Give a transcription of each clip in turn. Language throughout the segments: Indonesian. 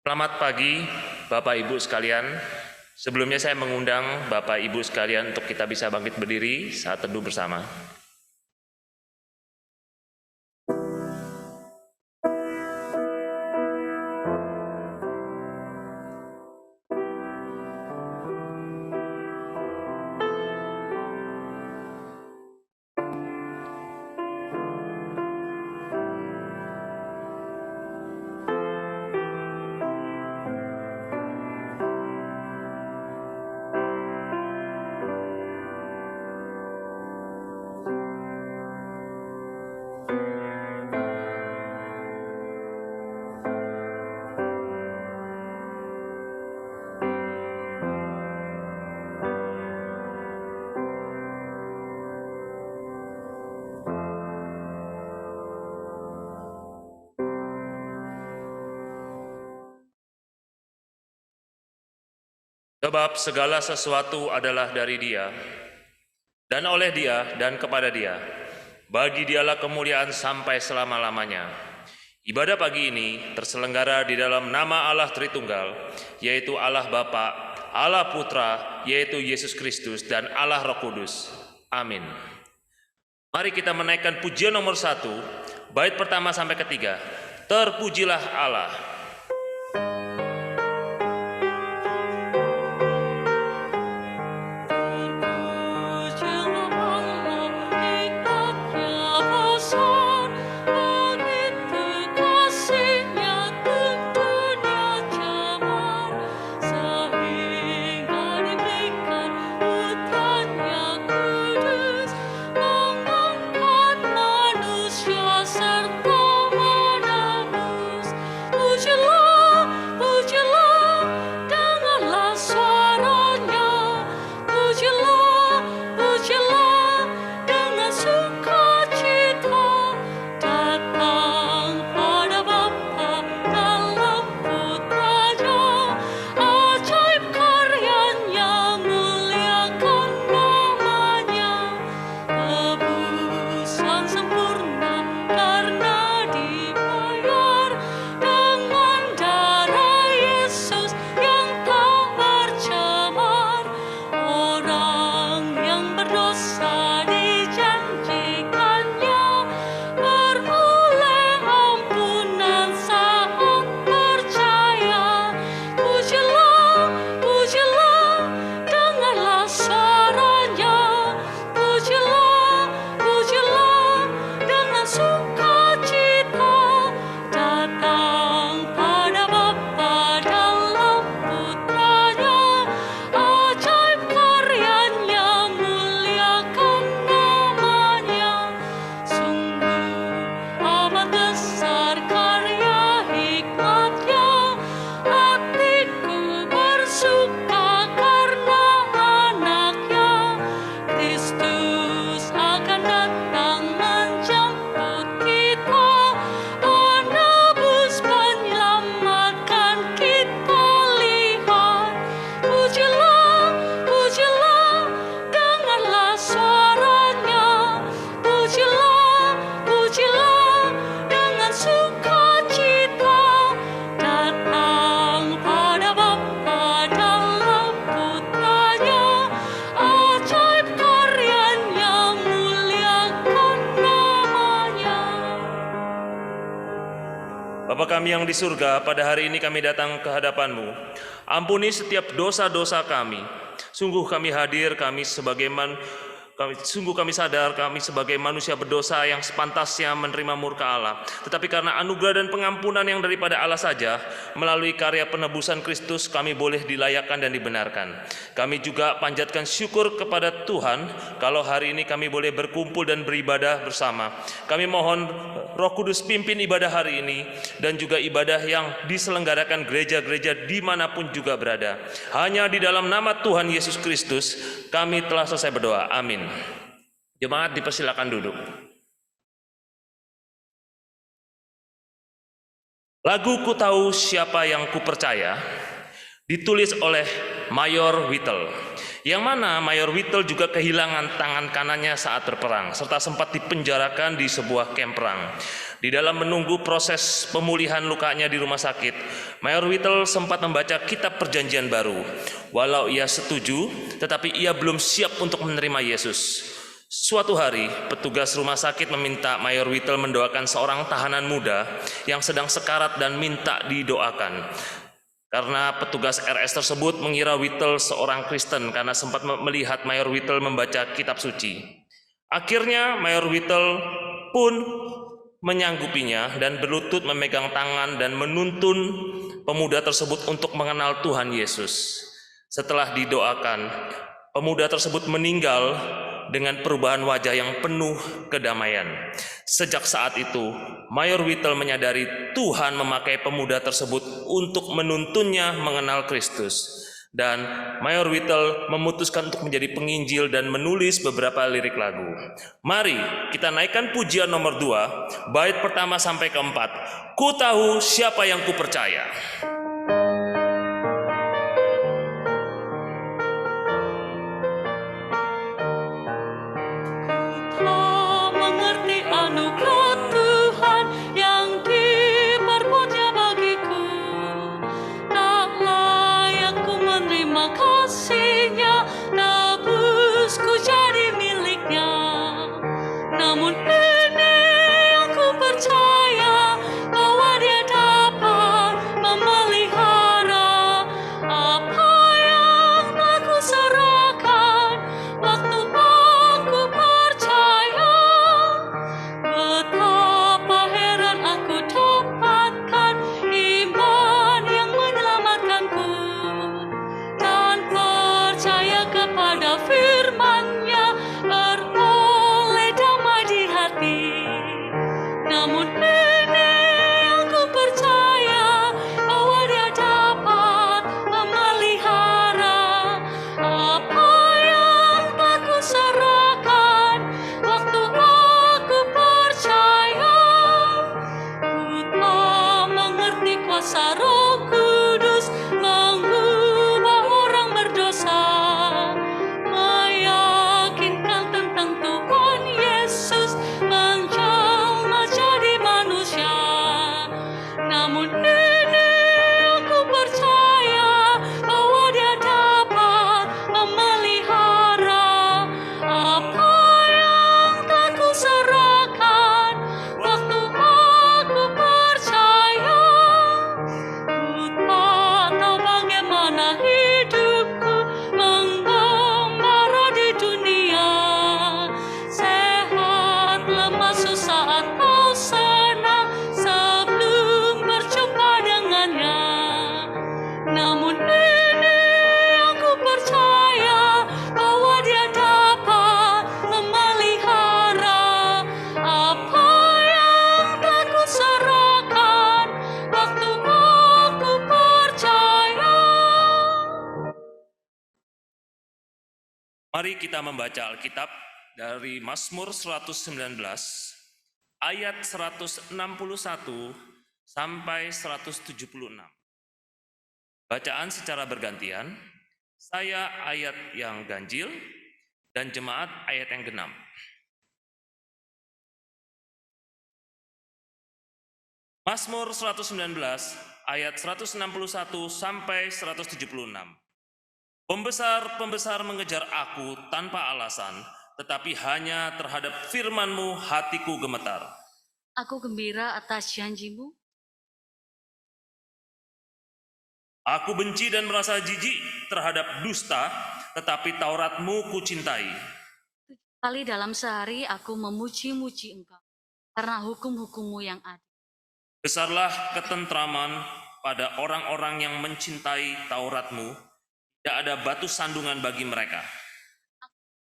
Selamat pagi Bapak Ibu sekalian. Sebelumnya saya mengundang Bapak Ibu sekalian untuk kita bisa bangkit berdiri saat teduh bersama. Sebab segala sesuatu adalah dari Dia, dan oleh Dia, dan kepada Dia. Bagi Dialah kemuliaan sampai selama-lamanya. Ibadah pagi ini terselenggara di dalam nama Allah Tritunggal, yaitu Allah Bapa, Allah Putra, yaitu Yesus Kristus, dan Allah Roh Kudus. Amin. Mari kita menaikkan pujian nomor 1, bait pertama sampai ketiga. Terpujilah Allah. Bapa kami yang di surga, pada hari ini kami datang ke hadapan-Mu. Ampuni setiap dosa-dosa kami. Sungguh kami hadir, kami sadar kami sebagai manusia berdosa yang sepantasnya menerima murka Allah. Tetapi karena anugerah dan pengampunan yang daripada Allah saja, melalui karya penebusan Kristus kami boleh dilayakkan dan dibenarkan. Kami juga panjatkan syukur kepada Tuhan kalau hari ini kami boleh berkumpul dan beribadah bersama. Kami mohon Roh Kudus pimpin ibadah hari ini dan juga ibadah yang diselenggarakan gereja-gereja dimanapun juga berada. Hanya di dalam nama Tuhan Yesus Kristus kami telah selesai berdoa. Amin. Jemaat dipersilakan duduk. Lagu Ku Tahu Siapa Yang Ku Percaya ditulis oleh Mayor Whittle. yang mana Mayor Whittle juga kehilangan tangan kanannya saat berperang, serta sempat dipenjarakan di sebuah kamp perang. Di dalam menunggu proses pemulihan lukanya di rumah sakit, Mayor Whittle sempat membaca kitab Perjanjian Baru. Walau ia setuju, tetapi ia belum siap untuk menerima Yesus. Suatu hari, petugas rumah sakit meminta Mayor Whittle mendoakan seorang tahanan muda yang sedang sekarat dan minta didoakan. Karena petugas RS tersebut mengira Whittle seorang Kristen karena sempat melihat Mayor Whittle membaca kitab suci. Akhirnya Mayor Whittle pun menyanggupinya dan berlutut memegang tangan dan menuntun pemuda tersebut untuk mengenal Tuhan Yesus. Setelah didoakan, pemuda tersebut meninggal dengan perubahan wajah yang penuh kedamaian. Sejak saat itu, Mayor Whittle menyadari Tuhan memakai pemuda tersebut untuk menuntunnya mengenal Kristus. Dan Mayor Whittle memutuskan untuk menjadi penginjil dan menulis beberapa lirik lagu. Mari kita naikkan pujian nomor 2, bait pertama sampai keempat. Ku tahu siapa yang ku percaya. Mari kita membaca Alkitab dari Mazmur 119 ayat 161 sampai 176. Bacaan secara bergantian, saya ayat yang ganjil dan jemaat ayat yang genap. Mazmur 119 ayat 161 sampai 176. Pembesar-pembesar mengejar aku tanpa alasan, tetapi hanya terhadap firman-Mu hatiku gemetar. Aku gembira atas janji-Mu. Aku benci dan merasa jijik terhadap dusta, tetapi Taurat-Mu kucintai. 7 kali dalam sehari aku memuji-muji Engkau, karena hukum-hukum-Mu yang adil. Besarlah ketentraman pada orang-orang yang mencintai Taurat-Mu. Tidak ada batu sandungan bagi mereka.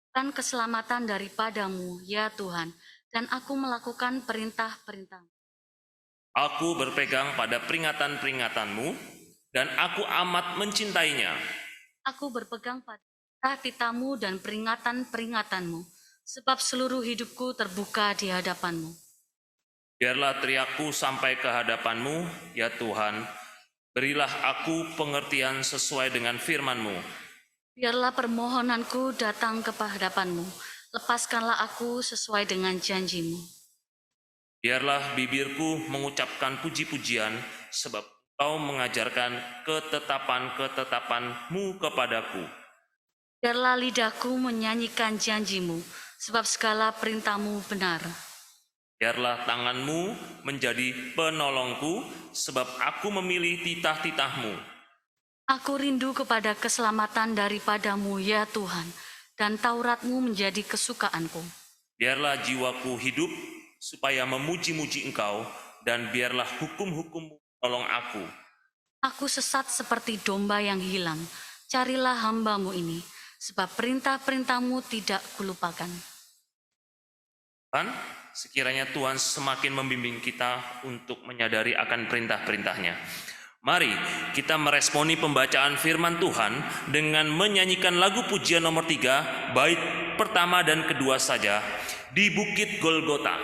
Dan keselamatan daripada-Mu, ya Tuhan, dan aku melakukan perintah-perintah-Mu. Aku berpegang pada peringatan-peringatan-Mu, dan aku amat mencintainya. Aku berpegang pada titah-Mu dan peringatan-peringatan-Mu, sebab seluruh hidupku terbuka di hadapan-Mu. Biarlah teriakku sampai ke hadapan-Mu, ya Tuhan. Berilah aku pengertian sesuai dengan firman-Mu. Biarlah permohonanku datang ke hadapan-Mu. Lepaskanlah aku sesuai dengan janji-Mu. Biarlah bibirku mengucapkan puji-pujian, sebab Engkau mengajarkan ketetapan-ketetapan-Mu kepadaku. Biarlah lidahku menyanyikan janji-Mu, sebab segala perintah-Mu benar. Biarlah tangan-Mu menjadi penolongku, sebab aku memilih titah-titah-Mu. Aku rindu kepada keselamatan daripada-Mu, ya Tuhan, dan Taurat-Mu menjadi kesukaanku. Biarlah jiwaku hidup supaya memuji-muji Engkau, dan biarlah hukum-hukum-Mu menolong aku. Aku sesat seperti domba yang hilang. Carilah hamba-Mu ini, sebab perintah-perintah-Mu tidak kulupakan. Tuhan, sekiranya Tuhan semakin membimbing kita untuk menyadari akan perintah-perintah-Nya. Mari kita meresponi pembacaan firman Tuhan dengan menyanyikan lagu pujian nomor 3, bait pertama dan kedua saja, di Bukit Golgota.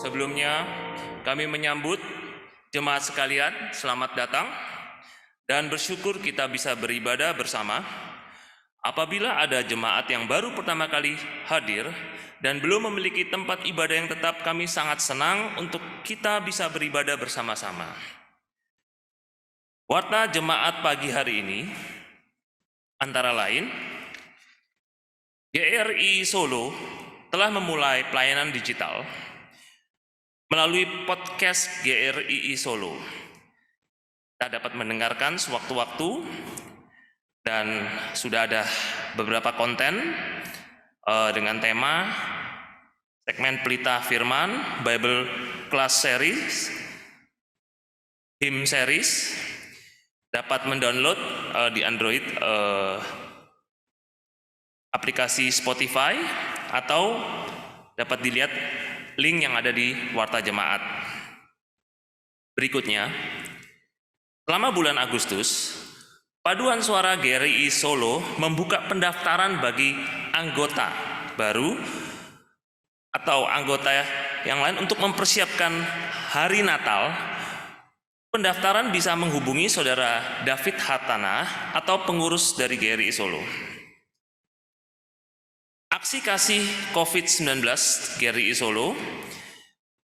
Sebelumnya, kami menyambut jemaat sekalian, selamat datang, dan bersyukur kita bisa beribadah bersama. Apabila ada jemaat yang baru pertama kali hadir dan belum memiliki tempat ibadah yang tetap, kami sangat senang untuk kita bisa beribadah bersama-sama. Warta jemaat pagi hari ini antara lain, GRI Solo telah memulai pelayanan digital melalui podcast GRI Solo. Kita dapat mendengarkan sewaktu-waktu dan sudah ada beberapa konten dengan tema segmen Pelita Firman, Bible Class Series, Hymn Series. Dapat mendownload di Android aplikasi Spotify atau dapat dilihat link yang ada di Warta Jemaat. Berikutnya, selama bulan Agustus, Paduan Suara GRI Solo membuka pendaftaran bagi anggota baru atau anggota yang lain untuk mempersiapkan hari Natal. Pendaftaran bisa menghubungi Saudara David Hartana atau pengurus dari GRI Solo. Aksi kasih COVID-19 GRI Solo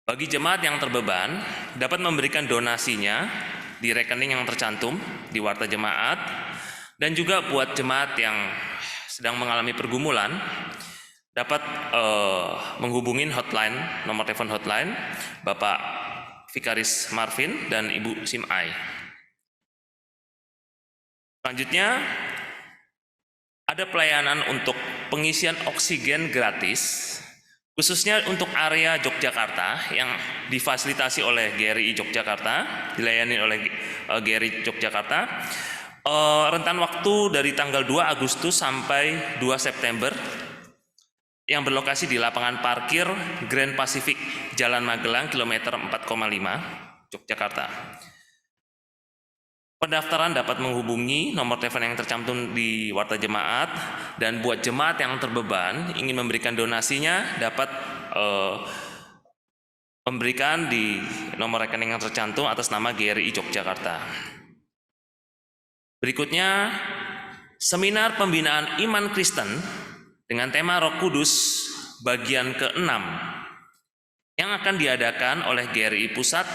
bagi jemaat yang terbeban dapat memberikan donasinya di rekening yang tercantum di Warta Jemaat, dan juga buat jemaat yang sedang mengalami pergumulan dapat menghubungin hotline, nomor telepon hotline Bapak Vikaris Marvin dan Ibu Simai. Selanjutnya, ada pelayanan untuk pengisian oksigen gratis Khususnya untuk area Yogyakarta yang difasilitasi oleh GRI Yogyakarta, dilayani oleh GRI Yogyakarta, rentan waktu dari tanggal 2 Agustus sampai 2 September yang berlokasi di lapangan parkir Grand Pacific Jalan Magelang kilometer 4,5 Yogyakarta. Pendaftaran dapat menghubungi nomor telepon yang tercantum di Warta Jemaat, dan buat jemaat yang terbeban ingin memberikan donasinya dapat memberikan di nomor rekening yang tercantum atas nama GRI Yogyakarta. Berikutnya, seminar pembinaan iman Kristen dengan tema Roh Kudus bagian ke-6 yang akan diadakan oleh GRI Pusat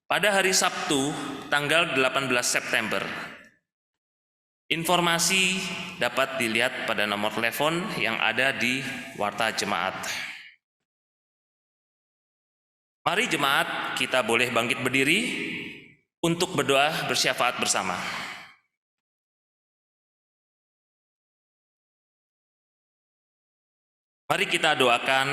pada hari Sabtu tanggal 18 September. Informasi dapat dilihat pada nomor telepon yang ada di Warta Jemaat. Mari jemaat, kita boleh bangkit berdiri untuk berdoa bersyafaat bersama. Mari kita doakan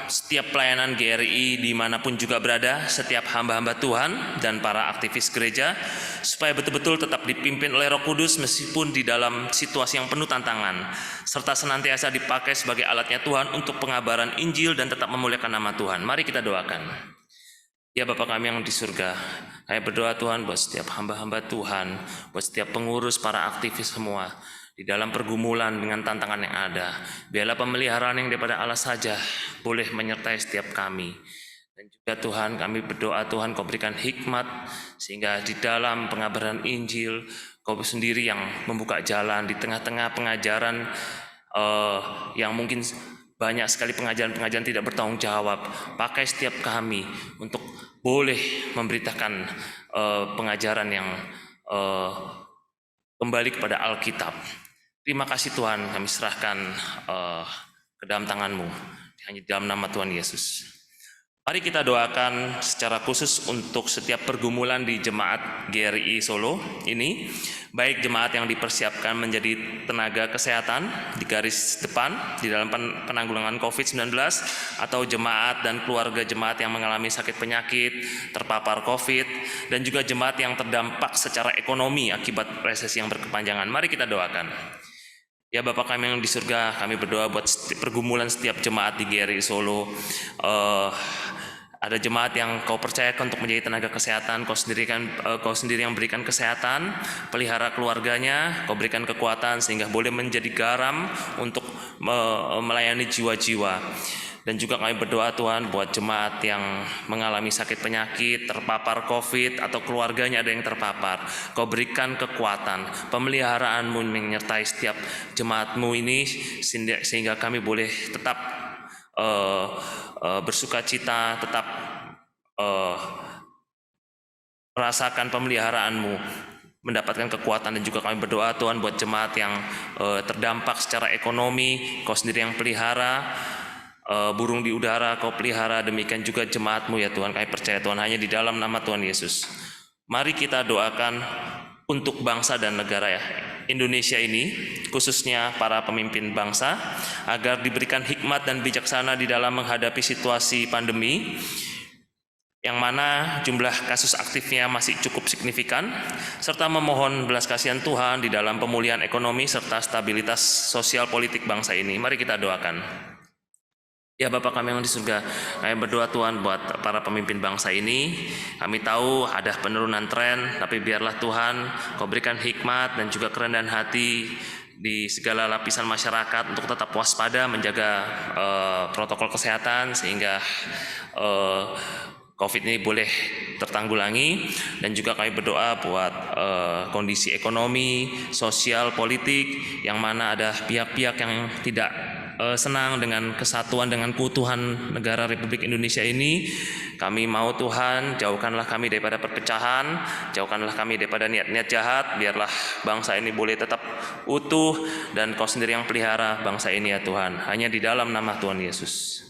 setiap pelayanan GRI dimanapun juga berada, setiap hamba-hamba Tuhan dan para aktivis gereja, supaya betul-betul tetap dipimpin oleh Roh Kudus meskipun di dalam situasi yang penuh tantangan, serta senantiasa dipakai sebagai alatnya Tuhan untuk pengabaran Injil dan tetap memuliakan nama Tuhan. Mari kita doakan. Ya Bapa kami yang di surga, kami berdoa Tuhan buat setiap hamba-hamba Tuhan, buat setiap pengurus, para aktivis semua, di dalam pergumulan dengan tantangan yang ada. Biarlah pemeliharaan yang daripada Allah saja boleh menyertai setiap kami. Dan juga Tuhan, kami berdoa Tuhan Kau berikan hikmat, sehingga di dalam pengabaran Injil Kau sendiri yang membuka jalan di tengah-tengah pengajaran yang mungkin banyak sekali pengajaran-pengajaran tidak bertanggung jawab. Pakai setiap kami untuk boleh memberitakan pengajaran yang kembali kepada Alkitab. Terima kasih Tuhan, kami serahkan ke dalam tangan-Mu, hanya dalam nama Tuhan Yesus. Mari kita doakan secara khusus untuk setiap pergumulan di jemaat GRI Solo ini, baik jemaat yang dipersiapkan menjadi tenaga kesehatan di garis depan di dalam penanggulangan COVID-19, atau jemaat dan keluarga jemaat yang mengalami sakit penyakit, terpapar COVID, dan juga jemaat yang terdampak secara ekonomi akibat resesi yang berkepanjangan. Mari kita doakan. Ya Bapa kami yang di surga, kami berdoa buat pergumulan setiap jemaat di GRI Solo. Ada jemaat yang Kau percayakan untuk menjadi tenaga kesehatan, Kau sendiri yang berikan kesehatan, pelihara keluarganya, Kau berikan kekuatan sehingga boleh menjadi garam untuk melayani jiwa-jiwa. Dan juga kami berdoa Tuhan buat jemaat yang mengalami sakit penyakit, terpapar COVID, atau keluarganya ada yang terpapar. Kau berikan kekuatan, pemeliharaan-Mu menyertai setiap jemaat-Mu ini, sehingga kami boleh tetap bersuka cita, tetap merasakan pemeliharaan-Mu, mendapatkan kekuatan. Dan juga kami berdoa Tuhan buat jemaat yang terdampak secara ekonomi, Kau sendiri yang pelihara. Burung di udara Kau pelihara, demikian juga jemaat-Mu ya Tuhan. Kami percaya Tuhan hanya di dalam nama Tuhan Yesus. Mari kita doakan untuk bangsa dan negara ya Indonesia ini, khususnya para pemimpin bangsa, agar diberikan hikmat dan bijaksana di dalam menghadapi situasi pandemi, yang mana jumlah kasus aktifnya masih cukup signifikan, serta memohon belas kasihan Tuhan di dalam pemulihan ekonomi serta stabilitas sosial politik bangsa ini. Mari kita doakan. Ya Bapa kami yang di surga, kami berdoa Tuhan buat para pemimpin bangsa ini. Kami tahu ada penurunan tren, tapi biarlah Tuhan Kau berikan hikmat dan juga kerendahan hati di segala lapisan masyarakat untuk tetap waspada menjaga protokol kesehatan, sehingga COVID ini boleh tertanggulangi. Dan juga kami berdoa buat kondisi ekonomi, sosial, politik, yang mana ada pihak-pihak yang tidak senang dengan kesatuan, dengan keutuhan negara Republik Indonesia ini. Kami mau Tuhan, jauhkanlah kami daripada perpecahan, jauhkanlah kami daripada niat-niat jahat. Biarlah bangsa ini boleh tetap utuh, dan Kau sendiri yang pelihara bangsa ini ya Tuhan, hanya di dalam nama Tuhan Yesus.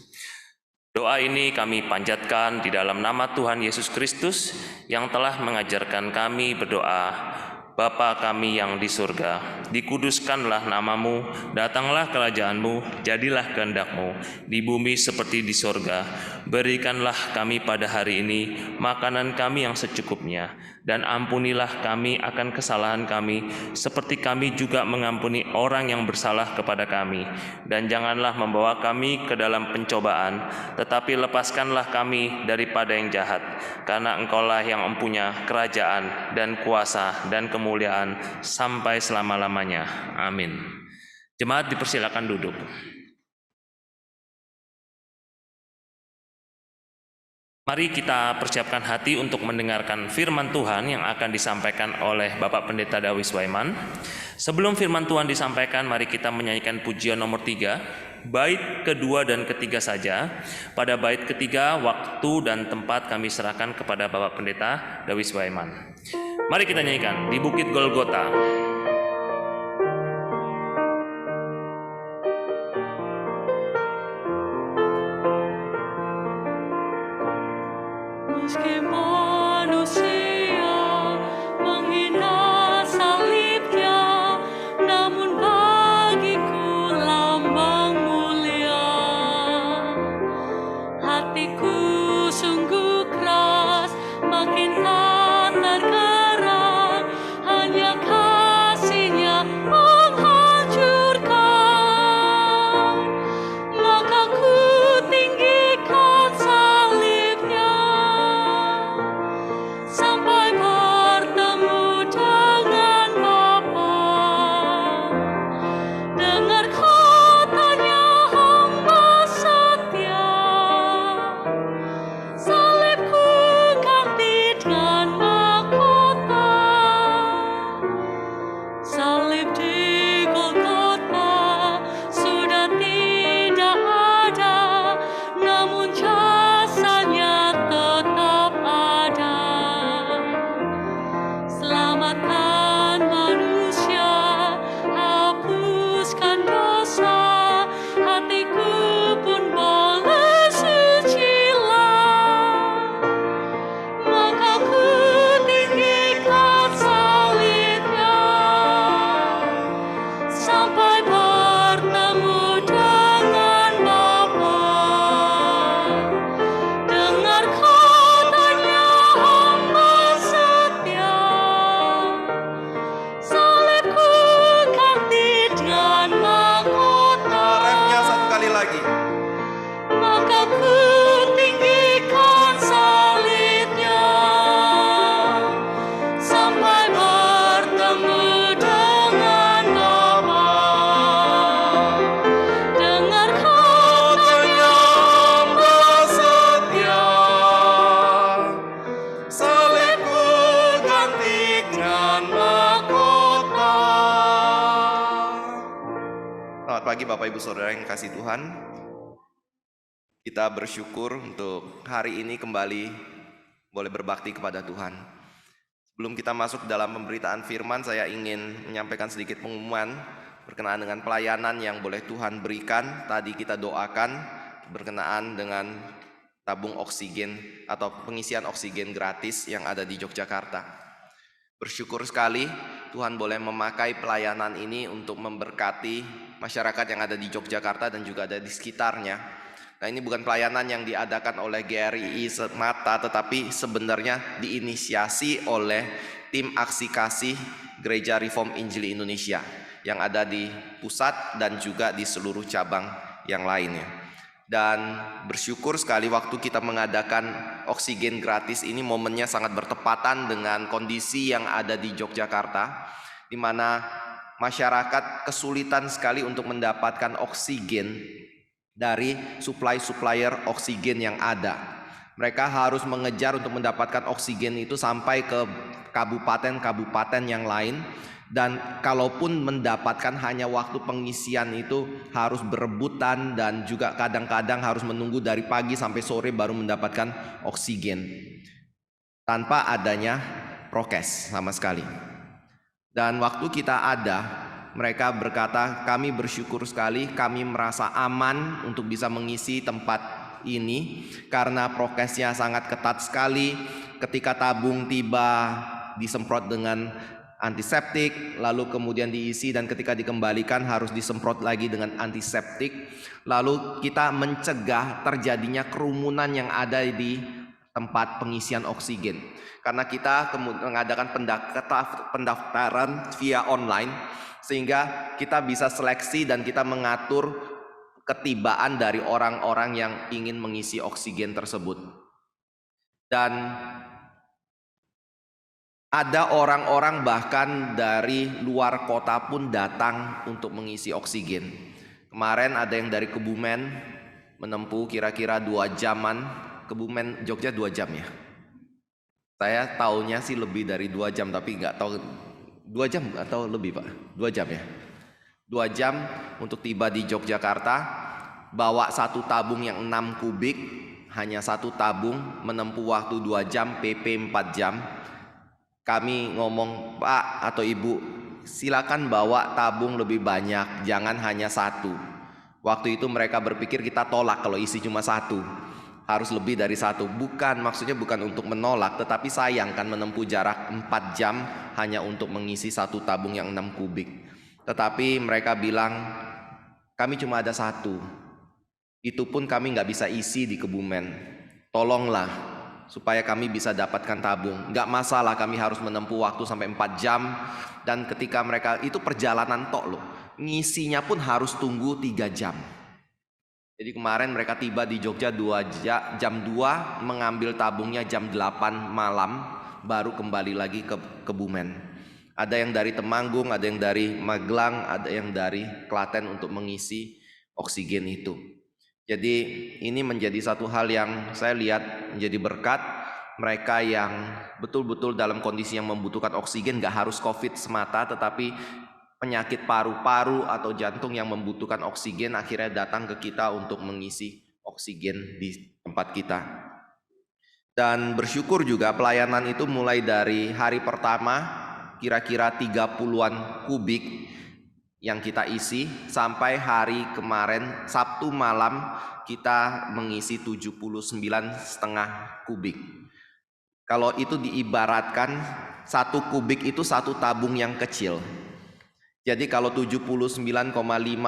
Doa ini kami panjatkan di dalam nama Tuhan Yesus Kristus yang telah mengajarkan kami berdoa. Bapa kami yang di surga, dikuduskanlah namamu, datanglah kerajaanmu, jadilah kehendak-Mu, di bumi seperti di surga. Berikanlah kami pada hari ini makanan kami yang secukupnya, dan ampunilah kami akan kesalahan kami, seperti kami juga mengampuni orang yang bersalah kepada kami. Dan janganlah membawa kami ke dalam pencobaan, tetapi lepaskanlah kami daripada yang jahat, karena Engkaulah yang mempunyai kerajaan dan kuasa dan kemuliaan sampai selama-lamanya. Amin. Jemaat dipersilakan duduk. Mari kita persiapkan hati untuk mendengarkan firman Tuhan yang akan disampaikan oleh Bapak Pendeta Dawi Swaiman. Sebelum firman Tuhan disampaikan, mari kita menyanyikan pujian nomor 3, bait kedua dan ketiga saja. Pada bait ketiga, waktu dan tempat kami serahkan kepada Bapak Pendeta Dawi Swaiman. Mari kita nyanyikan di Bukit Golgota. Meski manusia menghina salibnya, namun bagiku lambang mulia. Hatiku sungguh keras, makin tak tergerak, hanya kasih-Nya menghancurkan. Maka ku tinggikan salib-Nya sampai bertemu dengan Bapa. Dengar kata-Nya hamba setia, salibku ganti dengan mahkota. Salib di Golgota sudah tidak ada, namun jasanya tetap ada. Selamatkan manusia, hapuskan dosa, hatiku pun boleh sucilah. Maka ku tinggikan salib-Nya sampai bertemu dengan Bapa. Dengar kata-Nya hamba setia, salibku ganti dengan mahkota. Refnya satu kali lagi. Maka ku tinggikan salib-Nya sampai bertemu dengan Bapa. Dengar kata-Nya hamba setia, salibku ganti dengan mahkota. Selamat pagi Bapak Ibu Saudara yang kasih Tuhan. Kita bersyukur untuk hari ini kembali boleh berbakti kepada Tuhan. Sebelum kita masuk dalam pemberitaan firman, saya ingin menyampaikan sedikit pengumuman berkenaan dengan pelayanan yang boleh Tuhan berikan. Tadi kita doakan berkenaan dengan tabung oksigen atau pengisian oksigen gratis yang ada di Yogyakarta. Bersyukur sekali Tuhan boleh memakai pelayanan ini untuk memberkati masyarakat yang ada di Yogyakarta dan juga ada di sekitarnya. Nah, ini bukan pelayanan yang diadakan oleh GRI semata, tetapi sebenarnya diinisiasi oleh tim aksi kasih Gereja Reform Injili Indonesia yang ada di pusat dan juga di seluruh cabang yang lainnya. Dan bersyukur sekali waktu kita mengadakan oksigen gratis ini, momennya sangat bertepatan dengan kondisi yang ada di Yogyakarta, di mana masyarakat kesulitan sekali untuk mendapatkan oksigen dari supplier oksigen yang ada. Mereka harus mengejar untuk mendapatkan oksigen itu sampai ke kabupaten-kabupaten yang lain, dan kalaupun mendapatkan hanya waktu pengisian itu harus berebutan dan juga kadang-kadang harus menunggu dari pagi sampai sore baru mendapatkan oksigen tanpa adanya prokes sama sekali. Dan waktu kita ada, mereka berkata, kami bersyukur sekali, kami merasa aman untuk bisa mengisi tempat ini karena prokesnya sangat ketat sekali. Ketika tabung tiba, disemprot dengan antiseptik, lalu kemudian diisi dan ketika dikembalikan harus disemprot lagi dengan antiseptik. Lalu kita mencegah terjadinya kerumunan yang ada di tempat pengisian oksigen. Karena kita mengadakan pendaftaran via online, sehingga kita bisa seleksi dan kita mengatur ketibaan dari orang-orang yang ingin mengisi oksigen tersebut. Dan ada orang-orang bahkan dari luar kota pun datang untuk mengisi oksigen. Kemarin ada yang dari Kebumen menempuh kira-kira 2 jaman. Kebumen Jogja 2 jam ya. Saya taunya sih lebih dari 2 jam, tapi nggak tahu 2 jam atau lebih Pak. 2 jam ya. 2 jam untuk tiba di Yogyakarta, bawa 1 tabung yang 6 kubik, hanya 1 tabung, menempuh waktu 2 jam, PP 4 jam. Kami ngomong, Pak atau Ibu, silakan bawa tabung lebih banyak, jangan hanya 1. Waktu itu mereka berpikir kita tolak kalau isi cuma 1, harus lebih dari 1. Maksudnya bukan untuk menolak, tetapi sayang kan menempuh jarak 4 jam hanya untuk mengisi 1 tabung yang 6 kubik. Tetapi mereka bilang, kami cuma ada 1, itu pun kami nggak bisa isi di Kebumen, tolonglah supaya kami bisa dapatkan tabung. Nggak masalah kami harus menempuh waktu sampai 4 jam, dan ketika mereka itu perjalanan tok loh, ngisinya pun harus tunggu 3 jam. Jadi kemarin mereka tiba di Jogja jam 2, mengambil tabungnya jam 8 malam, baru kembali lagi ke Kebumen. Ada yang dari Temanggung, ada yang dari Magelang, ada yang dari Klaten untuk mengisi oksigen itu. Jadi ini menjadi satu hal yang saya lihat menjadi berkat. Mereka yang betul-betul dalam kondisi yang membutuhkan oksigen, gak harus COVID semata, tetapi penyakit paru-paru atau jantung yang membutuhkan oksigen akhirnya datang ke kita untuk mengisi oksigen di tempat kita. Dan bersyukur juga pelayanan itu mulai dari hari pertama kira-kira 30-an kubik yang kita isi, sampai hari kemarin Sabtu malam kita mengisi 79,5 kubik. Kalau itu diibaratkan 1 kubik itu 1 tabung yang kecil. Jadi kalau 79,5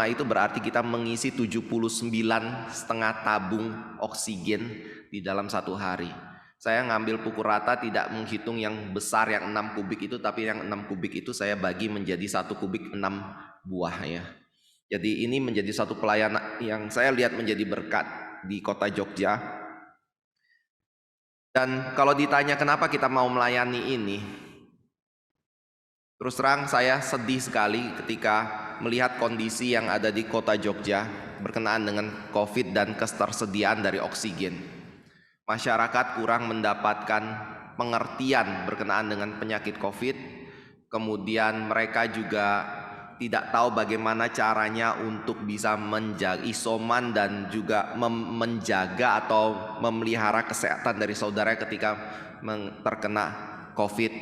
itu berarti kita mengisi 79,5 tabung oksigen di dalam 1 hari. Saya ngambil pukul rata, tidak menghitung yang besar yang 6 kubik itu, tapi yang 6 kubik itu saya bagi menjadi 1 kubik 6 buah ya. Jadi ini menjadi satu pelayanan yang saya lihat menjadi berkat di kota Jogja. Dan kalau ditanya kenapa kita mau melayani ini, terus terang saya sedih sekali ketika melihat kondisi yang ada di kota Jogja berkenaan dengan COVID dan ketersediaan dari oksigen. Masyarakat kurang mendapatkan pengertian berkenaan dengan penyakit COVID. Kemudian mereka juga tidak tahu bagaimana caranya untuk bisa menjaga isoman dan juga menjaga atau memelihara kesehatan dari saudara ketika terkena COVID.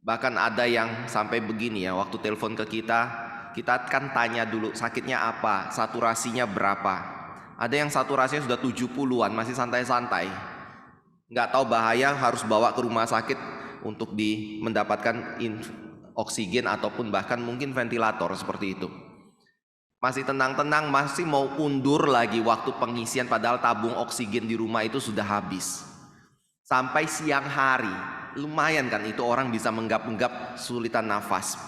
Bahkan ada yang sampai begini ya, waktu telepon ke kita kan tanya dulu sakitnya apa, saturasinya berapa. Ada yang saturasinya sudah 70-an, masih santai-santai. Nggak tahu bahaya harus bawa ke rumah sakit untuk mendapatkan oksigen ataupun bahkan mungkin ventilator seperti itu. Masih tenang-tenang, masih mau undur lagi waktu pengisian padahal tabung oksigen di rumah itu sudah habis. Sampai siang hari, lumayan kan itu orang bisa menggap-enggap sulitan nafas.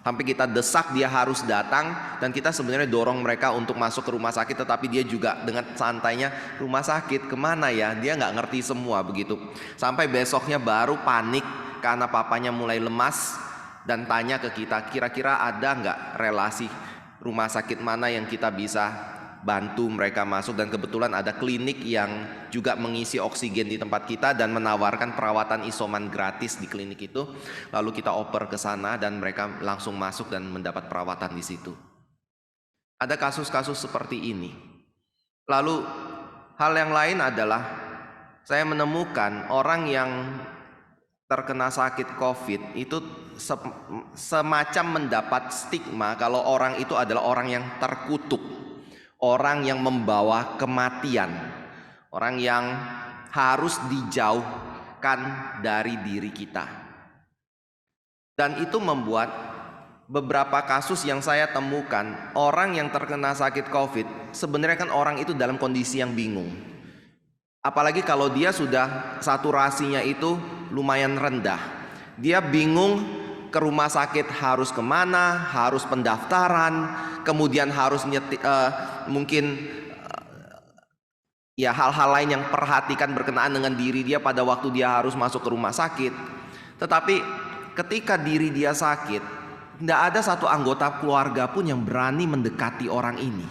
Sampai kita desak dia harus datang, dan kita sebenarnya dorong mereka untuk masuk ke rumah sakit, tetapi dia juga dengan santainya, rumah sakit kemana ya? Dia nggak ngerti semua begitu. Sampai besoknya baru panik karena papanya mulai lemas dan tanya ke kita, kira-kira ada nggak relasi rumah sakit mana yang kita bisa bantu mereka masuk. Dan kebetulan ada klinik yang juga mengisi oksigen di tempat kita dan menawarkan perawatan isoman gratis di klinik itu. Lalu kita oper ke sana dan mereka langsung masuk dan mendapat perawatan di situ. Ada kasus-kasus seperti ini. Lalu hal yang lain adalah saya menemukan orang yang terkena sakit COVID itu semacam mendapat stigma kalau orang itu adalah orang yang terkutuk, orang yang membawa kematian, orang yang harus dijauhkan dari diri kita. Dan itu membuat beberapa kasus yang saya temukan, orang yang terkena sakit COVID, sebenarnya kan orang itu dalam kondisi yang bingung. Apalagi kalau dia sudah saturasinya itu lumayan rendah. Dia bingung ke rumah sakit harus kemana, harus pendaftaran, kemudian harus mungkin ya hal-hal lain yang perhatikan berkenaan dengan diri dia pada waktu dia harus masuk ke rumah sakit. Tetapi ketika diri dia sakit, tidak ada satu anggota keluarga pun yang berani mendekati orang ini.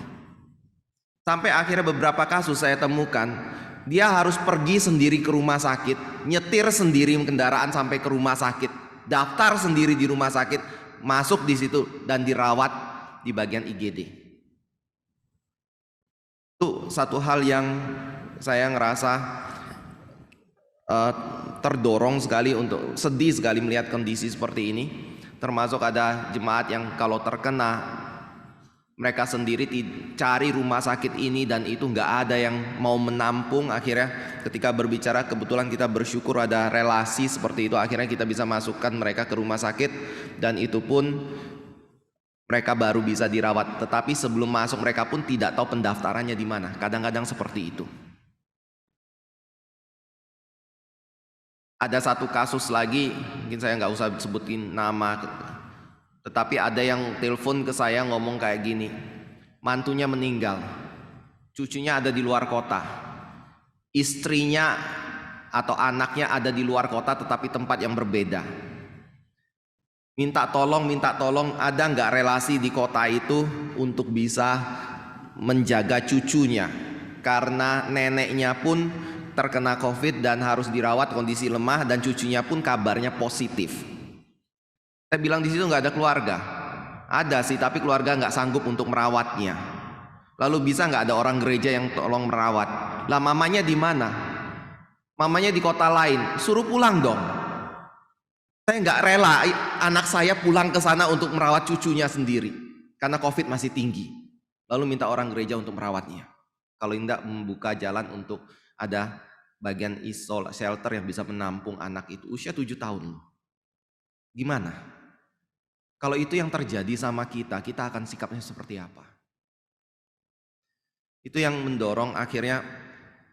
Sampai akhirnya beberapa kasus saya temukan, dia harus pergi sendiri ke rumah sakit, nyetir sendiri kendaraan sampai ke rumah sakit, daftar sendiri di rumah sakit, masuk di situ dan dirawat di bagian IGD. Itu satu hal yang saya ngerasa terdorong sekali, untuk sedih sekali melihat kondisi seperti ini. Termasuk ada jemaat yang kalau terkena, mereka sendiri cari rumah sakit ini dan itu nggak ada yang mau menampung. Akhirnya ketika berbicara, kebetulan kita bersyukur ada relasi seperti itu, akhirnya kita bisa masukkan mereka ke rumah sakit dan itu pun mereka baru bisa dirawat. Tetapi sebelum masuk mereka pun tidak tahu pendaftarannya di mana. Kadang-kadang seperti itu. Ada satu kasus lagi, mungkin saya nggak usah sebutin nama, tetapi ada yang telepon ke saya ngomong kayak gini, mantunya meninggal, cucunya ada di luar kota, istrinya atau anaknya ada di luar kota tetapi tempat yang berbeda. Minta tolong, ada nggak relasi di kota itu untuk bisa menjaga cucunya, karena neneknya pun terkena COVID dan harus dirawat, kondisi lemah, dan cucunya pun kabarnya positif. Saya bilang di situ nggak ada keluarga. Ada sih, tapi keluarga nggak sanggup untuk merawatnya. Lalu bisa nggak ada orang gereja yang tolong merawat? Lah mamanya di mana? Mamanya di kota lain. Suruh pulang dong. Saya nggak rela anak saya pulang ke sana untuk merawat cucunya sendiri karena COVID masih tinggi. Lalu minta orang gereja untuk merawatnya. Kalau tidak, membuka jalan untuk ada bagian shelter yang bisa menampung anak itu usia 7 tahun loh. Gimana? Kalau itu yang terjadi sama kita akan sikapnya seperti apa? Itu yang mendorong akhirnya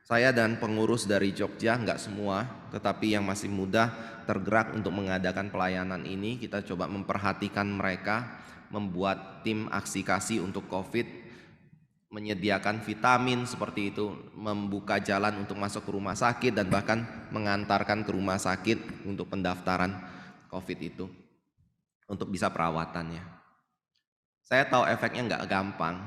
saya dan pengurus dari Jogja, nggak semua, tetapi yang masih muda tergerak untuk mengadakan pelayanan ini. Kita coba memperhatikan mereka, membuat tim aksi kasih untuk COVID, menyediakan vitamin seperti itu, membuka jalan untuk masuk ke rumah sakit dan bahkan mengantarkan ke rumah sakit untuk pendaftaran COVID itu untuk bisa perawatannya. Saya tahu efeknya nggak gampang.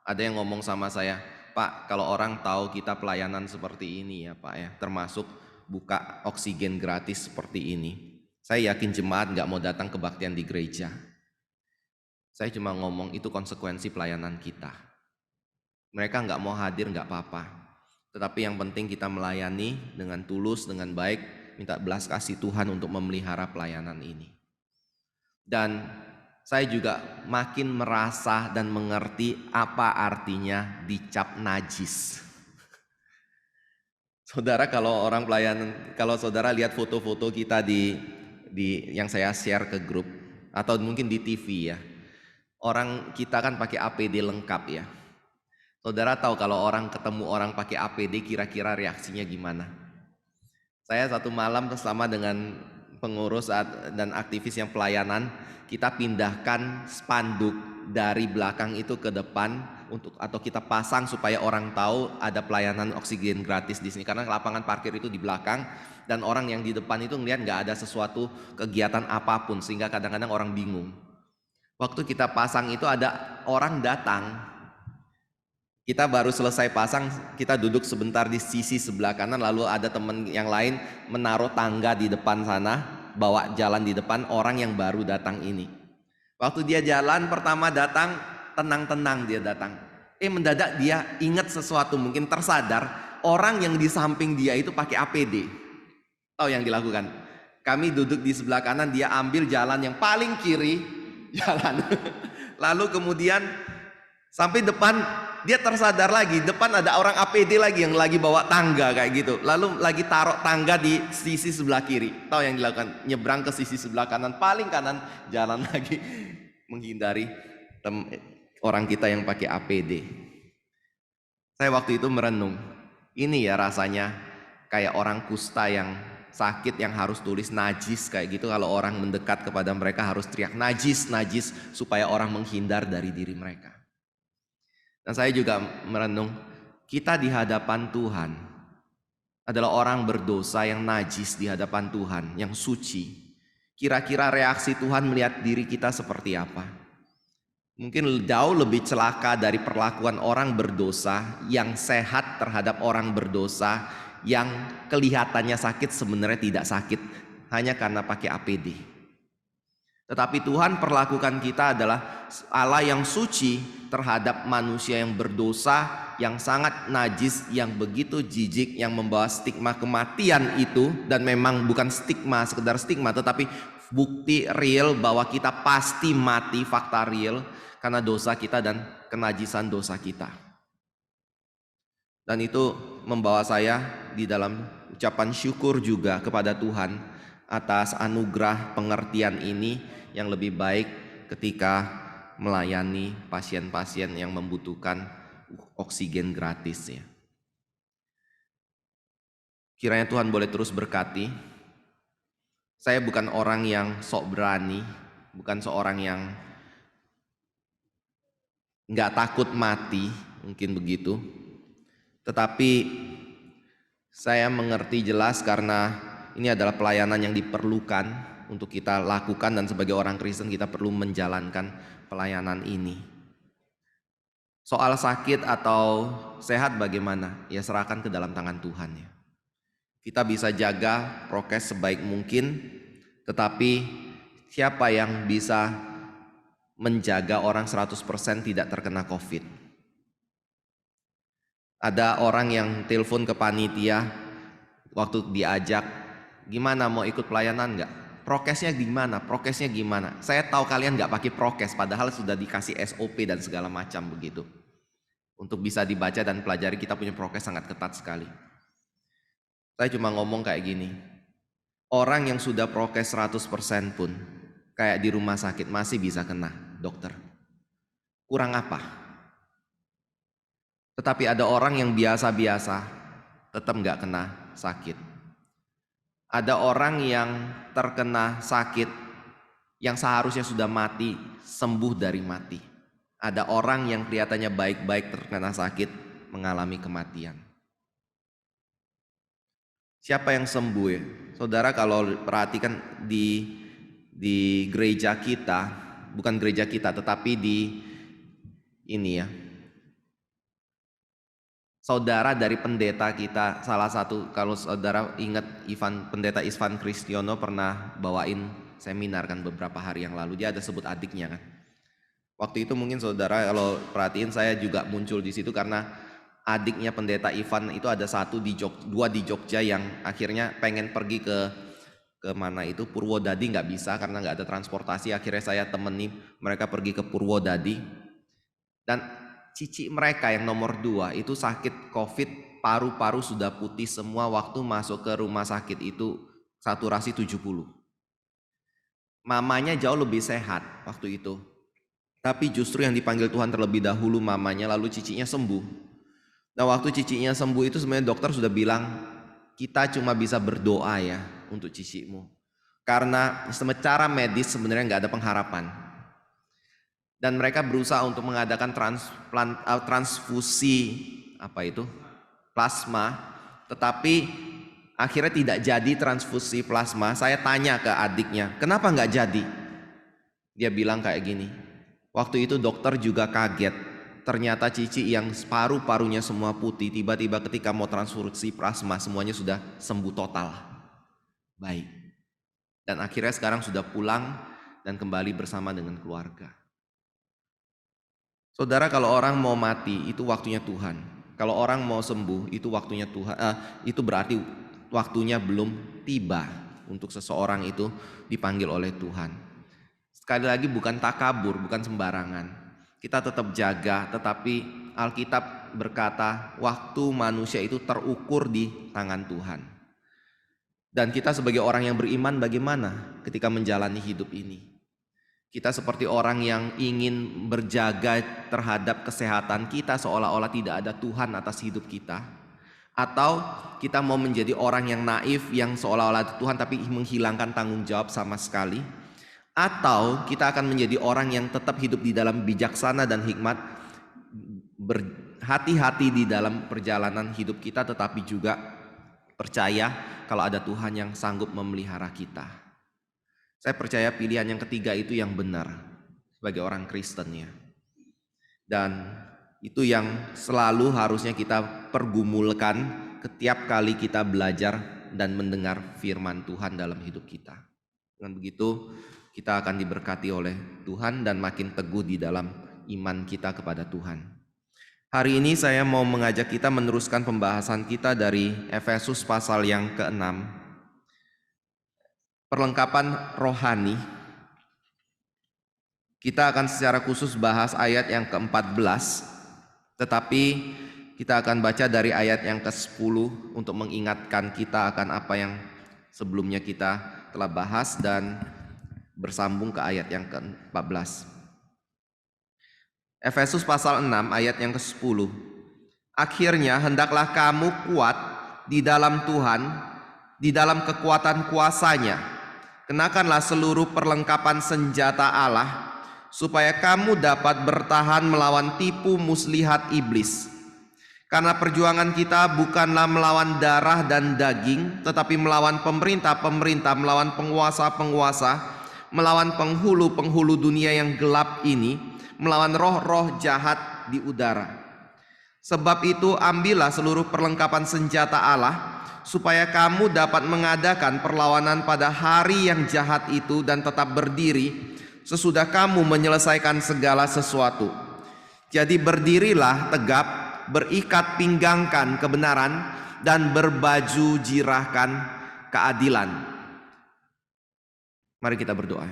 Ada yang ngomong sama saya, Pak, kalau orang tahu kita pelayanan seperti ini ya Pak ya, termasuk buka oksigen gratis seperti ini, saya yakin jemaat nggak mau datang kebaktian di gereja. Saya cuma ngomong itu konsekuensi pelayanan kita. Mereka nggak mau hadir nggak apa-apa, tetapi yang penting kita melayani dengan tulus, dengan baik, minta belas kasih Tuhan untuk memelihara pelayanan ini. Dan saya juga makin merasa dan mengerti apa artinya dicap najis. Saudara, kalau orang pelayanan, kalau saudara lihat foto-foto kita di yang saya share ke grup atau mungkin di TV ya, orang kita kan pakai APD lengkap ya. Saudara tahu kalau orang ketemu orang pakai APD kira-kira reaksinya gimana? Saya satu malam bersama dengan pengurus dan aktivis yang pelayanan, kita pindahkan spanduk dari belakang itu ke depan atau kita pasang supaya orang tahu ada pelayanan oksigen gratis di sini, karena lapangan parkir itu di belakang dan orang yang di depan itu ngelihat nggak ada sesuatu kegiatan apapun sehingga kadang-kadang orang bingung. Waktu kita pasang itu ada orang datang. Kita baru selesai pasang, kita duduk sebentar di sisi sebelah kanan, lalu ada teman yang lain menaruh tangga di depan sana, bawa jalan di depan orang yang baru datang ini. Waktu dia jalan pertama datang, tenang-tenang dia datang. Mendadak dia ingat sesuatu, mungkin tersadar, orang yang di samping dia itu pakai APD. Tahu yang dilakukan? Kami duduk di sebelah kanan, dia ambil jalan yang paling kiri, jalan. Lalu kemudian sampai depan, dia tersadar lagi, depan ada orang APD lagi yang lagi bawa tangga kayak gitu. Lalu lagi taruh tangga di sisi sebelah kiri. Tahu yang dilakukan? Nyebrang ke sisi sebelah kanan, paling kanan, jalan lagi menghindari orang kita yang pakai APD. Saya waktu itu merenung, ini ya rasanya kayak orang kusta yang sakit yang harus tulis najis kayak gitu. Kalau orang mendekat kepada mereka harus teriak najis, najis, supaya orang menghindar dari diri mereka. Dan saya juga merenung, kita di hadapan Tuhan adalah orang berdosa yang najis di hadapan Tuhan, yang suci. Kira-kira reaksi Tuhan melihat diri kita seperti apa? Mungkin jauh lebih celaka dari perlakuan orang berdosa yang sehat terhadap orang berdosa yang kelihatannya sakit sebenarnya tidak sakit hanya karena pakai APD. Tetapi Tuhan perlakukan kita adalah Allah yang suci terhadap manusia yang berdosa, yang sangat najis, yang begitu jijik, yang membawa stigma kematian itu. Dan memang bukan stigma, sekedar stigma, tetapi bukti real bahwa kita pasti mati, fakta real karena dosa kita dan kenajisan dosa kita. Dan itu membawa saya di dalam ucapan syukur juga kepada Tuhan atas anugerah pengertian ini yang lebih baik ketika melayani pasien-pasien yang membutuhkan oksigen gratis ya. Kiranya Tuhan boleh terus berkati. Saya bukan orang yang sok berani, bukan seorang yang nggak takut mati, mungkin begitu. Tetapi saya mengerti jelas karena ini adalah pelayanan yang diperlukan untuk kita lakukan, dan sebagai orang Kristen kita perlu menjalankan pelayanan ini. Soal sakit atau sehat bagaimana? Ya serahkan ke dalam tangan Tuhan ya. Kita bisa jaga prokes sebaik mungkin, tetapi siapa yang bisa menjaga orang 100% tidak terkena COVID? Ada orang yang telepon ke panitia waktu diajak, gimana mau ikut pelayanan enggak? Prokesnya gimana? Prokesnya gimana? Saya tahu kalian nggak pakai prokes, padahal sudah dikasih SOP dan segala macam begitu. Untuk bisa dibaca dan pelajari, kita punya prokes sangat ketat sekali. Saya cuma ngomong kayak gini, orang yang sudah prokes 100% pun, kayak di rumah sakit masih bisa kena, dokter. Kurang apa? Tetapi ada orang yang biasa-biasa, tetap nggak kena sakit. Ada orang yang terkena sakit yang seharusnya sudah mati, sembuh dari mati. Ada orang yang kelihatannya baik-baik terkena sakit, mengalami kematian. Siapa yang sembuh ya? Saudara kalau perhatikan di gereja kita, bukan gereja kita tetapi di ini ya. Saudara dari pendeta kita, salah satu, kalau saudara ingat pendeta Ivan Kristiono pernah bawain seminar kan beberapa hari yang lalu, dia ada sebut adiknya kan. Waktu itu mungkin saudara kalau perhatiin saya juga muncul di situ karena adiknya pendeta Ivan itu ada dua di Jogja yang akhirnya pengen pergi ke mana itu Purwodadi, nggak bisa karena nggak ada transportasi. Akhirnya saya temani mereka pergi ke Purwodadi, dan cici mereka yang nomor 2 itu sakit COVID, paru-paru sudah putih semua, waktu masuk ke rumah sakit itu saturasi 70. Mamanya jauh lebih sehat waktu itu, tapi justru yang dipanggil Tuhan terlebih dahulu mamanya, lalu cicinya sembuh. Nah waktu cicinya sembuh itu sebenarnya dokter sudah bilang, kita cuma bisa berdoa ya untuk cicimu, karena secara medis sebenarnya nggak ada pengharapan. Dan mereka berusaha untuk mengadakan transfusi plasma, tetapi akhirnya tidak jadi transfusi plasma. Saya tanya ke adiknya, kenapa nggak jadi? Dia bilang kayak gini, waktu itu dokter juga kaget, ternyata cici yang paru-parunya semua putih, tiba-tiba ketika mau transfusi plasma semuanya sudah sembuh total, baik. Dan akhirnya sekarang sudah pulang dan kembali bersama dengan keluarga. Saudara, kalau orang mau mati itu waktunya Tuhan. Kalau orang mau sembuh itu waktunya Tuhan. Itu berarti waktunya belum tiba untuk seseorang itu dipanggil oleh Tuhan. Sekali lagi bukan takabur, bukan sembarangan. Kita tetap jaga, tetapi Alkitab berkata waktu manusia itu terukur di tangan Tuhan. Dan kita sebagai orang yang beriman bagaimana ketika menjalani hidup ini? Kita seperti orang yang ingin berjaga terhadap kesehatan kita seolah-olah tidak ada Tuhan atas hidup kita. Atau kita mau menjadi orang yang naif yang seolah-olah ada Tuhan tapi menghilangkan tanggung jawab sama sekali. Atau kita akan menjadi orang yang tetap hidup di dalam bijaksana dan hikmat, berhati-hati di dalam perjalanan hidup kita, tetapi juga percaya kalau ada Tuhan yang sanggup memelihara kita. Saya percaya pilihan yang ketiga itu yang benar sebagai orang Kristen ya. Dan itu yang selalu harusnya kita pergumulkan setiap kali kita belajar dan mendengar firman Tuhan dalam hidup kita. Dengan begitu kita akan diberkati oleh Tuhan dan makin teguh di dalam iman kita kepada Tuhan. Hari ini saya mau mengajak kita meneruskan pembahasan kita dari Efesus pasal yang ke-6. Perlengkapan rohani. Kita akan secara khusus bahas ayat yang ke-14. Tetapi kita akan baca dari ayat yang ke-10 untuk mengingatkan kita akan apa yang sebelumnya kita telah bahas dan bersambung ke ayat yang ke-14. Efesus pasal 6 ayat yang ke-10. Akhirnya hendaklah kamu kuat di dalam Tuhan, di dalam kekuatan kuasa-Nya. Kenakanlah seluruh perlengkapan senjata Allah, supaya kamu dapat bertahan melawan tipu muslihat iblis. Karena perjuangan kita bukanlah melawan darah dan daging, tetapi melawan pemerintah-pemerintah, melawan penguasa-penguasa, melawan penghulu-penghulu dunia yang gelap ini, melawan roh-roh jahat di udara. Sebab itu ambillah seluruh perlengkapan senjata Allah, supaya kamu dapat mengadakan perlawanan pada hari yang jahat itu dan tetap berdiri sesudah kamu menyelesaikan segala sesuatu. Jadi berdirilah tegap, berikat pinggangkan kebenaran, dan berbaju jirahkan keadilan. Mari kita berdoa.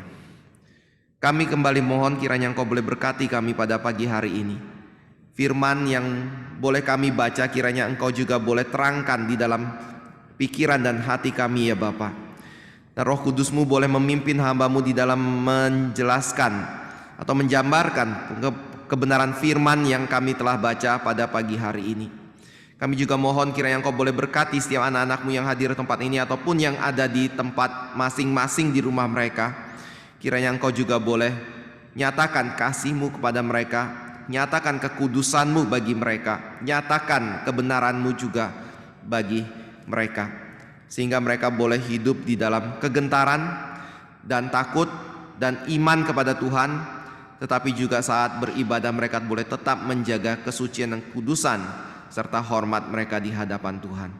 Kami kembali mohon kiranya Engkau boleh berkati kami pada pagi hari ini. Firman yang boleh kami baca kiranya Engkau juga boleh terangkan di dalam pikiran dan hati kami ya Bapa. Dan Roh Kudus-Mu boleh memimpin hamba-Mu di dalam menjelaskan atau menjabarkan kebenaran firman yang kami telah baca pada pagi hari ini. Kami juga mohon kiranya Engkau boleh berkati setiap anak-anak-Mu yang hadir di tempat ini ataupun yang ada di tempat masing-masing di rumah mereka. Kiranya Engkau juga boleh nyatakan kasih-Mu kepada mereka, nyatakan kekudusan-Mu bagi mereka, nyatakan kebenaran-Mu juga bagi mereka. Sehingga mereka boleh hidup di dalam kegentaran dan takut dan iman kepada Tuhan, tetapi juga saat beribadah mereka boleh tetap menjaga kesucian dan kudusan serta hormat mereka di hadapan Tuhan.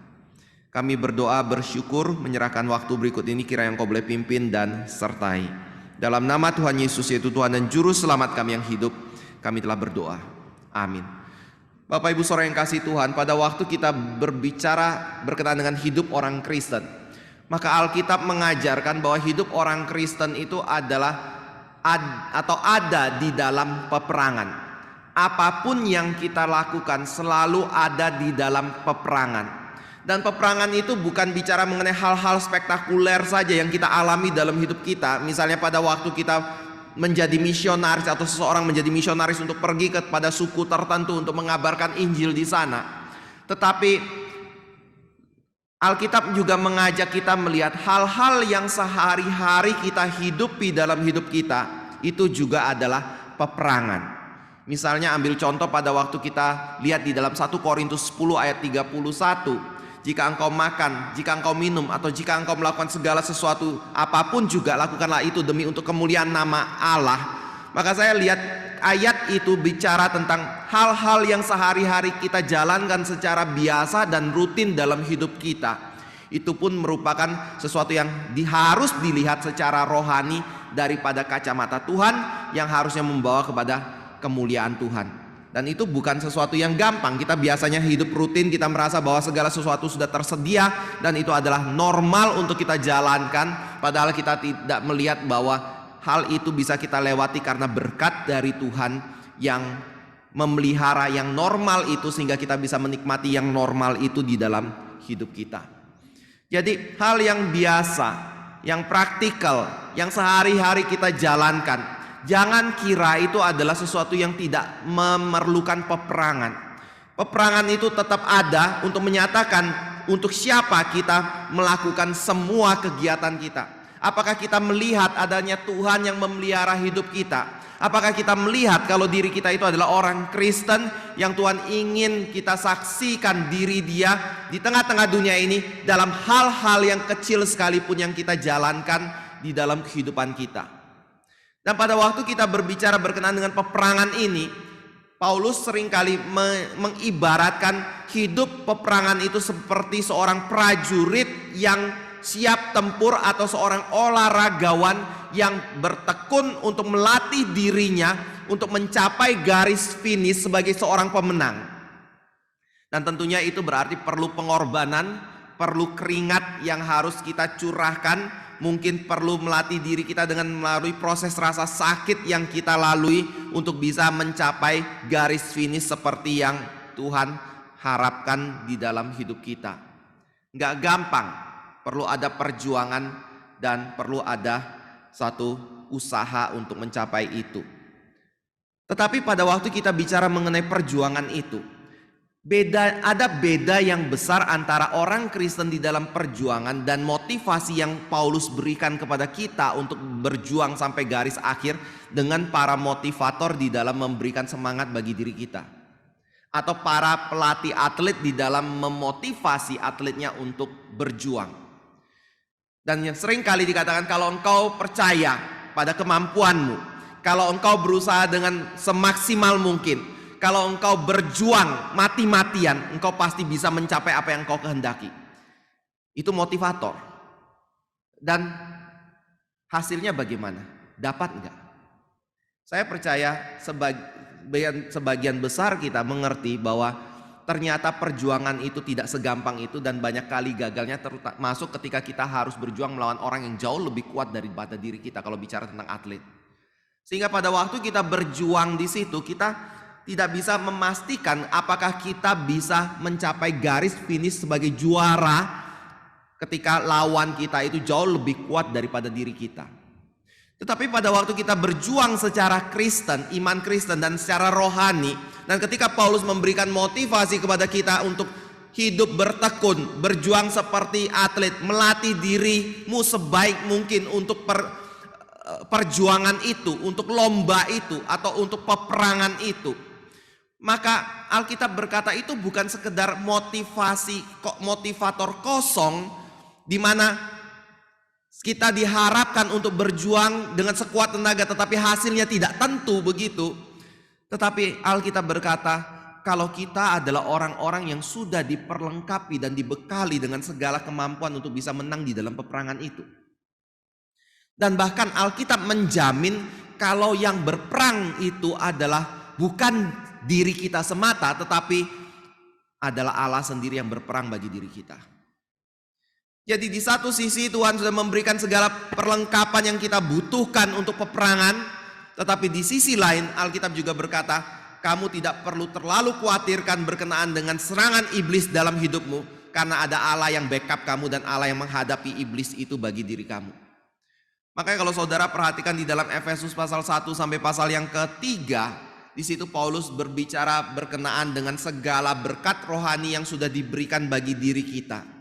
Kami berdoa bersyukur menyerahkan waktu berikut ini kiranya Engkau boleh pimpin dan sertai. Dalam nama Tuhan Yesus yaitu Tuhan dan Juru Selamat kami yang hidup, kami telah berdoa. Amin. Bapak Ibu Saudara yang kasih Tuhan, pada waktu kita berbicara berkenaan dengan hidup orang Kristen, maka Alkitab mengajarkan bahwa hidup orang Kristen itu adalah ada di dalam peperangan. Apapun yang kita lakukan selalu ada di dalam peperangan. Dan peperangan itu bukan bicara mengenai hal-hal spektakuler saja yang kita alami dalam hidup kita. Misalnya pada waktu kita menjadi misionaris atau seseorang menjadi misionaris untuk pergi kepada suku tertentu untuk mengabarkan Injil di sana. Tetapi Alkitab juga mengajak kita melihat hal-hal yang sehari-hari kita hidupi dalam hidup kita itu juga adalah peperangan. Misalnya ambil contoh pada waktu kita lihat di dalam 1 Korintus 10 ayat 31. Jika engkau makan, jika engkau minum, atau jika engkau melakukan segala sesuatu apapun juga lakukanlah itu demi untuk kemuliaan nama Allah. Maka saya lihat ayat itu bicara tentang hal-hal yang sehari-hari kita jalankan secara biasa dan rutin dalam hidup kita. Itu pun merupakan sesuatu yang harus dilihat secara rohani daripada kacamata Tuhan yang harusnya membawa kepada kemuliaan Tuhan. Dan itu bukan sesuatu yang gampang. Kita biasanya hidup rutin, kita merasa bahwa segala sesuatu sudah tersedia dan itu adalah normal untuk kita jalankan, padahal kita tidak melihat bahwa hal itu bisa kita lewati karena berkat dari Tuhan yang memelihara yang normal itu sehingga kita bisa menikmati yang normal itu di dalam hidup kita. Jadi hal yang biasa, yang praktikal, yang sehari-hari kita jalankan, jangan kira itu adalah sesuatu yang tidak memerlukan peperangan. Peperangan itu tetap ada untuk menyatakan untuk siapa kita melakukan semua kegiatan kita. Apakah kita melihat adanya Tuhan yang memelihara hidup kita? Apakah kita melihat kalau diri kita itu adalah orang Kristen yang Tuhan ingin kita saksikan diri Dia di tengah-tengah dunia ini dalam hal-hal yang kecil sekalipun yang kita jalankan di dalam kehidupan kita. Dan pada waktu kita berbicara berkenaan dengan peperangan ini, Paulus seringkali mengibaratkan hidup peperangan itu seperti seorang prajurit yang siap tempur atau seorang olahragawan yang bertekun untuk melatih dirinya untuk mencapai garis finish sebagai seorang pemenang. Dan tentunya itu berarti perlu pengorbanan, perlu keringat yang harus kita curahkan, mungkin perlu melatih diri kita dengan melalui proses rasa sakit yang kita lalui untuk bisa mencapai garis finish seperti yang Tuhan harapkan di dalam hidup kita. Nggak gampang, perlu ada perjuangan dan perlu ada satu usaha untuk mencapai itu. Tetapi pada waktu kita bicara mengenai perjuangan itu, ada beda yang besar antara orang Kristen di dalam perjuangan dan motivasi yang Paulus berikan kepada kita untuk berjuang sampai garis akhir dengan para motivator di dalam memberikan semangat bagi diri kita, atau para pelatih atlet di dalam memotivasi atletnya untuk berjuang. Dan yang sering kali dikatakan, kalau engkau percaya pada kemampuanmu, kalau engkau berusaha dengan semaksimal mungkin, kalau engkau berjuang mati-matian, engkau pasti bisa mencapai apa yang engkau kehendaki. Itu motivator. Dan hasilnya bagaimana? Dapat enggak? Saya percaya sebagian besar kita mengerti bahwa ternyata perjuangan itu tidak segampang itu dan banyak kali gagalnya, termasuk ketika kita harus berjuang melawan orang yang jauh lebih kuat daripada diri kita kalau bicara tentang atlet. Sehingga pada waktu kita berjuang di situ, kita tidak bisa memastikan apakah kita bisa mencapai garis finish sebagai juara ketika lawan kita itu jauh lebih kuat daripada diri kita. Tetapi pada waktu kita berjuang secara Kristen, iman Kristen dan secara rohani, dan ketika Paulus memberikan motivasi kepada kita untuk hidup bertekun, berjuang seperti atlet, melatih dirimu sebaik mungkin untuk perjuangan itu, untuk lomba itu, atau untuk peperangan itu, maka Alkitab berkata itu bukan sekedar motivator kosong di mana kita diharapkan untuk berjuang dengan sekuat tenaga tetapi hasilnya tidak tentu begitu. Tetapi Alkitab berkata, kalau kita adalah orang-orang yang sudah diperlengkapi dan dibekali dengan segala kemampuan untuk bisa menang di dalam peperangan itu. Dan bahkan Alkitab menjamin kalau yang berperang itu adalah bukan diri kita semata, tetapi adalah Allah sendiri yang berperang bagi diri kita. Jadi di satu sisi Tuhan sudah memberikan segala perlengkapan yang kita butuhkan untuk peperangan. Tetapi di sisi lain Alkitab juga berkata, kamu tidak perlu terlalu khawatirkan berkenaan dengan serangan iblis dalam hidupmu. Karena ada Allah yang backup kamu dan Allah yang menghadapi iblis itu bagi diri kamu. Makanya kalau saudara perhatikan di dalam Efesus pasal 1 sampai pasal yang ketiga, di situ Paulus berbicara berkenaan dengan segala berkat rohani yang sudah diberikan bagi diri kita.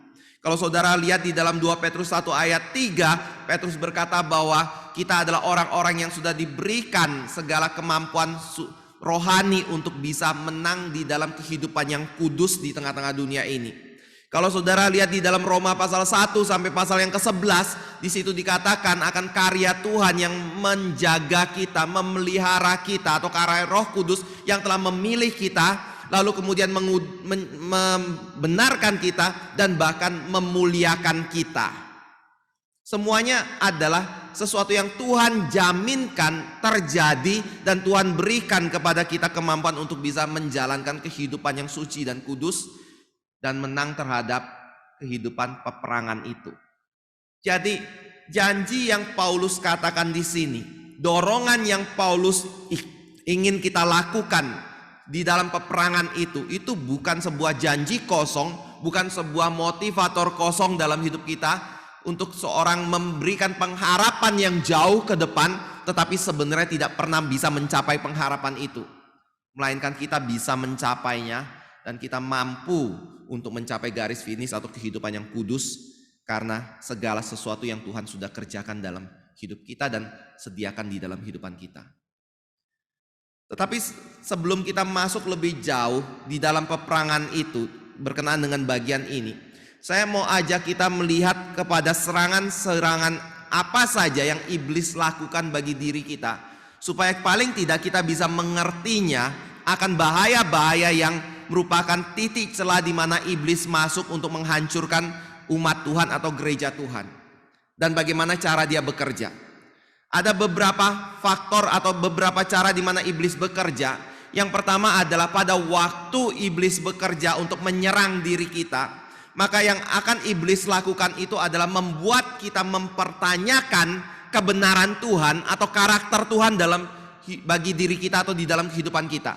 Kalau saudara lihat di dalam 2 Petrus 1 ayat 3, Petrus berkata bahwa kita adalah orang-orang yang sudah diberikan segala kemampuan rohani untuk bisa menang di dalam kehidupan yang kudus di tengah-tengah dunia ini. Kalau saudara lihat di dalam Roma pasal 1 sampai pasal yang ke-11, di situ dikatakan akan karya Tuhan yang menjaga kita, memelihara kita, atau karya Roh Kudus yang telah memilih kita, lalu kemudian membenarkan kita dan bahkan memuliakan kita. Semuanya adalah sesuatu yang Tuhan jaminkan terjadi dan Tuhan berikan kepada kita kemampuan untuk bisa menjalankan kehidupan yang suci dan kudus dan menang terhadap kehidupan peperangan itu. Jadi janji yang Paulus katakan di sini, dorongan yang Paulus ingin kita lakukan di dalam peperangan itu bukan sebuah janji kosong, bukan sebuah motivator kosong dalam hidup kita untuk seorang memberikan pengharapan yang jauh ke depan, tetapi sebenarnya tidak pernah bisa mencapai pengharapan itu. Melainkan kita bisa mencapainya dan kita mampu untuk mencapai garis finish atau kehidupan yang kudus karena segala sesuatu yang Tuhan sudah kerjakan dalam hidup kita dan sediakan di dalam kehidupan kita. Tetapi sebelum kita masuk lebih jauh di dalam peperangan itu berkenaan dengan bagian ini, saya mau ajak kita melihat kepada serangan-serangan apa saja yang iblis lakukan bagi diri kita, supaya paling tidak kita bisa mengertinya akan bahaya-bahaya yang merupakan titik celah di mana iblis masuk untuk menghancurkan umat Tuhan atau gereja Tuhan, dan bagaimana cara dia bekerja. Ada beberapa faktor atau beberapa cara di mana iblis bekerja. Yang pertama adalah pada waktu iblis bekerja untuk menyerang diri kita, maka yang akan iblis lakukan itu adalah membuat kita mempertanyakan kebenaran Tuhan atau karakter Tuhan bagi diri kita atau di dalam kehidupan kita.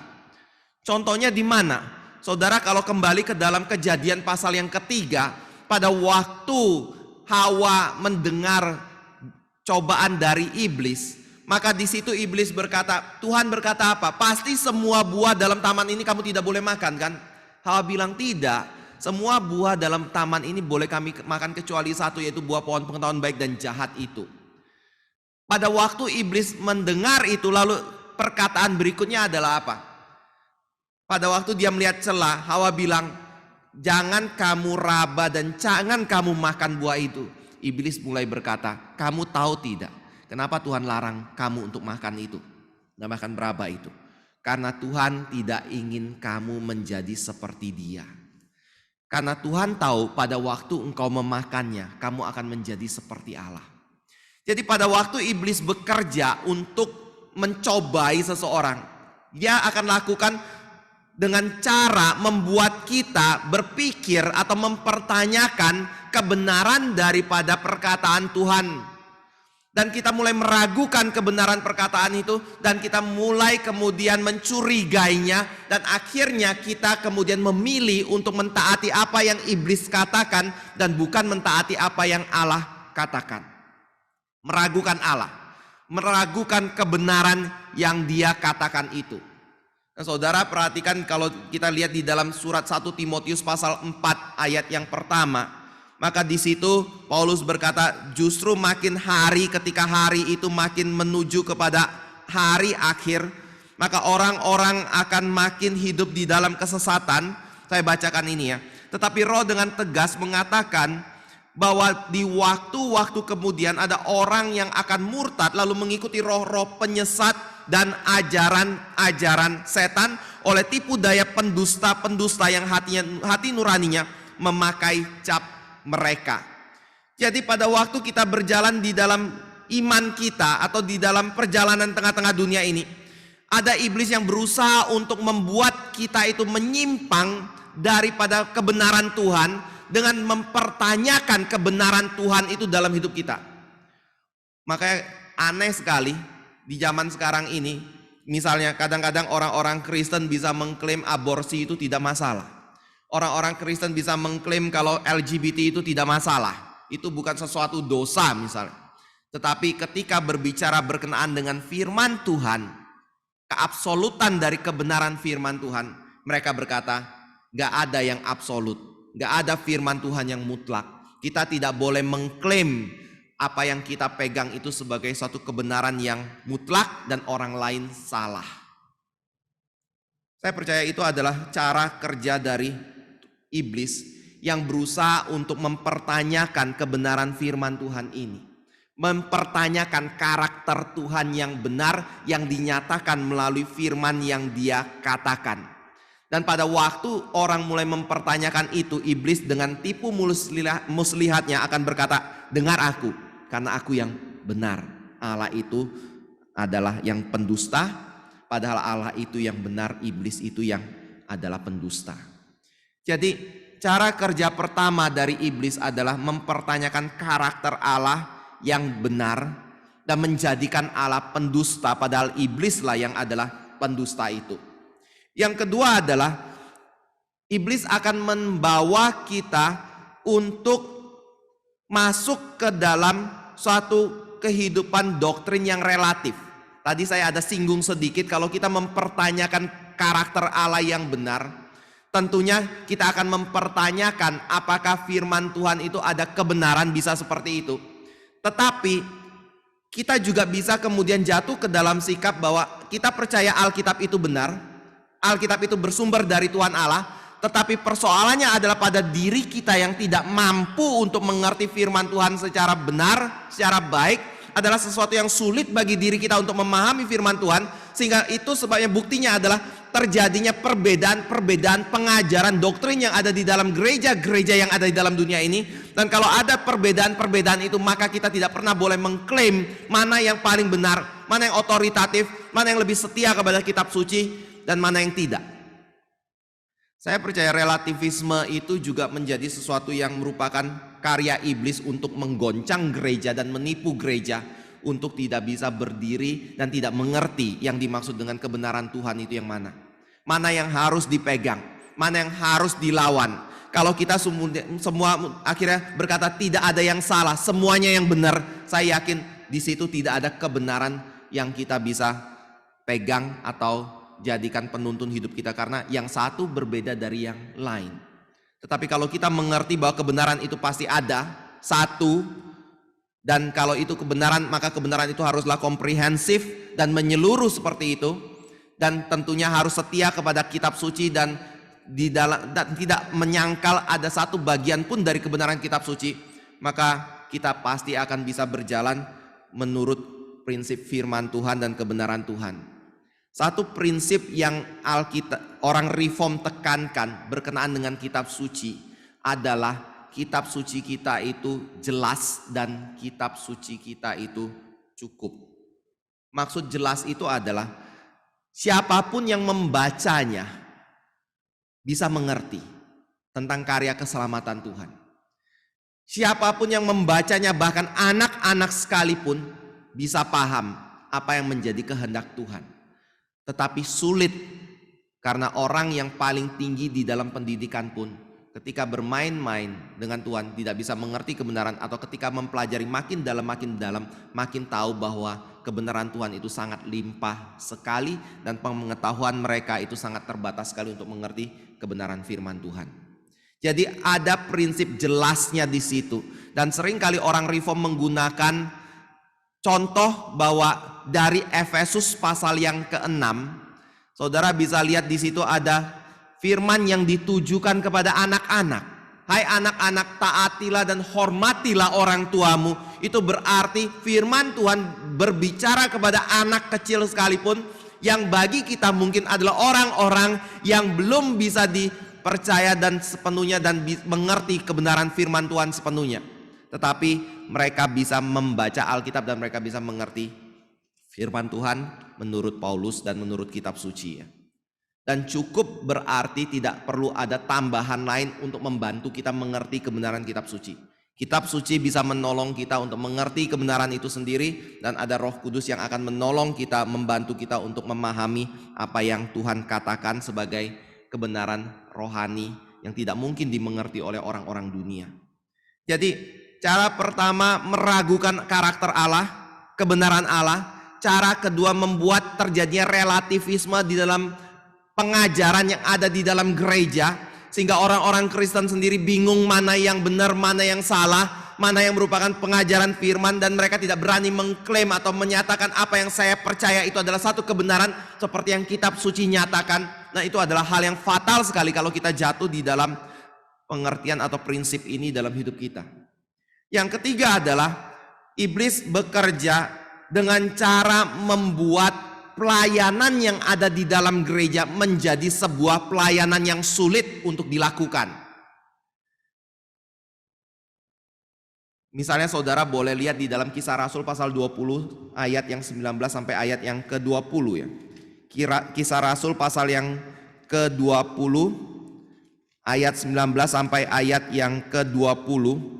Contohnya di mana? Saudara, kalau kembali ke dalam Kejadian pasal yang ketiga, pada waktu Hawa mendengar cobaan dari iblis, maka di situ iblis berkata, Tuhan berkata apa? Pasti semua buah dalam taman ini kamu tidak boleh makan, kan? Hawa bilang tidak, semua buah dalam taman ini boleh kami makan kecuali satu, yaitu buah pohon pengetahuan baik dan jahat itu. Pada waktu iblis mendengar itu, lalu perkataan berikutnya adalah apa? Pada waktu dia melihat celah, Hawa bilang, jangan kamu raba dan jangan kamu makan buah itu. Iblis mulai berkata, kamu tahu tidak kenapa Tuhan larang kamu untuk makan itu, dan makan raba itu? Karena Tuhan tidak ingin kamu menjadi seperti dia. Karena Tuhan tahu pada waktu engkau memakannya, kamu akan menjadi seperti Allah. Jadi pada waktu iblis bekerja untuk mencobai seseorang, dia akan lakukan dengan cara membuat kita berpikir atau mempertanyakan kebenaran daripada perkataan Tuhan. Dan kita mulai meragukan kebenaran perkataan itu, dan kita mulai kemudian mencurigainya, dan akhirnya kita kemudian memilih untuk mentaati apa yang iblis katakan dan bukan mentaati apa yang Allah katakan. Meragukan Allah, meragukan kebenaran yang dia katakan itu. Nah, saudara perhatikan kalau kita lihat di dalam surat 1 Timotius pasal 4 ayat yang pertama, maka di situ Paulus berkata, justru makin hari ketika hari itu makin menuju kepada hari akhir, maka orang-orang akan makin hidup di dalam kesesatan. Saya bacakan ini ya. Tetapi Roh dengan tegas mengatakan bahwa di waktu-waktu kemudian ada orang yang akan murtad lalu mengikuti roh-roh penyesat dan ajaran-ajaran setan oleh tipu daya pendusta-pendusta yang hati nuraninya memakai cap mereka. Jadi pada waktu kita berjalan di dalam iman kita atau di dalam perjalanan tengah-tengah dunia ini, ada iblis yang berusaha untuk membuat kita itu menyimpang daripada kebenaran Tuhan dengan mempertanyakan kebenaran Tuhan itu dalam hidup kita. Makanya aneh sekali di zaman sekarang ini, misalnya kadang-kadang orang-orang Kristen bisa mengklaim aborsi itu tidak masalah. Orang-orang Kristen bisa mengklaim kalau LGBT itu tidak masalah, itu bukan sesuatu dosa misalnya. Tetapi ketika berbicara berkenaan dengan firman Tuhan, keabsolutan dari kebenaran firman Tuhan, mereka berkata gak ada yang absolut, gak ada firman Tuhan yang mutlak. Kita tidak boleh mengklaim apa yang kita pegang itu sebagai suatu kebenaran yang mutlak dan orang lain salah. Saya percaya itu adalah cara kerja dari iblis yang berusaha untuk mempertanyakan kebenaran firman Tuhan ini. Mempertanyakan karakter Tuhan yang benar yang dinyatakan melalui firman yang dia katakan. Dan pada waktu orang mulai mempertanyakan itu, iblis dengan tipu muslihatnya akan berkata, dengar aku, karena aku yang benar. Allah itu adalah yang pendusta, padahal Allah itu yang benar, iblis itu yang adalah pendusta. Jadi cara kerja pertama dari iblis adalah mempertanyakan karakter Allah yang benar dan menjadikan Allah pendusta, padahal iblislah yang adalah pendusta itu. Yang kedua adalah iblis akan membawa kita untuk masuk ke dalam suatu kehidupan doktrin yang relatif. Tadi saya ada singgung sedikit, kalau kita mempertanyakan karakter Allah yang benar, tentunya kita akan mempertanyakan apakah firman Tuhan itu ada kebenaran, bisa seperti itu. Tetapi kita juga bisa kemudian jatuh ke dalam sikap bahwa kita percaya Alkitab itu benar, Alkitab itu bersumber dari Tuhan Allah, tetapi persoalannya adalah pada diri kita yang tidak mampu untuk mengerti firman Tuhan secara benar, secara baik. Adalah sesuatu yang sulit bagi diri kita untuk memahami firman Tuhan, sehingga itu sebabnya buktinya adalah terjadinya perbedaan pengajaran doktrin yang ada di dalam gereja-gereja yang ada di dalam dunia ini. Dan kalau ada perbedaan itu, maka kita tidak pernah boleh mengklaim mana yang paling benar, mana yang otoritatif, mana yang lebih setia kepada kitab suci, dan mana yang tidak. Saya percaya relativisme itu juga menjadi sesuatu yang merupakan karya iblis untuk menggoncang gereja dan menipu gereja untuk tidak bisa berdiri dan tidak mengerti yang dimaksud dengan kebenaran Tuhan itu yang mana. Mana yang harus dipegang, mana yang harus dilawan. Kalau kita semua akhirnya berkata tidak ada yang salah, semuanya yang benar, saya yakin di situ tidak ada kebenaran yang kita bisa pegang atau jadikan penuntun hidup kita, karena yang satu berbeda dari yang lain. Tetapi kalau kita mengerti bahwa kebenaran itu pasti ada, satu, dan kalau itu kebenaran, maka kebenaran itu haruslah komprehensif dan menyeluruh seperti itu, dan tentunya harus setia kepada kitab suci dan tidak menyangkal ada satu bagian pun dari kebenaran kitab suci, maka kita pasti akan bisa berjalan menurut prinsip firman Tuhan dan kebenaran Tuhan. Satu prinsip yang orang reform tekankan berkenaan dengan kitab suci adalah kitab suci kita itu jelas dan kitab suci kita itu cukup. Maksud jelas itu adalah siapapun yang membacanya bisa mengerti tentang karya keselamatan Tuhan. Siapapun yang membacanya, bahkan anak-anak sekalipun, bisa paham apa yang menjadi kehendak Tuhan. Tetapi sulit karena orang yang paling tinggi di dalam pendidikan pun ketika bermain-main dengan Tuhan tidak bisa mengerti kebenaran, atau ketika mempelajari makin dalam makin tahu bahwa kebenaran Tuhan itu sangat limpah sekali dan pengetahuan mereka itu sangat terbatas sekali untuk mengerti kebenaran firman Tuhan. Jadi ada prinsip jelasnya di situ, dan seringkali orang reform menggunakan contoh bahwa dari Efesus pasal yang ke-6, saudara bisa lihat di situ ada firman yang ditujukan kepada anak-anak. Hai anak-anak, taatilah dan hormatilah orang tuamu. Itu berarti firman Tuhan berbicara kepada anak kecil sekalipun, yang bagi kita mungkin adalah orang-orang yang belum bisa dipercaya dan sepenuhnya dan mengerti kebenaran firman Tuhan sepenuhnya. Tetapi mereka bisa membaca Alkitab dan mereka bisa mengerti firman Tuhan menurut Paulus dan menurut kitab suci ya. Dan cukup berarti tidak perlu ada tambahan lain untuk membantu kita mengerti kebenaran kitab suci. Kitab suci bisa menolong kita untuk mengerti kebenaran itu sendiri, dan ada Roh Kudus yang akan menolong kita, membantu kita untuk memahami apa yang Tuhan katakan sebagai kebenaran rohani yang tidak mungkin dimengerti oleh orang-orang dunia. Jadi cara pertama meragukan karakter Allah, kebenaran Allah. Cara kedua membuat terjadinya relativisme di dalam pengajaran yang ada di dalam gereja, sehingga orang-orang Kristen sendiri bingung mana yang benar, mana yang salah, mana yang merupakan pengajaran firman, dan mereka tidak berani mengklaim atau menyatakan apa yang saya percaya itu adalah satu kebenaran seperti yang kitab suci nyatakan. Nah, itu adalah hal yang fatal sekali kalau kita jatuh di dalam pengertian atau prinsip ini dalam hidup kita. Yang ketiga adalah iblis bekerja dengan cara membuat pelayanan yang ada di dalam gereja menjadi sebuah pelayanan yang sulit untuk dilakukan. Misalnya saudara boleh lihat di dalam Kisah Rasul pasal 20 ayat yang 19 sampai ayat yang ke-20 ya. Kisah Rasul pasal yang ke-20 ayat 19 sampai ayat yang ke-20.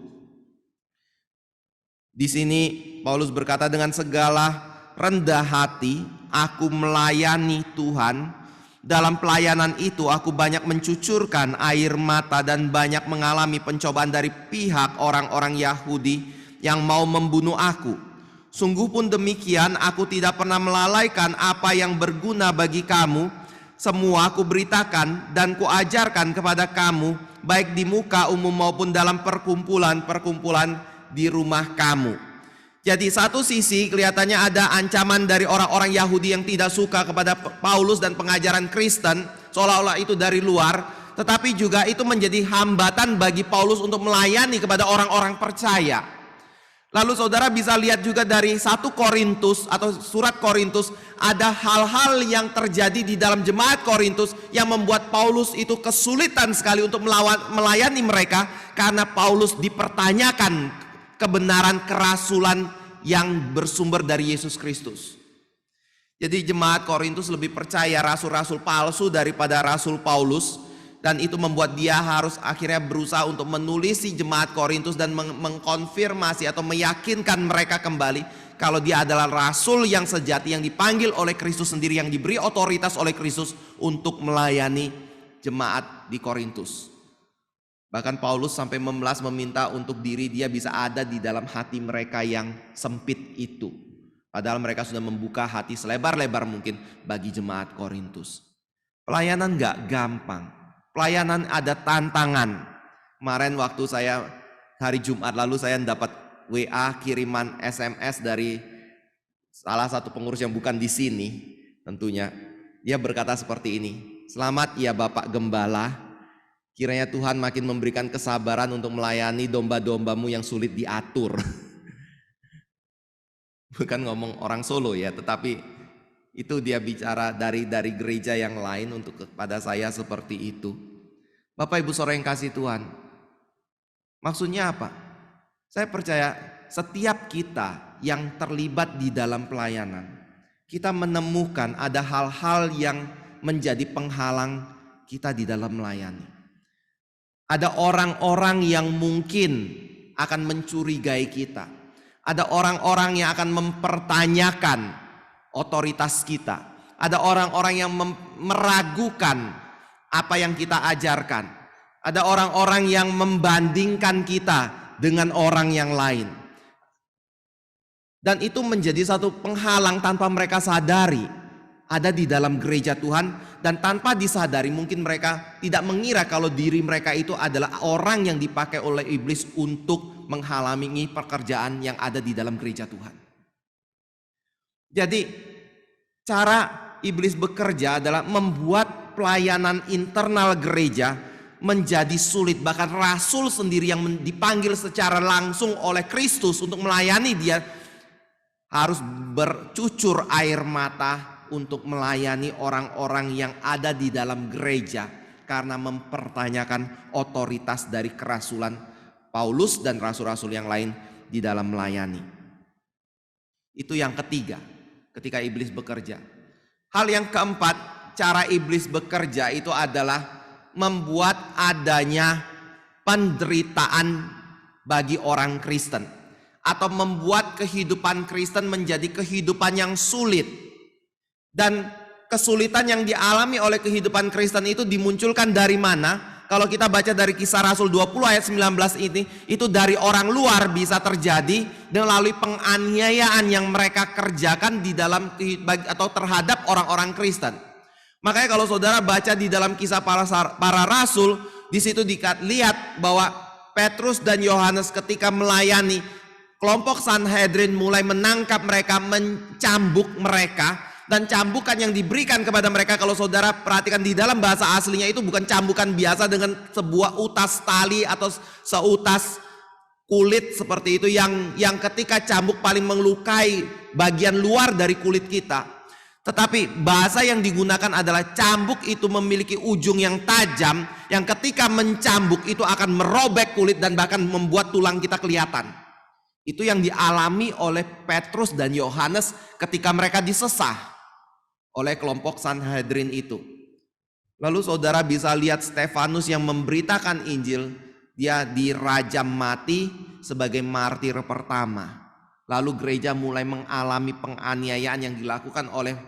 Di sini Paulus berkata, dengan segala rendah hati aku melayani Tuhan Dalam pelayanan itu aku banyak mencucurkan air mata dan banyak mengalami pencobaan dari pihak orang-orang Yahudi yang mau membunuh aku. Sungguh pun demikian, aku tidak pernah melalaikan apa yang berguna bagi kamu. Semua aku beritakan dan kuajarkan kepada kamu, baik di muka umum maupun dalam perkumpulan-perkumpulan di rumah kamu. Jadi satu sisi kelihatannya ada ancaman dari orang-orang Yahudi yang tidak suka kepada Paulus dan pengajaran Kristen, seolah-olah itu dari luar, tetapi juga itu menjadi hambatan bagi Paulus untuk melayani kepada orang-orang percaya. Lalu saudara bisa lihat juga dari 1 Korintus atau surat Korintus, ada hal-hal yang terjadi di dalam jemaat Korintus yang membuat Paulus itu kesulitan sekali untuk melayani mereka, karena Paulus dipertanyakan kebenaran kerasulan yang bersumber dari Yesus Kristus. Jadi jemaat Korintus lebih percaya rasul-rasul palsu daripada rasul Paulus, dan itu membuat dia harus akhirnya berusaha untuk menulisi jemaat Korintus dan mengkonfirmasi atau meyakinkan mereka kembali kalau dia adalah rasul yang sejati, yang dipanggil oleh Kristus sendiri, yang diberi otoritas oleh Kristus untuk melayani jemaat di Korintus. Bahkan Paulus sampai meminta untuk diri dia bisa ada di dalam hati mereka yang sempit itu. Padahal mereka sudah membuka hati selebar-lebar mungkin bagi jemaat Korintus. Pelayanan gak gampang. Pelayanan ada tantangan. Kemarin waktu saya hari Jumat lalu saya dapat WA kiriman SMS dari salah satu pengurus yang bukan di sini tentunya. Dia berkata seperti ini, "Selamat ya Bapak Gembala. Kiranya Tuhan makin memberikan kesabaran untuk melayani domba-dombamu yang sulit diatur." Bukan ngomong orang Solo ya, tetapi itu dia bicara dari gereja yang lain untuk kepada saya seperti itu. Bapak Ibu Saudara yang kasih Tuhan, maksudnya apa? Saya percaya setiap kita yang terlibat di dalam pelayanan, kita menemukan ada hal-hal yang menjadi penghalang kita di dalam melayani. Ada orang-orang yang mungkin akan mencurigai kita. Ada orang-orang yang akan mempertanyakan otoritas kita. Ada orang-orang yang meragukan apa yang kita ajarkan. Ada orang-orang yang membandingkan kita dengan orang yang lain. Dan itu menjadi satu penghalang tanpa mereka sadari. Ada di dalam gereja Tuhan, dan tanpa disadari mungkin mereka tidak mengira kalau diri mereka itu adalah orang yang dipakai oleh iblis untuk menghalangi pekerjaan yang ada di dalam gereja Tuhan. Jadi cara iblis bekerja adalah membuat pelayanan internal gereja menjadi sulit. Bahkan rasul sendiri yang dipanggil secara langsung oleh Kristus untuk melayani dia harus bercucur air mata untuk melayani orang-orang yang ada di dalam gereja karena mempertanyakan otoritas dari kerasulan Paulus dan rasul-rasul yang lain di dalam melayani. Itu yang ketiga, ketika iblis bekerja. Hal yang keempat, cara iblis bekerja itu adalah membuat adanya penderitaan bagi orang Kristen, atau membuat kehidupan Kristen menjadi kehidupan yang sulit. Dan kesulitan yang dialami oleh kehidupan Kristen itu dimunculkan dari mana? Kalau kita baca dari Kisah Rasul 20 ayat 19 ini, itu dari orang luar bisa terjadi dan melalui penganiayaan yang mereka kerjakan di dalam atau terhadap orang-orang Kristen. Makanya kalau saudara baca di dalam Kisah para Rasul, di situ lihat bahwa Petrus dan Yohanes ketika melayani, kelompok Sanhedrin mulai menangkap mereka, mencambuk mereka. Dan cambukan yang diberikan kepada mereka, kalau saudara perhatikan di dalam bahasa aslinya itu bukan cambukan biasa dengan sebuah utas tali atau seutas kulit seperti itu yang ketika cambuk paling melukai bagian luar dari kulit kita. Tetapi bahasa yang digunakan adalah cambuk itu memiliki ujung yang tajam, yang ketika mencambuk itu akan merobek kulit dan bahkan membuat tulang kita kelihatan. Itu yang dialami oleh Petrus dan Yohanes ketika mereka disesah oleh kelompok Sanhedrin itu. Lalu saudara bisa lihat Stefanus yang memberitakan Injil, dia dirajam mati sebagai martir pertama. Lalu gereja mulai mengalami penganiayaan yang dilakukan oleh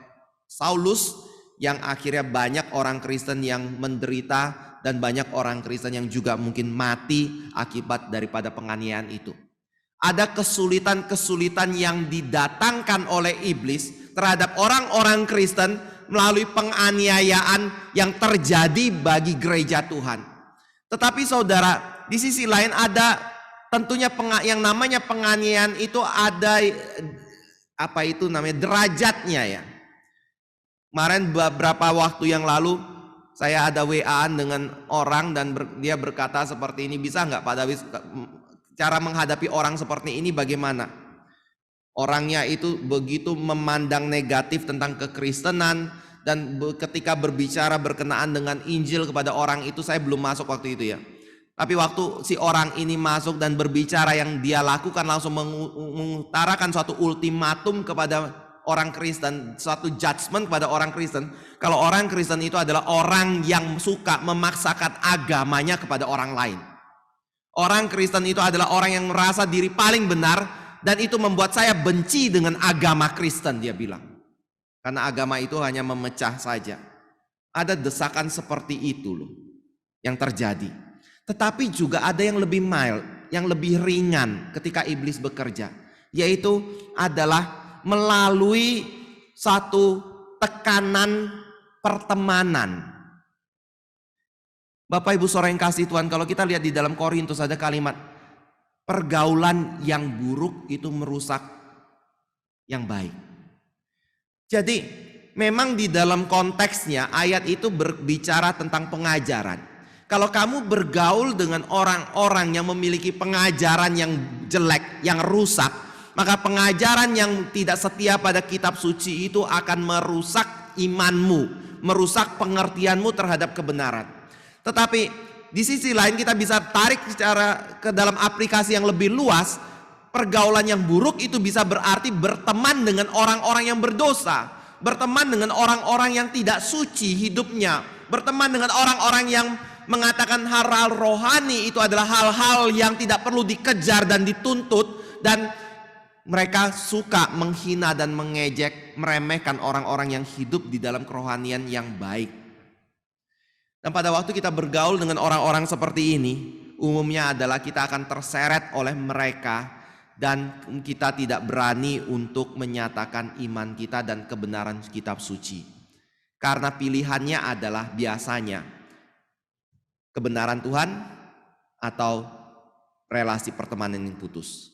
Saulus yang akhirnya banyak orang Kristen yang menderita dan banyak orang Kristen yang juga mungkin mati akibat daripada penganiayaan itu. Ada kesulitan-kesulitan yang didatangkan oleh iblis terhadap orang-orang Kristen melalui penganiayaan yang terjadi bagi gereja Tuhan. Tetapi saudara, di sisi lain ada tentunya yang namanya penganiayaan itu ada derajatnya ya. Kemarin beberapa waktu yang lalu saya ada WA-an dengan orang dan dia berkata seperti ini, bisa nggak Pak Dawis cara menghadapi orang seperti ini bagaimana? Orangnya itu begitu memandang negatif tentang kekristenan dan ketika berbicara berkenaan dengan Injil kepada orang itu, saya belum masuk waktu itu ya. Tapi waktu si orang ini masuk dan berbicara, yang dia lakukan langsung mengutarakan suatu ultimatum kepada orang Kristen, suatu judgment kepada orang Kristen. Kalau orang Kristen itu adalah orang yang suka memaksakan agamanya kepada orang lain. Orang Kristen itu adalah orang yang merasa diri paling benar, dan itu membuat saya benci dengan agama Kristen, dia bilang. Karena agama itu hanya memecah saja. Ada desakan seperti itu loh yang terjadi. Tetapi juga ada yang lebih mild, yang lebih ringan ketika iblis bekerja, yaitu adalah melalui satu tekanan pertemanan. Bapak Ibu saudara yang kasih Tuhan, kalau kita lihat di dalam Korintus ada kalimat, pergaulan yang buruk itu merusak yang baik. Jadi memang di dalam konteksnya ayat itu berbicara tentang pengajaran. Kalau kamu bergaul dengan orang-orang yang memiliki pengajaran yang jelek, yang rusak, maka pengajaran yang tidak setia pada kitab suci itu akan merusak imanmu, merusak pengertianmu terhadap kebenaran. Tetapi di sisi lain kita bisa tarik secara ke dalam aplikasi yang lebih luas. Pergaulan yang buruk itu bisa berarti berteman dengan orang-orang yang berdosa, berteman dengan orang-orang yang tidak suci hidupnya, berteman dengan orang-orang yang mengatakan hal-hal rohani itu adalah hal-hal yang tidak perlu dikejar dan dituntut, dan mereka suka menghina dan mengejek, meremehkan orang-orang yang hidup di dalam kerohanian yang baik. Dan pada waktu kita bergaul dengan orang-orang seperti ini, umumnya adalah kita akan terseret oleh mereka dan kita tidak berani untuk menyatakan iman kita dan kebenaran kitab suci. Karena pilihannya adalah biasanya kebenaran Tuhan atau relasi pertemanan yang putus.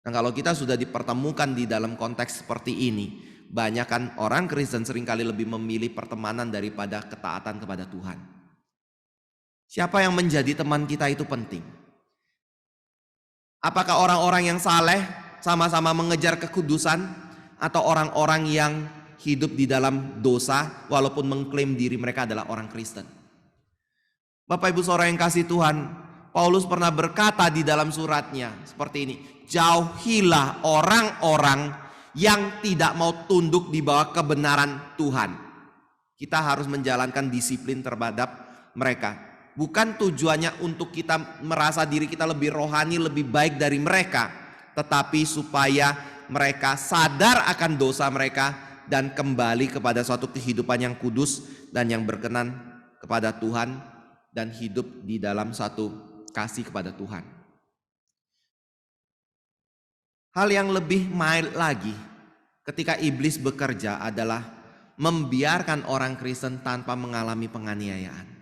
Nah, kalau kita sudah dipertemukan di dalam konteks seperti ini, banyak kan orang Kristen seringkali lebih memilih pertemanan daripada ketaatan kepada Tuhan. Siapa yang menjadi teman kita itu penting. Apakah orang-orang yang saleh sama-sama mengejar kekudusan, atau orang-orang yang hidup di dalam dosa walaupun mengklaim diri mereka adalah orang Kristen? Bapak Ibu saudara yang kasih Tuhan, Paulus pernah berkata di dalam suratnya seperti ini, jauhilah orang-orang yang tidak mau tunduk di bawah kebenaran Tuhan. Kita harus menjalankan disiplin terhadap mereka. Bukan tujuannya untuk kita merasa diri kita lebih rohani, lebih baik dari mereka, tetapi supaya mereka sadar akan dosa mereka dan kembali kepada suatu kehidupan yang kudus dan yang berkenan kepada Tuhan, dan hidup di dalam satu kasih kepada Tuhan. Hal yang lebih mild lagi ketika iblis bekerja adalah membiarkan orang Kristen tanpa mengalami penganiayaan.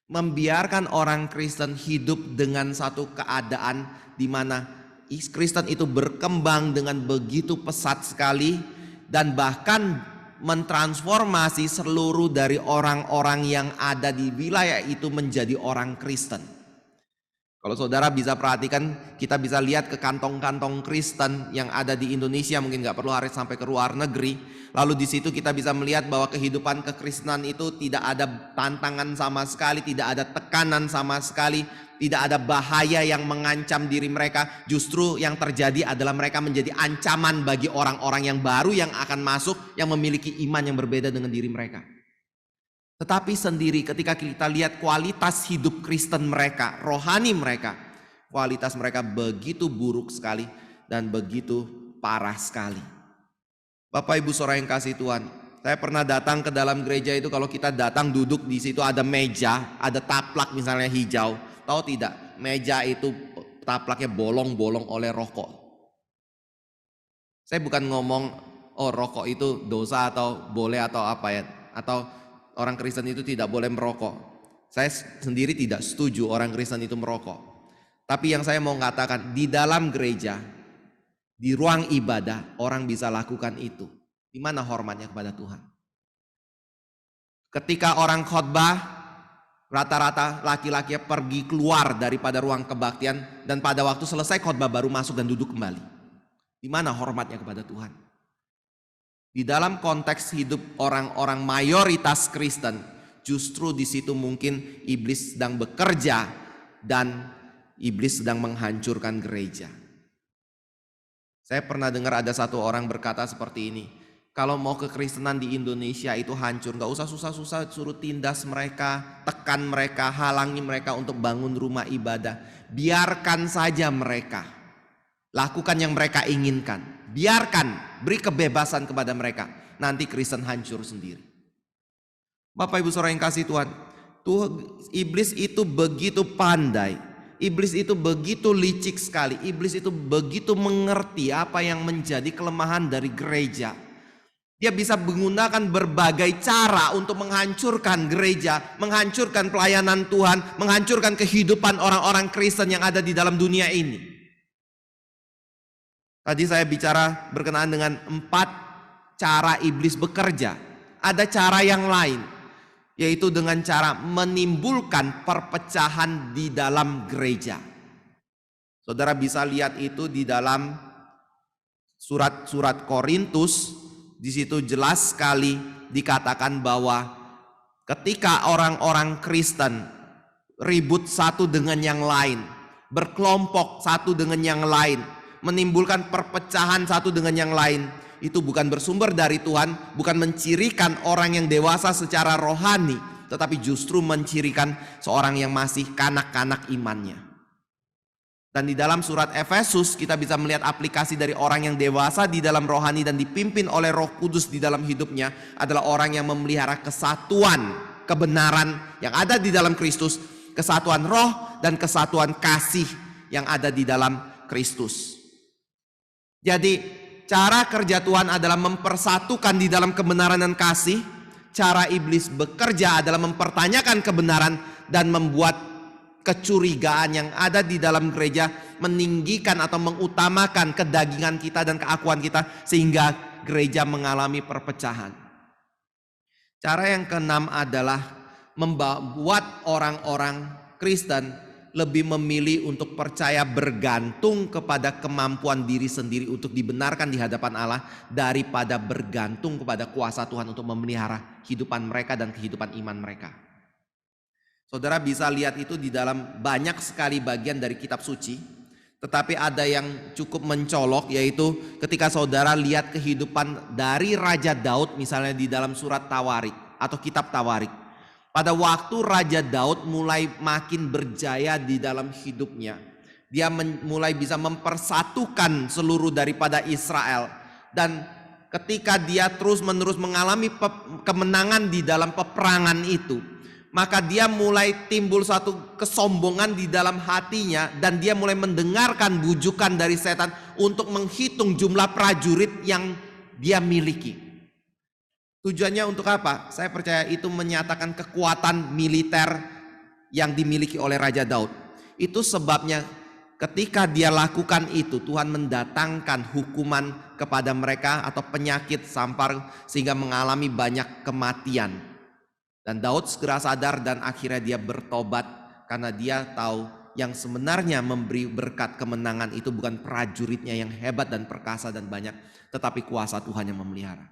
Membiarkan orang Kristen hidup dengan satu keadaan di mana Kristen itu berkembang dengan begitu pesat sekali, dan bahkan mentransformasi seluruh dari orang-orang yang ada di wilayah itu menjadi orang Kristen. Kalau saudara bisa perhatikan, kita bisa lihat ke kantong-kantong Kristen yang ada di Indonesia, mungkin nggak perlu harus sampai ke luar negeri. Lalu di situ kita bisa melihat bahwa kehidupan kekristenan itu tidak ada tantangan sama sekali, tidak ada tekanan sama sekali, tidak ada bahaya yang mengancam diri mereka. Justru yang terjadi adalah mereka menjadi ancaman bagi orang-orang yang baru yang akan masuk, yang memiliki iman yang berbeda dengan diri mereka. Tetapi sendiri ketika kita lihat kualitas hidup Kristen mereka, rohani mereka, kualitas mereka begitu buruk sekali dan begitu parah sekali. Bapak Ibu saudara yang kasih Tuhan, Saya pernah datang ke dalam gereja itu, kalau kita datang duduk di situ ada meja, ada taplak misalnya hijau. Tahu tidak? Meja itu taplaknya bolong-bolong oleh rokok. Saya bukan ngomong oh rokok itu dosa atau boleh atau apa ya, atau orang Kristen itu tidak boleh merokok. Saya sendiri tidak setuju orang Kristen itu merokok. Tapi yang saya mau katakan, di dalam gereja, di ruang ibadah orang bisa lakukan itu. Di mana hormatnya kepada Tuhan? Ketika orang khotbah, rata-rata laki-laki pergi keluar daripada ruang kebaktian, dan pada waktu selesai khotbah baru masuk dan duduk kembali. Di mana hormatnya kepada Tuhan? Di dalam konteks hidup orang-orang mayoritas Kristen, justru di situ mungkin iblis sedang bekerja dan iblis sedang menghancurkan gereja. Saya pernah dengar ada satu orang berkata seperti ini, kalau mau kekristenan di Indonesia itu hancur, gak usah susah-susah suruh tindas mereka, tekan mereka, halangi mereka untuk bangun rumah ibadah. Biarkan saja mereka lakukan yang mereka inginkan. Biarkan, beri kebebasan kepada mereka. Nanti Kristen hancur sendiri. Bapak Ibu Saudara yang kasih Tuhan, iblis itu begitu pandai. Iblis itu begitu licik sekali. Iblis itu begitu mengerti apa yang menjadi kelemahan dari gereja. Dia bisa menggunakan berbagai cara untuk menghancurkan gereja, menghancurkan pelayanan Tuhan, menghancurkan kehidupan orang-orang Kristen yang ada di dalam dunia ini. Tadi saya bicara berkenaan dengan 4 cara iblis bekerja. Ada cara yang lain, yaitu dengan cara menimbulkan perpecahan di dalam gereja. Saudara bisa lihat itu di dalam surat-surat Korintus. Di situ jelas sekali dikatakan bahwa ketika orang-orang Kristen ribut satu dengan yang lain, berkelompok satu dengan yang lain, menimbulkan perpecahan satu dengan yang lain, itu bukan bersumber dari Tuhan, bukan mencirikan orang yang dewasa secara rohani, tetapi justru mencirikan seorang yang masih kanak-kanak imannya. Dan di dalam surat Efesus kita bisa melihat aplikasi dari orang yang dewasa di dalam rohani dan dipimpin oleh Roh Kudus di dalam hidupnya adalah orang yang memelihara kesatuan kebenaran yang ada di dalam Kristus, kesatuan roh dan kesatuan kasih yang ada di dalam Kristus. Jadi cara kerja Tuhan adalah mempersatukan di dalam kebenaran dan kasih. Cara iblis bekerja adalah mempertanyakan kebenaran dan membuat kecurigaan yang ada di dalam gereja, meninggikan atau mengutamakan kedagingan kita dan keakuan kita sehingga gereja mengalami perpecahan. Cara yang keenam adalah membuat orang-orang Kristen lebih memilih untuk percaya bergantung kepada kemampuan diri sendiri untuk dibenarkan di hadapan Allah daripada bergantung kepada kuasa Tuhan untuk memelihara kehidupan mereka dan kehidupan iman mereka. Saudara bisa lihat itu di dalam banyak sekali bagian dari kitab suci. Tetapi ada yang cukup mencolok, yaitu ketika saudara lihat kehidupan dari Raja Daud misalnya di dalam surat Tawarik atau kitab Tawarik. Pada waktu Raja Daud mulai makin berjaya di dalam hidupnya, dia mulai bisa mempersatukan seluruh daripada Israel. Dan ketika dia terus-menerus mengalami kemenangan di dalam peperangan itu, maka dia mulai timbul satu kesombongan di dalam hatinya dan dia mulai mendengarkan bujukan dari setan untuk menghitung jumlah prajurit yang dia miliki. Tujuannya untuk apa? Saya percaya itu menyatakan kekuatan militer yang dimiliki oleh Raja Daud. Itu sebabnya ketika dia lakukan itu, Tuhan mendatangkan hukuman kepada mereka atau penyakit sampar sehingga mengalami banyak kematian. Dan Daud segera sadar dan akhirnya dia bertobat karena dia tahu yang sebenarnya memberi berkat kemenangan itu bukan prajuritnya yang hebat dan perkasa dan banyak, tetapi kuasa Tuhan yang memelihara.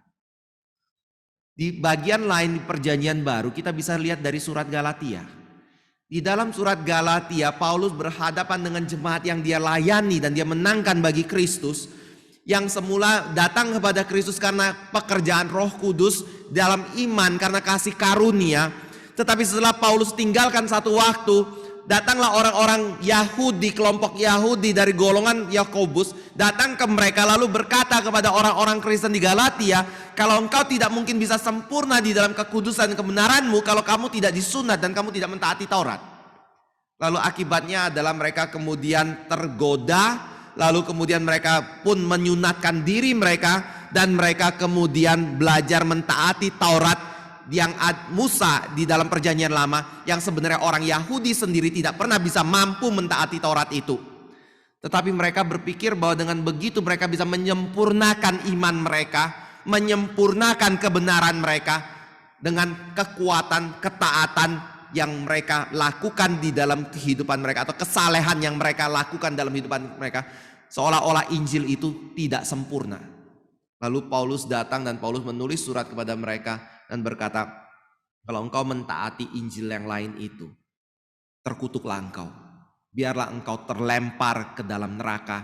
Di bagian lain di Perjanjian Baru kita bisa lihat dari surat Galatia. Di dalam surat Galatia Paulus berhadapan dengan jemaat yang dia layani dan dia menangkan bagi Kristus, yang semula datang kepada Kristus karena pekerjaan Roh Kudus dalam iman karena kasih karunia. Tetapi setelah Paulus tinggalkan satu waktu, datanglah orang-orang Yahudi, kelompok Yahudi dari golongan Yakobus, datang ke mereka lalu berkata kepada orang-orang Kristen di Galatia, kalau engkau tidak mungkin bisa sempurna di dalam kekudusan dan kebenaranmu kalau kamu tidak disunat dan kamu tidak mentaati Taurat. Lalu akibatnya adalah mereka kemudian tergoda, lalu kemudian mereka pun menyunatkan diri mereka, dan mereka kemudian belajar mentaati Taurat yang Musa di dalam perjanjian lama, yang sebenarnya orang Yahudi sendiri tidak pernah bisa mampu mentaati Taurat itu. Tetapi mereka berpikir bahwa dengan begitu mereka bisa menyempurnakan iman mereka, menyempurnakan kebenaran mereka dengan kekuatan, ketaatan yang mereka lakukan di dalam kehidupan mereka, atau kesalehan yang mereka lakukan dalam kehidupan mereka, seolah-olah Injil itu tidak sempurna. Lalu Paulus datang dan Paulus menulis surat kepada mereka dan berkata, kalau engkau mentaati Injil yang lain itu, terkutuklah engkau. Biarlah engkau terlempar ke dalam neraka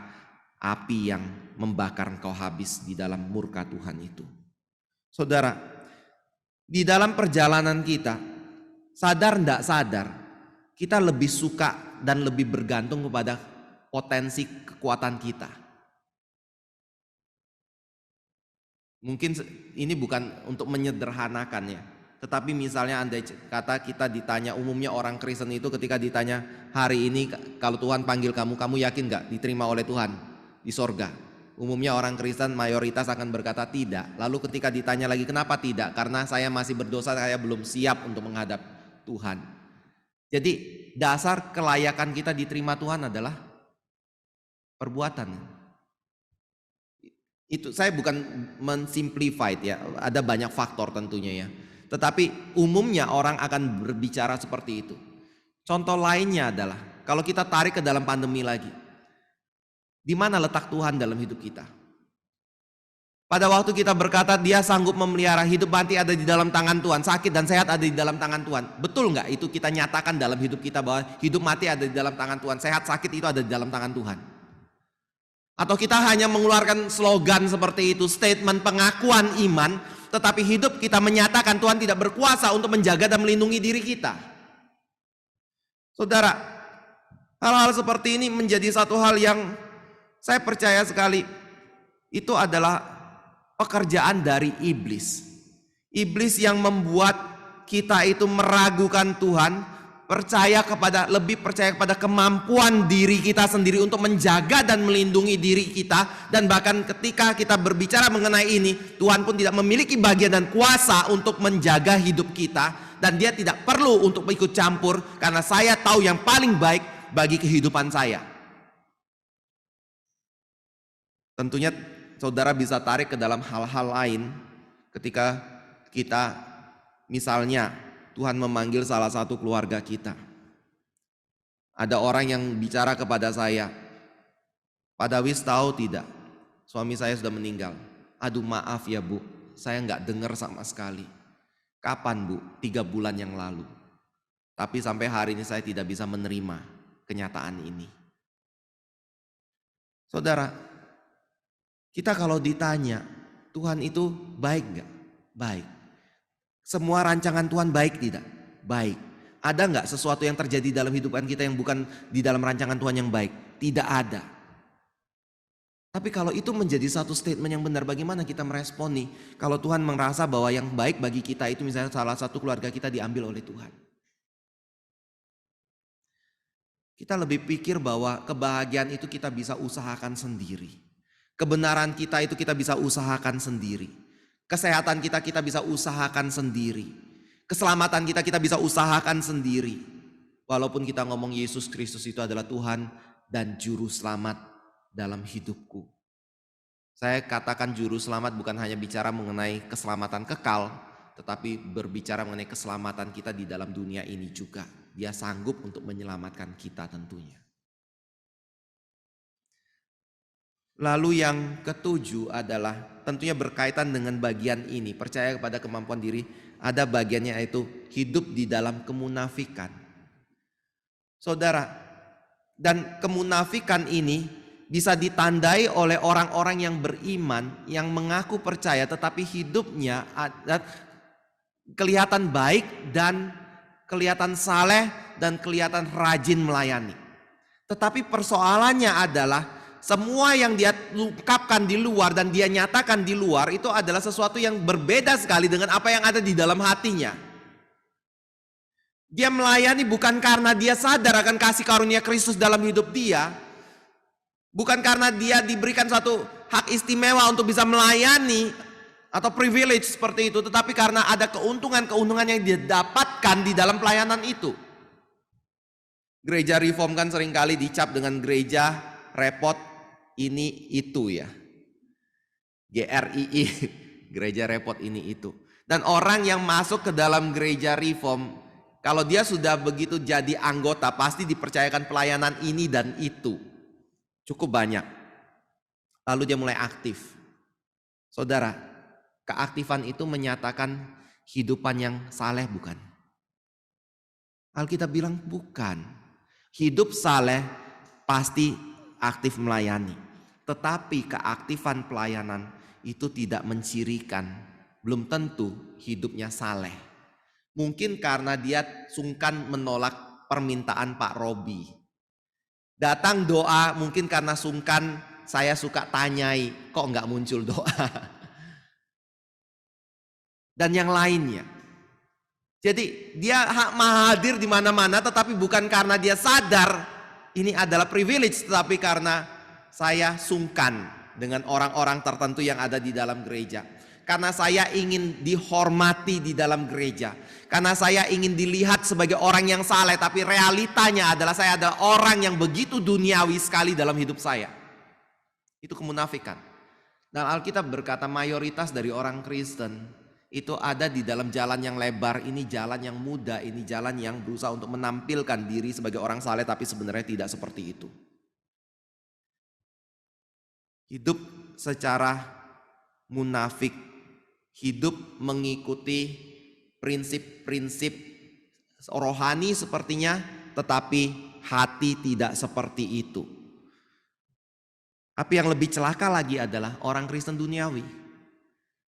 api yang membakar engkau habis di dalam murka Tuhan itu. Saudara, di dalam perjalanan kita, sadar tidak sadar, kita lebih suka dan lebih bergantung kepada potensi kekuatan kita. Mungkin ini bukan untuk menyederhanakan ya, tetapi misalnya andai kata kita ditanya, umumnya orang Kristen itu ketika ditanya, hari ini kalau Tuhan panggil kamu, kamu yakin gak diterima oleh Tuhan di sorga? Umumnya orang Kristen mayoritas akan berkata tidak. Lalu ketika ditanya lagi, kenapa tidak? Karena saya masih berdosa, saya belum siap untuk menghadap Tuhan. Jadi dasar kelayakan kita diterima Tuhan adalah perbuatan. Itu saya bukan mensimplify ya, ada banyak faktor tentunya ya. Tetapi umumnya orang akan berbicara seperti itu. Contoh lainnya adalah kalau kita tarik ke dalam pandemi lagi. Di mana letak Tuhan dalam hidup kita? Pada waktu kita berkata dia sanggup memelihara, hidup mati ada di dalam tangan Tuhan, sakit dan sehat ada di dalam tangan Tuhan. Betul nggak itu kita nyatakan dalam hidup kita bahwa hidup mati ada di dalam tangan Tuhan, sehat sakit itu ada di dalam tangan Tuhan? Atau kita hanya mengeluarkan slogan seperti itu, statement pengakuan iman, tetapi hidup kita menyatakan Tuhan tidak berkuasa untuk menjaga dan melindungi diri kita? Saudara, hal-hal seperti ini menjadi satu hal yang saya percaya sekali itu adalah pekerjaan dari iblis. Iblis yang membuat kita itu meragukan Tuhan, lebih percaya kepada kemampuan diri kita sendiri untuk menjaga dan melindungi diri kita. Dan bahkan ketika kita berbicara mengenai ini, Tuhan pun tidak memiliki bagian dan kuasa untuk menjaga hidup kita. Dan dia tidak perlu untuk ikut campur, karena saya tahu yang paling baik bagi kehidupan saya. Tentunya saudara bisa tarik ke dalam hal-hal lain ketika kita misalnya Tuhan memanggil salah satu keluarga kita. Ada orang yang bicara kepada saya, Pak Dawis tahu tidak, suami saya sudah meninggal. Aduh maaf ya Bu, saya nggak dengar sama sekali. Kapan Bu? 3 bulan yang lalu. Tapi sampai hari ini saya tidak bisa menerima kenyataan ini. Saudara, kita kalau ditanya, Tuhan itu baik gak? Baik. Semua rancangan Tuhan baik tidak? Baik. Ada gak sesuatu yang terjadi dalam hidupan kita yang bukan di dalam rancangan Tuhan yang baik? Tidak ada. Tapi kalau itu menjadi satu statement yang benar, bagaimana kita meresponi? Kalau Tuhan merasa bahwa yang baik bagi kita itu misalnya salah satu keluarga kita diambil oleh Tuhan. Kita lebih pikir bahwa kebahagiaan itu kita bisa usahakan sendiri. Kebenaran kita itu kita bisa usahakan sendiri. Kesehatan kita bisa usahakan sendiri. Keselamatan kita bisa usahakan sendiri. Walaupun kita ngomong Yesus Kristus itu adalah Tuhan dan Juru Selamat dalam hidupku. Saya katakan Juru Selamat bukan hanya bicara mengenai keselamatan kekal, tetapi berbicara mengenai keselamatan kita di dalam dunia ini juga. Dia sanggup untuk menyelamatkan kita tentunya. Lalu yang ketujuh adalah tentunya berkaitan dengan bagian ini, percaya kepada kemampuan diri. Ada bagiannya yaitu hidup di dalam kemunafikan. Saudara, dan kemunafikan ini bisa ditandai oleh orang-orang yang beriman, yang mengaku percaya tetapi hidupnya kelihatan baik dan kelihatan saleh dan kelihatan rajin melayani. Tetapi persoalannya adalah semua yang dia ungkapkan di luar dan dia nyatakan di luar itu adalah sesuatu yang berbeda sekali dengan apa yang ada di dalam hatinya. Dia melayani bukan karena dia sadar akan kasih karunia Kristus dalam hidup dia. Bukan karena dia diberikan suatu hak istimewa untuk bisa melayani atau privilege seperti itu. Tetapi karena ada keuntungan-keuntungan yang dia dapatkan di dalam pelayanan itu. Gereja Reform kan seringkali dicap dengan gereja repot ini itu ya. GRII, gereja repot ini itu. Dan orang yang masuk ke dalam gereja Reform, kalau dia sudah begitu jadi anggota, pasti dipercayakan pelayanan ini dan itu. Cukup banyak. Lalu dia mulai aktif. Saudara, keaktifan itu menyatakan hidupan yang saleh bukan? Alkitab bilang bukan. Hidup saleh pasti aktif melayani. Tetapi keaktifan pelayanan itu tidak mencirikan. Belum tentu hidupnya saleh. Mungkin karena dia sungkan menolak permintaan Pak Robi. Datang doa mungkin karena sungkan, saya suka tanyai, kok nggak muncul doa. Dan yang lainnya. Jadi dia hadir di mana-mana tetapi bukan karena dia sadar ini adalah privilege, tetapi karena saya sungkan dengan orang-orang tertentu yang ada di dalam gereja. Karena saya ingin dihormati di dalam gereja. Karena saya ingin dilihat sebagai orang yang saleh. Tapi realitanya adalah saya adalah orang yang begitu duniawi sekali dalam hidup saya. Itu kemunafikan. Dan Alkitab berkata mayoritas dari orang Kristen itu ada di dalam jalan yang lebar. Ini jalan yang mudah. Ini jalan yang berusaha untuk menampilkan diri sebagai orang saleh. Tapi sebenarnya tidak seperti itu. Hidup secara munafik. Hidup mengikuti prinsip-prinsip rohani sepertinya, tetapi hati tidak seperti itu. Tapi yang lebih celaka lagi adalah orang Kristen duniawi.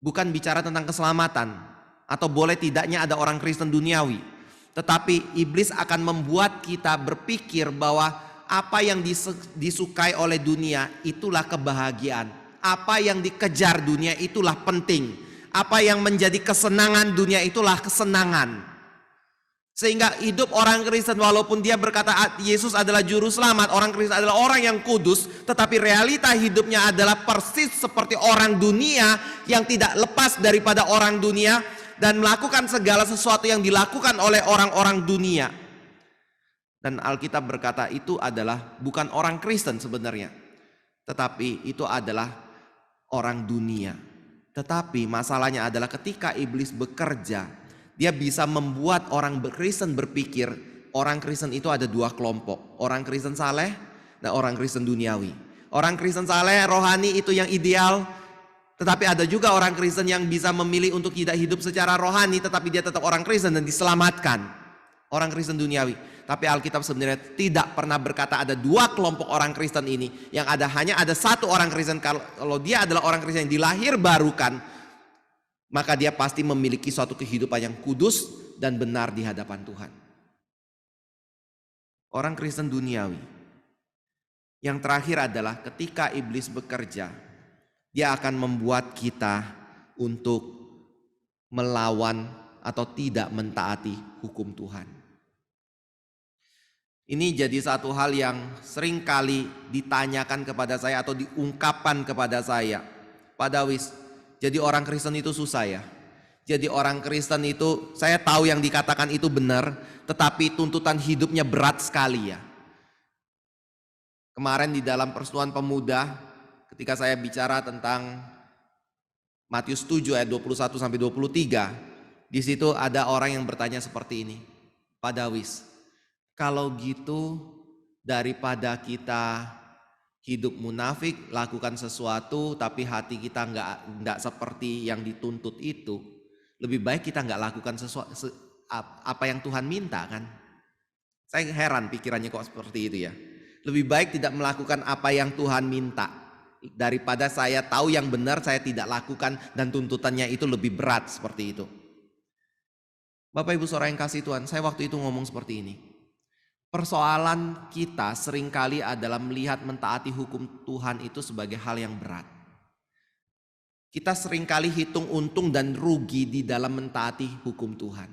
Bukan bicara tentang keselamatan atau boleh tidaknya ada orang Kristen duniawi. Tetapi iblis akan membuat kita berpikir bahwa apa yang disukai oleh dunia itulah kebahagiaan. Apa yang dikejar dunia itulah penting. Apa yang menjadi kesenangan dunia itulah kesenangan. Sehingga hidup orang Kristen walaupun dia berkata Yesus adalah juru selamat, orang Kristen adalah orang yang kudus, tetapi realita hidupnya adalah persis seperti orang dunia yang tidak lepas daripada orang dunia dan melakukan segala sesuatu yang dilakukan oleh orang-orang dunia. Dan Alkitab berkata itu adalah bukan orang Kristen sebenarnya, tetapi itu adalah orang dunia. Tetapi masalahnya adalah ketika iblis bekerja, dia bisa membuat orang Kristen berpikir orang Kristen itu ada dua kelompok. Orang Kristen saleh dan orang Kristen duniawi. Orang Kristen saleh rohani itu yang ideal. Tetapi ada juga orang Kristen yang bisa memilih untuk tidak hidup secara rohani, tetapi dia tetap orang Kristen dan diselamatkan. Orang Kristen duniawi. Tapi Alkitab sebenarnya tidak pernah berkata ada dua kelompok orang Kristen ini. Yang ada hanya ada satu orang Kristen. Kalau dia adalah orang Kristen yang dilahir barukan, maka dia pasti memiliki suatu kehidupan yang kudus dan benar di hadapan Tuhan. Orang Kristen duniawi. Yang terakhir adalah ketika iblis bekerja, dia akan membuat kita untuk melawan atau tidak mentaati hukum Tuhan. Ini jadi satu hal yang sering kali ditanyakan kepada saya atau diungkapkan kepada saya. Pak Dawis, jadi orang Kristen itu susah ya? Jadi orang Kristen itu, saya tahu yang dikatakan itu benar, tetapi tuntutan hidupnya berat sekali ya. Kemarin di dalam Persekutuan Pemuda, ketika saya bicara tentang Matius 7 ayat 21 sampai 23, di situ ada orang yang bertanya seperti ini. Pak Dawis, kalau gitu daripada kita hidup munafik, lakukan sesuatu tapi hati kita nggak seperti yang dituntut itu, lebih baik kita nggak lakukan sesuatu apa yang Tuhan minta kan? Saya heran pikirannya kok seperti itu ya. Lebih baik tidak melakukan apa yang Tuhan minta daripada saya tahu yang benar saya tidak lakukan dan tuntutannya itu lebih berat seperti itu. Bapak Ibu saudara yang kasih Tuhan, saya waktu itu ngomong seperti ini. persoalan kita seringkali adalah melihat mentaati hukum Tuhan itu sebagai hal yang berat. Kita seringkali hitung untung dan rugi di dalam mentaati hukum Tuhan.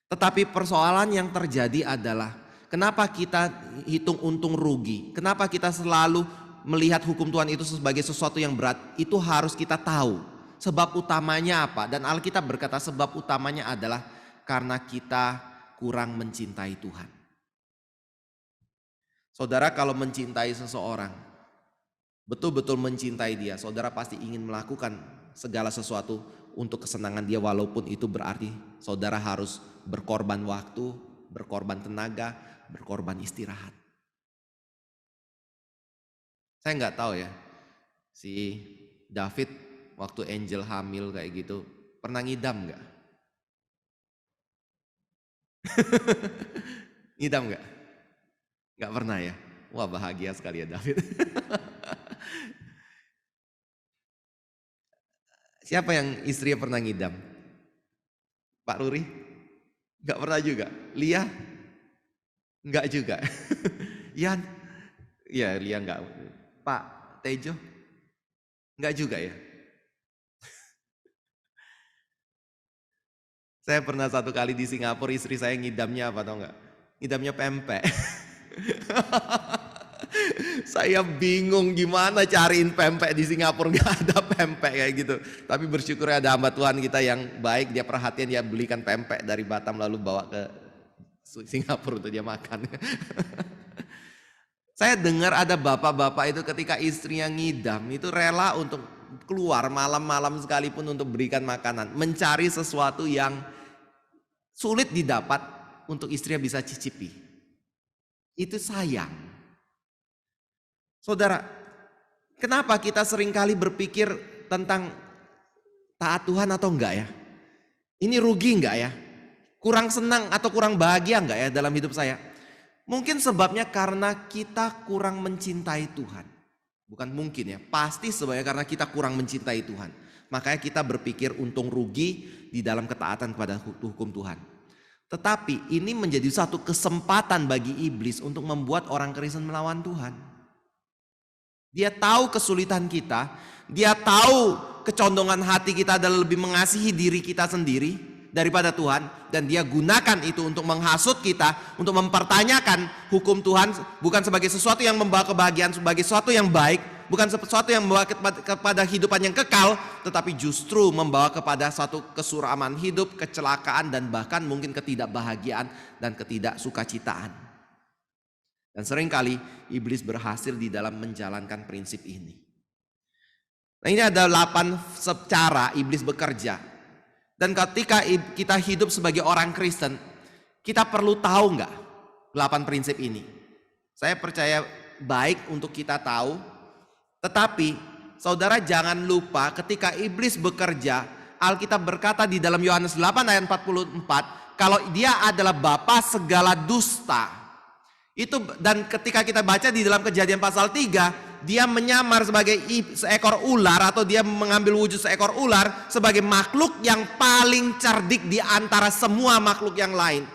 Tetapi persoalan yang terjadi adalah kenapa kita hitung untung rugi? Kenapa kita selalu melihat hukum Tuhan itu sebagai sesuatu yang berat? Itu harus kita tahu sebab utamanya apa. Dan Alkitab berkata sebab utamanya adalah karena kita kurang mencintai Tuhan. Saudara kalau mencintai seseorang, betul-betul mencintai dia, saudara pasti ingin melakukan segala sesuatu untuk kesenangan dia, walaupun itu berarti saudara harus berkorban waktu, berkorban tenaga, berkorban istirahat. Saya nggak tahu ya, si David waktu Angel hamil kayak gitu, pernah ngidam nggak? Ngidam nggak? Nggak pernah ya? Wah bahagia sekali ya David. Siapa yang istrinya pernah ngidam? Pak Ruri? Nggak pernah juga. Lia? Nggak juga. Yan? Ya Lia nggak. Pak Tejo? Nggak juga ya. Saya pernah satu kali di Singapura, istri saya ngidamnya apa tau nggak? Ngidamnya pempek. Saya bingung gimana cariin pempek di Singapura, nggak ada pempek kayak gitu. Tapi bersyukur ada hamba Tuhan kita yang baik, dia perhatian, dia belikan pempek dari Batam lalu bawa ke Singapura untuk dia makan. Saya dengar ada bapak-bapak itu ketika istrinya ngidam itu rela untuk keluar malam-malam sekalipun untuk berikan makanan, mencari sesuatu yang sulit didapat untuk istrinya bisa cicipi. Itu sayang. Saudara, kenapa kita seringkali berpikir tentang taat Tuhan atau enggak ya? Ini rugi enggak ya? Kurang senang atau kurang bahagia enggak ya dalam hidup saya? Mungkin sebabnya karena kita kurang mencintai Tuhan. Bukan mungkin ya, pasti sebabnya karena kita kurang mencintai Tuhan. Makanya kita berpikir untung rugi di dalam ketaatan kepada hukum Tuhan. Tetapi ini menjadi satu kesempatan bagi iblis untuk membuat orang Kristen melawan Tuhan. Dia tahu kesulitan kita, dia tahu kecondongan hati kita adalah lebih mengasihi diri kita sendiri daripada Tuhan. Dan dia gunakan itu untuk menghasut kita, untuk mempertanyakan hukum Tuhan bukan sebagai sesuatu yang membawa kebahagiaan, sebagai sesuatu yang baik, bukan sesuatu yang membawa kepada kehidupan yang kekal, tetapi justru membawa kepada satu kesuraman hidup, kecelakaan, dan bahkan mungkin ketidakbahagiaan dan ketidaksukacitaan. Dan seringkali iblis berhasil di dalam menjalankan prinsip ini. Nah, ini ada 8 cara iblis bekerja. Dan ketika kita hidup sebagai orang Kristen, kita perlu tahu nggak 8 prinsip ini? Saya percaya baik untuk kita tahu. Tetapi saudara jangan lupa ketika iblis bekerja, Alkitab berkata di dalam Yohanes 8 ayat 44, kalau dia adalah bapa segala dusta. Itu, dan ketika kita baca di dalam Kejadian pasal 3, dia menyamar sebagai seekor ular atau dia mengambil wujud seekor ular sebagai makhluk yang paling cerdik di antara semua makhluk yang lain.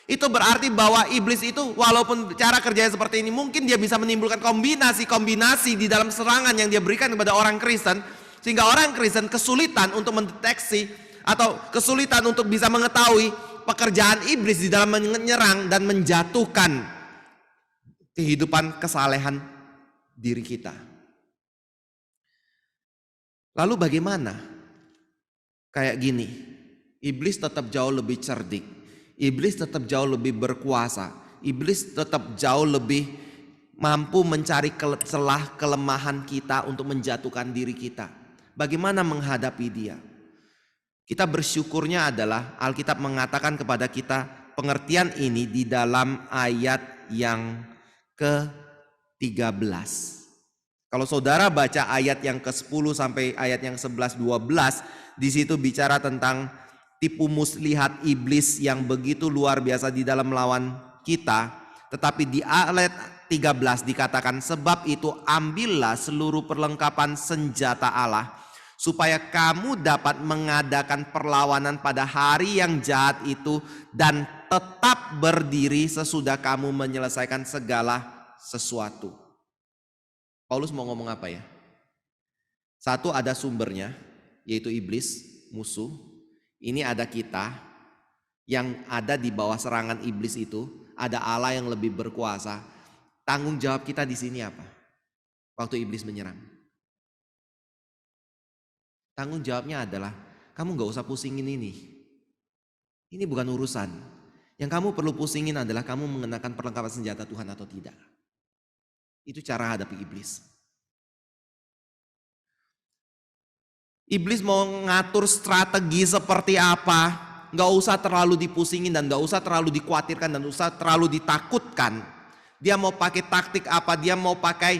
Itu berarti bahwa iblis itu walaupun cara kerjanya seperti ini, mungkin dia bisa menimbulkan kombinasi-kombinasi di dalam serangan yang dia berikan kepada orang Kristen, sehingga orang Kristen kesulitan untuk mendeteksi atau kesulitan untuk bisa mengetahui pekerjaan iblis di dalam menyerang dan menjatuhkan kehidupan kesalehan diri kita. Lalu bagaimana? Kayak gini, iblis tetap jauh lebih cerdik, iblis tetap jauh lebih berkuasa, iblis tetap jauh lebih mampu mencari celah kelemahan kita untuk menjatuhkan diri kita. Bagaimana menghadapi dia? Kita bersyukurnya adalah Alkitab mengatakan kepada kita pengertian ini di dalam ayat yang ke-13. Kalau saudara baca ayat yang ke-10 sampai ayat yang 11-12, di situ bicara tentang tipu muslihat iblis yang begitu luar biasa di dalam melawan kita. Tetapi di ayat 13 dikatakan, sebab itu ambillah seluruh perlengkapan senjata Allah, supaya kamu dapat mengadakan perlawanan pada hari yang jahat itu dan tetap berdiri sesudah kamu menyelesaikan segala sesuatu. Paulus mau ngomong apa ya? Satu, ada sumbernya, yaitu iblis, musuh. Ini ada kita yang ada di bawah serangan iblis itu. Ada Allah yang lebih berkuasa. Tanggung jawab kita di sini apa? Waktu iblis menyerang. Tanggung jawabnya adalah, kamu gak usah pusingin ini. Ini bukan urusan. Yang kamu perlu pusingin adalah kamu mengenakan perlengkapan senjata Tuhan atau tidak. Itu cara hadapi iblis. Iblis mau ngatur strategi seperti apa, gak usah terlalu dipusingin dan gak usah terlalu dikhawatirkan dan gak usah terlalu ditakutkan. Dia mau pakai taktik apa, dia mau pakai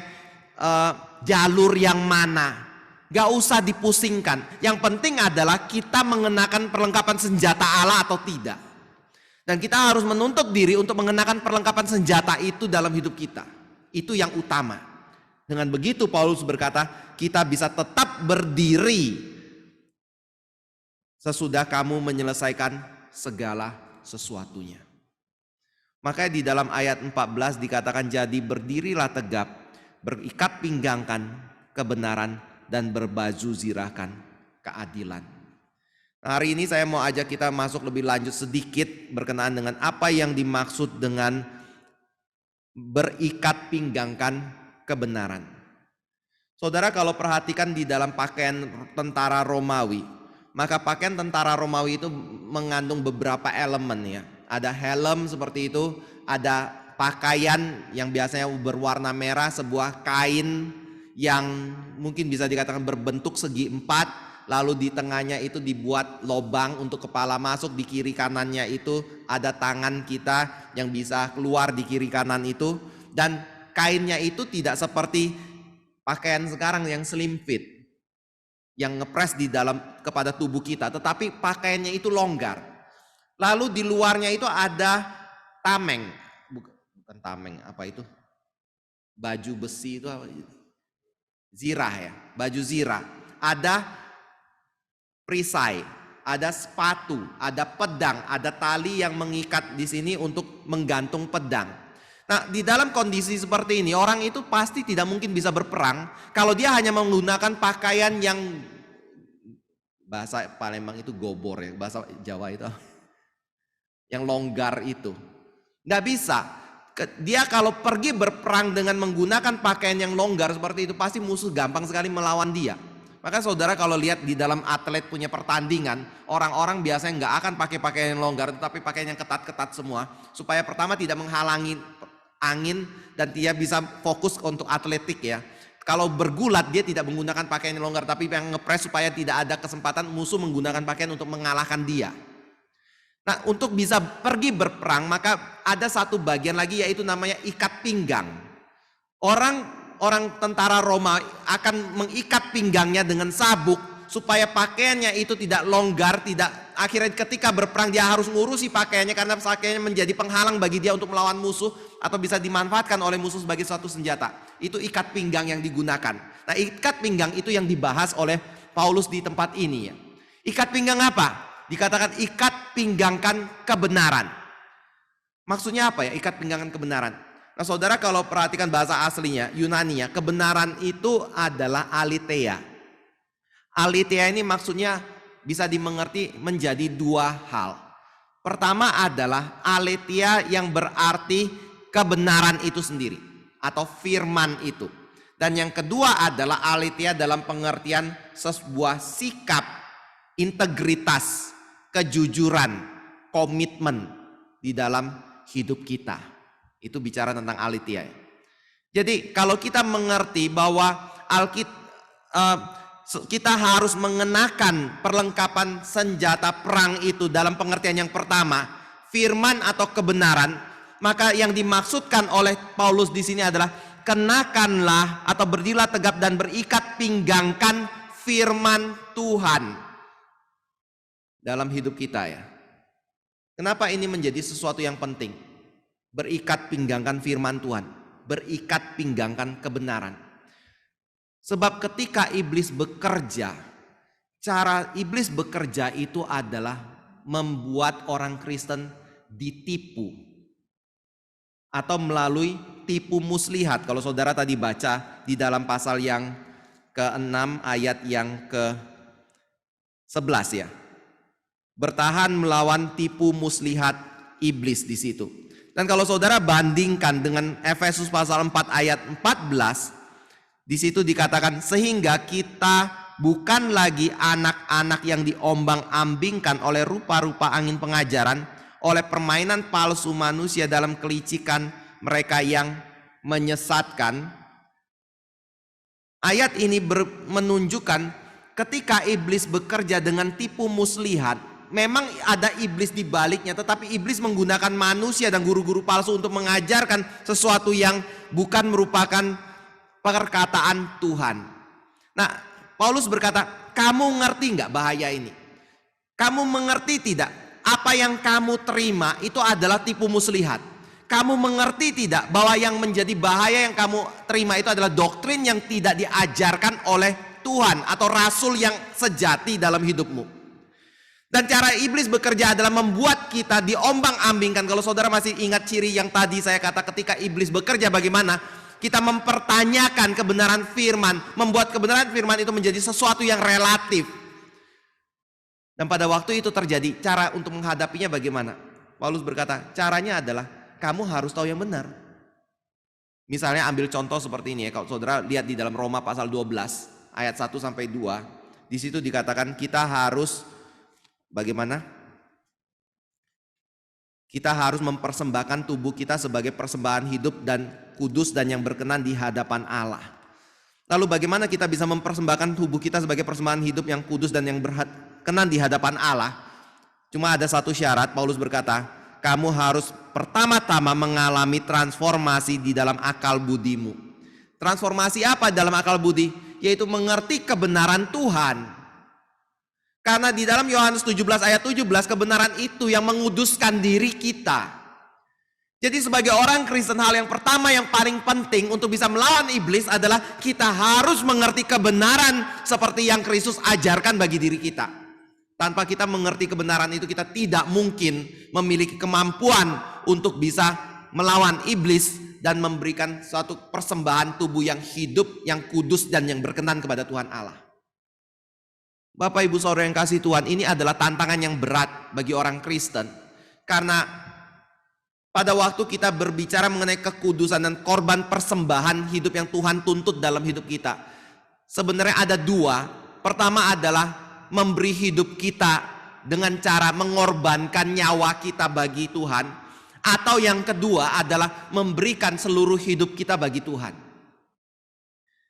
jalur yang mana. Gak usah dipusingkan. Yang penting adalah kita mengenakan perlengkapan senjata Allah atau tidak. Dan kita harus menuntut diri untuk mengenakan perlengkapan senjata itu dalam hidup kita. Itu yang utama. Dengan begitu Paulus berkata, kita bisa tetap berdiri sesudah kamu menyelesaikan segala sesuatunya. Makanya di dalam ayat 14 dikatakan, jadi berdirilah tegap, berikat pinggangkan kebenaran dan berbaju zirahkan keadilan. Nah, hari ini saya mau ajak kita masuk lebih lanjut sedikit berkenaan dengan apa yang dimaksud dengan berikat pinggangkan kebenaran. Saudara, kalau perhatikan di dalam pakaian tentara Romawi, maka pakaian tentara Romawi itu mengandung beberapa elemen ya. Ada helm seperti itu, ada pakaian yang biasanya berwarna merah, sebuah kain yang mungkin bisa dikatakan berbentuk segi empat, lalu di tengahnya itu dibuat lobang untuk kepala masuk, di kiri kanannya itu ada tangan kita yang bisa keluar di kiri kanan itu, dan kainnya itu tidak seperti pakaian sekarang yang slim fit, yang ngepres di dalam kepada tubuh kita, tetapi pakaiannya itu longgar. Lalu di luarnya itu ada tameng, bukan tameng, apa itu? Baju besi itu apa? Zirah ya, baju zirah. Ada perisai, ada sepatu, ada pedang, ada tali yang mengikat di sini untuk menggantung pedang. Nah, di dalam kondisi seperti ini, orang itu pasti tidak mungkin bisa berperang kalau dia hanya menggunakan pakaian yang bahasa Palembang itu gobor ya, bahasa Jawa itu yang longgar itu. Nggak bisa. Dia kalau pergi berperang dengan menggunakan pakaian yang longgar seperti itu, pasti musuh gampang sekali melawan dia. Maka saudara kalau lihat di dalam atlet punya pertandingan, orang-orang biasanya nggak akan pakai pakaian yang longgar, tetapi pakaian yang ketat-ketat semua, supaya pertama tidak menghalangi angin dan dia bisa fokus untuk atletik ya. Kalau bergulat dia tidak menggunakan pakaian yang longgar, tapi yang ngepres supaya tidak ada kesempatan musuh menggunakan pakaian untuk mengalahkan dia. Nah, untuk bisa pergi berperang maka ada satu bagian lagi, yaitu namanya ikat pinggang. Orang tentara Roma akan mengikat pinggangnya dengan sabuk supaya pakaiannya itu tidak longgar, akhirnya ketika berperang dia harus ngurusi pakaiannya karena pakaiannya menjadi penghalang bagi dia untuk melawan musuh atau bisa dimanfaatkan oleh musuh sebagai suatu senjata. Itu ikat pinggang yang digunakan. Nah, ikat pinggang itu yang dibahas oleh Paulus di tempat ini ya. Ikat pinggang apa? Dikatakan ikat pinggangkan kebenaran. Maksudnya apa ya ikat pinggangkan kebenaran? Nah, saudara kalau perhatikan bahasa aslinya Yunani ya, kebenaran itu adalah aletheia. Aletheia ini maksudnya bisa dimengerti menjadi dua hal. Pertama adalah aletheia yang berarti kebenaran itu sendiri atau firman itu. Dan yang kedua adalah aletheia dalam pengertian sebuah sikap, integritas, kejujuran, komitmen di dalam hidup kita. Itu bicara tentang aletheia. Jadi kalau kita mengerti bahwa kita harus mengenakan perlengkapan senjata perang itu dalam pengertian yang pertama, firman atau kebenaran, maka yang dimaksudkan oleh Paulus di sini adalah kenakanlah atau berdirilah tegap dan berikat pinggangkan firman Tuhan dalam hidup kita ya. Kenapa ini menjadi sesuatu yang penting? Berikat pinggangkan firman Tuhan, berikat pinggangkan kebenaran. Sebab ketika iblis bekerja, cara iblis bekerja itu adalah membuat orang Kristen ditipu atau melalui tipu muslihat. Kalau saudara tadi baca di dalam pasal yang ke-6 ayat yang ke-11 ya. Bertahan melawan tipu muslihat iblis di situ. Dan kalau saudara bandingkan dengan Efesus pasal 4 ayat 14, di situ dikatakan sehingga kita bukan lagi anak-anak yang diombang-ambingkan oleh rupa-rupa angin pengajaran, oleh permainan palsu manusia dalam kelicikan mereka yang menyesatkan. Ayat ini menunjukkan ketika iblis bekerja dengan tipu muslihat, memang ada iblis di baliknya, tetapi iblis menggunakan manusia dan guru-guru palsu untuk mengajarkan sesuatu yang bukan merupakan perkataan Tuhan. Nah, Paulus berkata, kamu ngerti nggak bahaya ini? Kamu mengerti tidak? Apa yang kamu terima itu adalah tipu muslihat. Kamu mengerti tidak bahwa yang menjadi bahaya yang kamu terima itu adalah doktrin yang tidak diajarkan oleh Tuhan atau rasul yang sejati dalam hidupmu. Dan cara iblis bekerja adalah membuat kita diombang-ambingkan. Kalau saudara masih ingat ciri yang tadi saya kata ketika iblis bekerja bagaimana? Kita mempertanyakan kebenaran firman, membuat kebenaran firman itu menjadi sesuatu yang relatif. Dan pada waktu itu terjadi, cara untuk menghadapinya bagaimana? Paulus berkata, caranya adalah kamu harus tahu yang benar. Misalnya ambil contoh seperti ini ya, kalau saudara lihat di dalam Roma pasal 12 ayat 1 sampai 2, di situ dikatakan kita harus bagaimana? Kita harus mempersembahkan tubuh kita sebagai persembahan hidup dan kudus dan yang berkenan di hadapan Allah. Lalu bagaimana kita bisa mempersembahkan tubuh kita sebagai persembahan hidup yang kudus dan yang berkenan di hadapan Allah? Cuma ada satu syarat, Paulus berkata, kamu harus pertama-tama mengalami transformasi di dalam akal budimu. Transformasi apa dalam akal budi? Yaitu mengerti kebenaran Tuhan. Karena di dalam Yohanes 17 ayat 17 kebenaran itu yang menguduskan diri kita. Jadi sebagai orang Kristen hal yang pertama yang paling penting untuk bisa melawan iblis adalah kita harus mengerti kebenaran seperti yang Kristus ajarkan bagi diri kita. Tanpa kita mengerti kebenaran itu kita tidak mungkin memiliki kemampuan untuk bisa melawan iblis dan memberikan suatu persembahan tubuh yang hidup, yang kudus dan yang berkenan kepada Tuhan Allah. Bapak Ibu Saudara yang kasih Tuhan, ini adalah tantangan yang berat bagi orang Kristen. Karena pada waktu kita berbicara mengenai kekudusan dan korban persembahan hidup yang Tuhan tuntut dalam hidup kita, sebenarnya ada dua. Pertama adalah memberi hidup kita dengan cara mengorbankan nyawa kita bagi Tuhan. Atau yang kedua adalah memberikan seluruh hidup kita bagi Tuhan.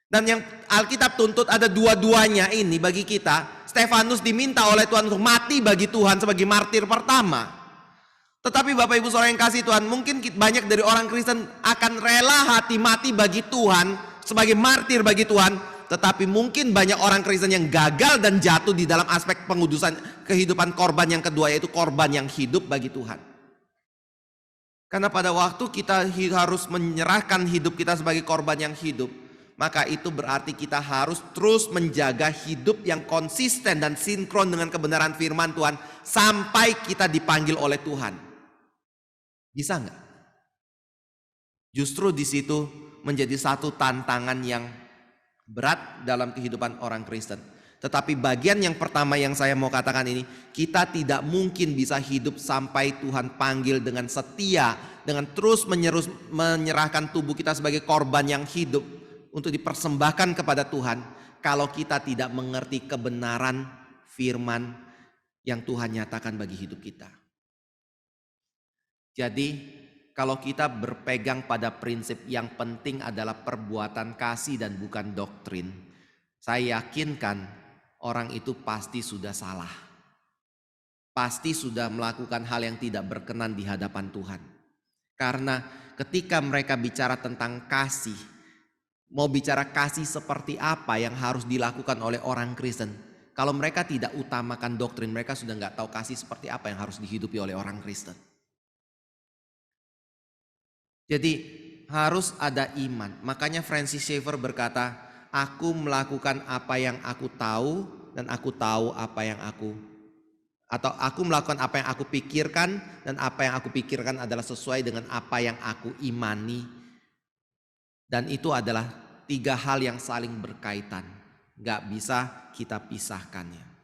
Dan yang Alkitab tuntut ada dua-duanya ini bagi kita. Stefanus diminta oleh Tuhan untuk mati bagi Tuhan sebagai martir pertama. Tetapi Bapak Ibu Saudara yang kasih Tuhan, mungkin banyak dari orang Kristen akan rela hati mati bagi Tuhan sebagai martir bagi Tuhan. Tetapi mungkin banyak orang Kristen yang gagal dan jatuh di dalam aspek pengudusan kehidupan korban yang kedua, yaitu korban yang hidup bagi Tuhan. Karena pada waktu kita harus menyerahkan hidup kita sebagai korban yang hidup, maka itu berarti kita harus terus menjaga hidup yang konsisten dan sinkron dengan kebenaran firman Tuhan sampai kita dipanggil oleh Tuhan. Bisa nggak? Justru di situ menjadi satu tantangan yang berat dalam kehidupan orang Kristen. Tetapi bagian yang pertama yang saya mau katakan ini, kita tidak mungkin bisa hidup sampai Tuhan panggil dengan setia, dengan terus menyerahkan tubuh kita sebagai korban yang hidup untuk dipersembahkan kepada Tuhan kalau kita tidak mengerti kebenaran firman yang Tuhan nyatakan bagi hidup kita. Jadi kalau kita berpegang pada prinsip yang penting adalah perbuatan kasih dan bukan doktrin, saya yakinkan orang itu pasti sudah salah. Pasti sudah melakukan hal yang tidak berkenan di hadapan Tuhan. Karena ketika mereka bicara tentang kasih, mau bicara kasih seperti apa yang harus dilakukan oleh orang Kristen. Kalau mereka tidak utamakan doktrin, mereka sudah nggak tahu kasih seperti apa yang harus dihidupi oleh orang Kristen. Jadi harus ada iman. Makanya Francis Schaeffer berkata, aku melakukan apa yang aku tahu dan aku tahu apa yang aku Atau aku melakukan apa yang aku pikirkan, dan apa yang aku pikirkan adalah sesuai dengan apa yang aku imani. Dan itu adalah 3 hal yang saling berkaitan. Gak bisa kita pisahkannya.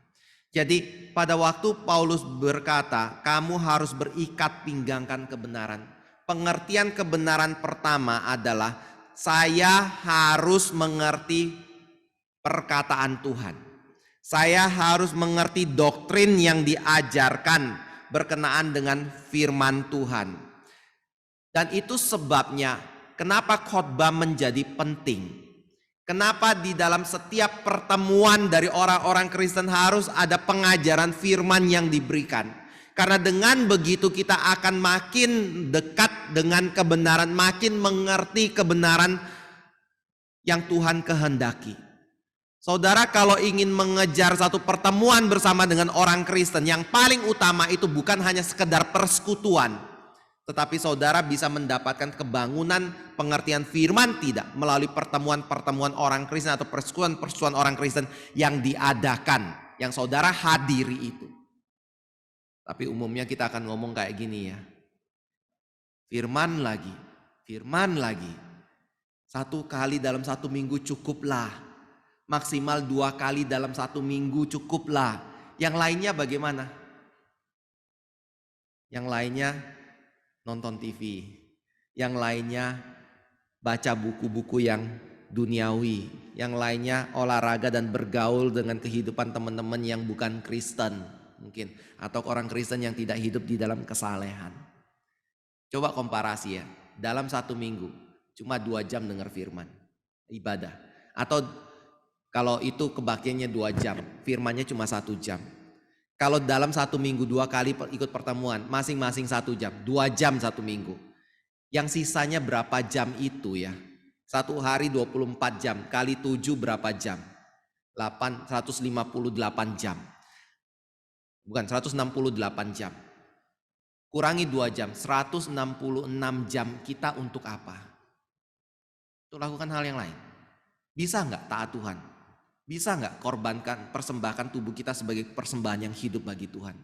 Jadi pada waktu Paulus berkata, kamu harus berikat pinggangkan kebenaran. Pengertian kebenaran pertama adalah saya harus mengerti perkataan Tuhan. Saya harus mengerti doktrin yang diajarkan berkenaan dengan firman Tuhan. Dan itu sebabnya kenapa khotbah menjadi penting. Kenapa di dalam setiap pertemuan dari orang-orang Kristen harus ada pengajaran firman yang diberikan. Karena dengan begitu kita akan makin dekat dengan kebenaran, makin mengerti kebenaran yang Tuhan kehendaki. Saudara, kalau ingin mengejar satu pertemuan bersama dengan orang Kristen, yang paling utama itu bukan hanya sekedar persekutuan, tetapi saudara bisa mendapatkan kebangunan pengertian firman tidak melalui pertemuan-pertemuan orang Kristen atau persekutuan-persekutuan orang Kristen yang diadakan, yang saudara hadiri itu. Tapi umumnya kita akan ngomong kayak gini ya. Firman lagi. 1 kali dalam 1 minggu cukuplah. Maksimal 2 kali dalam 1 minggu cukuplah. Yang lainnya bagaimana? Yang lainnya nonton TV. Yang lainnya baca buku-buku yang duniawi. Yang lainnya olahraga dan bergaul dengan kehidupan teman-teman yang bukan Kristen mungkin. Atau orang Kristen yang tidak hidup di dalam kesalehan. Coba komparasi ya. Dalam 1 minggu cuma 2 jam dengar firman. Ibadah. Atau kalau itu kebaktiannya 2 jam, firmannya cuma 1 jam. Kalau dalam 1 minggu 2 kali ikut pertemuan, masing-masing 1 jam, 2 jam 1 minggu. Yang sisanya berapa jam itu ya? 1 hari 24 jam, kali 7 berapa jam? 158 jam. Bukan, 168 jam. Kurangi 2 jam, 166 jam kita untuk apa? Untuk lakukan hal yang lain. Bisa nggak taat Tuhan? Bisa nggak korbankan, persembahkan tubuh kita sebagai persembahan yang hidup bagi Tuhan?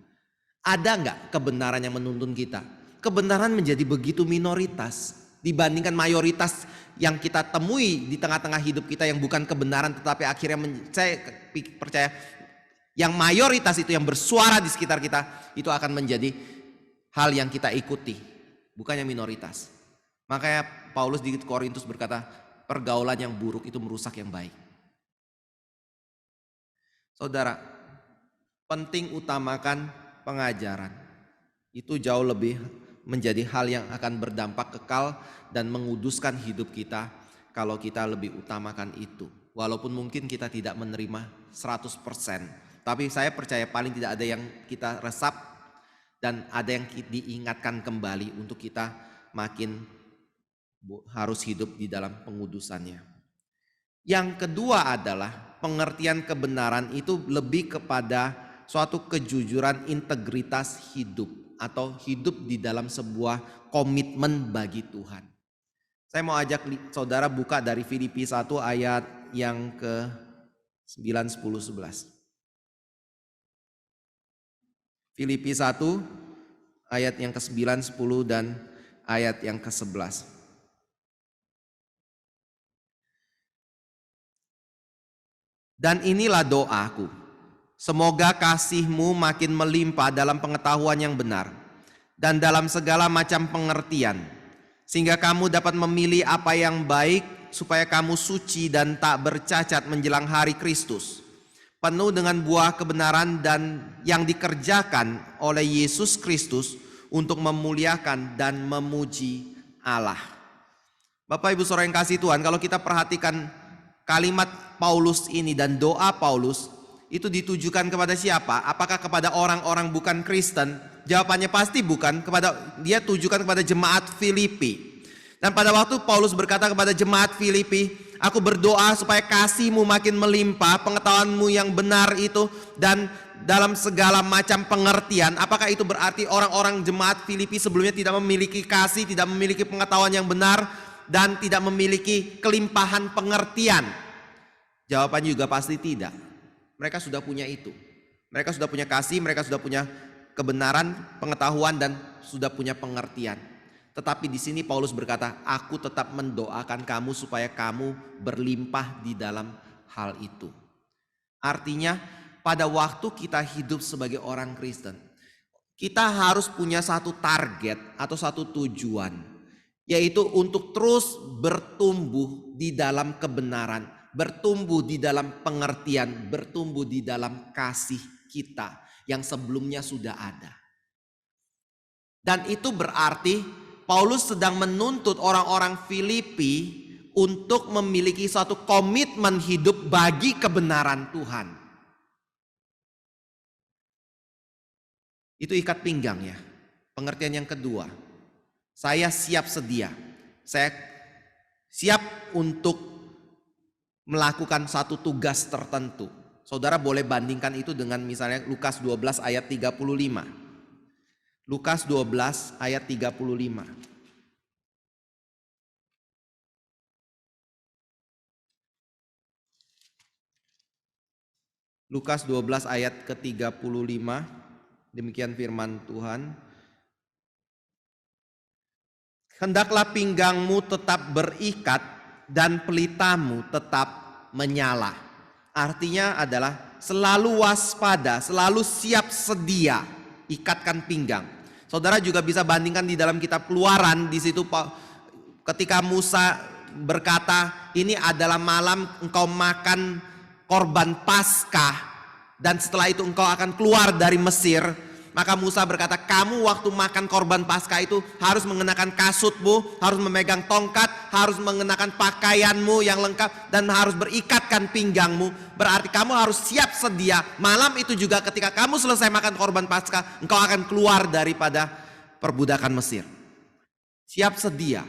Ada nggak kebenaran yang menuntun kita? Kebenaran menjadi begitu minoritas dibandingkan mayoritas yang kita temui di tengah-tengah hidup kita yang bukan kebenaran, tetapi akhirnya saya percaya yang mayoritas itu yang bersuara di sekitar kita itu akan menjadi hal yang kita ikuti, bukan yang minoritas. Makanya Paulus di Korintus berkata, pergaulan yang buruk itu merusak yang baik. Saudara, penting utamakan pengajaran. Itu jauh lebih menjadi hal yang akan berdampak kekal dan menguduskan hidup kita kalau kita lebih utamakan itu. Walaupun mungkin kita tidak menerima 100%. Tapi saya percaya paling tidak ada yang kita resap dan ada yang diingatkan kembali untuk kita makin harus hidup di dalam pengudusannya. Yang kedua adalah pengertian kebenaran itu lebih kepada suatu kejujuran integritas hidup atau hidup di dalam sebuah komitmen bagi Tuhan. Saya mau ajak saudara buka dari Filipi 1 ayat yang ke 9, 10, 11. Filipi 1 ayat yang ke 9, 10 dan ayat yang ke 11. Dan inilah doaku, semoga kasihmu makin melimpah dalam pengetahuan yang benar dan dalam segala macam pengertian, sehingga kamu dapat memilih apa yang baik supaya kamu suci dan tak bercacat menjelang hari Kristus, penuh dengan buah kebenaran dan yang dikerjakan oleh Yesus Kristus untuk memuliakan dan memuji Allah. Bapak Ibu Saudara yang kasih Tuhan, kalau kita perhatikan kalimat Paulus ini dan doa Paulus itu ditujukan kepada siapa? Apakah kepada orang-orang bukan Kristen? Jawabannya pasti bukan. Dia tujukan kepada jemaat Filipi. Dan pada waktu Paulus berkata kepada jemaat Filipi, aku berdoa supaya kasihmu makin melimpah, pengetahuanmu yang benar itu dan dalam segala macam pengertian. Apakah itu berarti orang-orang jemaat Filipi sebelumnya tidak memiliki kasih, tidak memiliki pengetahuan yang benar dan tidak memiliki kelimpahan pengertian? Jawabannya juga pasti tidak. Mereka sudah punya itu. Mereka sudah punya kasih, mereka sudah punya kebenaran, pengetahuan, dan sudah punya pengertian. Tetapi di sini Paulus berkata, aku tetap mendoakan kamu supaya kamu berlimpah di dalam hal itu. Artinya pada waktu kita hidup sebagai orang Kristen, kita harus punya satu target atau satu tujuan, yaitu untuk terus bertumbuh di dalam kebenaran, bertumbuh di dalam pengertian, bertumbuh di dalam kasih kita yang sebelumnya sudah ada. Dan itu berarti Paulus sedang menuntut orang-orang Filipi untuk memiliki suatu komitmen hidup bagi kebenaran Tuhan. Itu ikat pinggang ya. Pengertian yang kedua, saya siap sedia. Saya siap untuk melakukan satu tugas tertentu. Saudara boleh bandingkan itu dengan misalnya Lukas 12 ayat 35. Lukas 12 ayat 35. Lukas 12 ayat ke-35. Demikian firman Tuhan. Hendaklah pinggangmu tetap berikat dan pelitamu tetap menyala. Artinya adalah selalu waspada, selalu siap sedia, ikatkan pinggang. Saudara juga bisa bandingkan di dalam kitab Keluaran, di situ ketika Musa berkata, ini adalah malam engkau makan korban Paskah dan setelah itu engkau akan keluar dari Mesir. Maka Musa berkata, kamu waktu makan korban Paskah itu harus mengenakan kasutmu, harus memegang tongkat, harus mengenakan pakaianmu yang lengkap, dan harus berikatkan pinggangmu. Berarti kamu harus siap sedia. Malam itu juga ketika kamu selesai makan korban Paskah, engkau akan keluar daripada perbudakan Mesir. Siap sedia.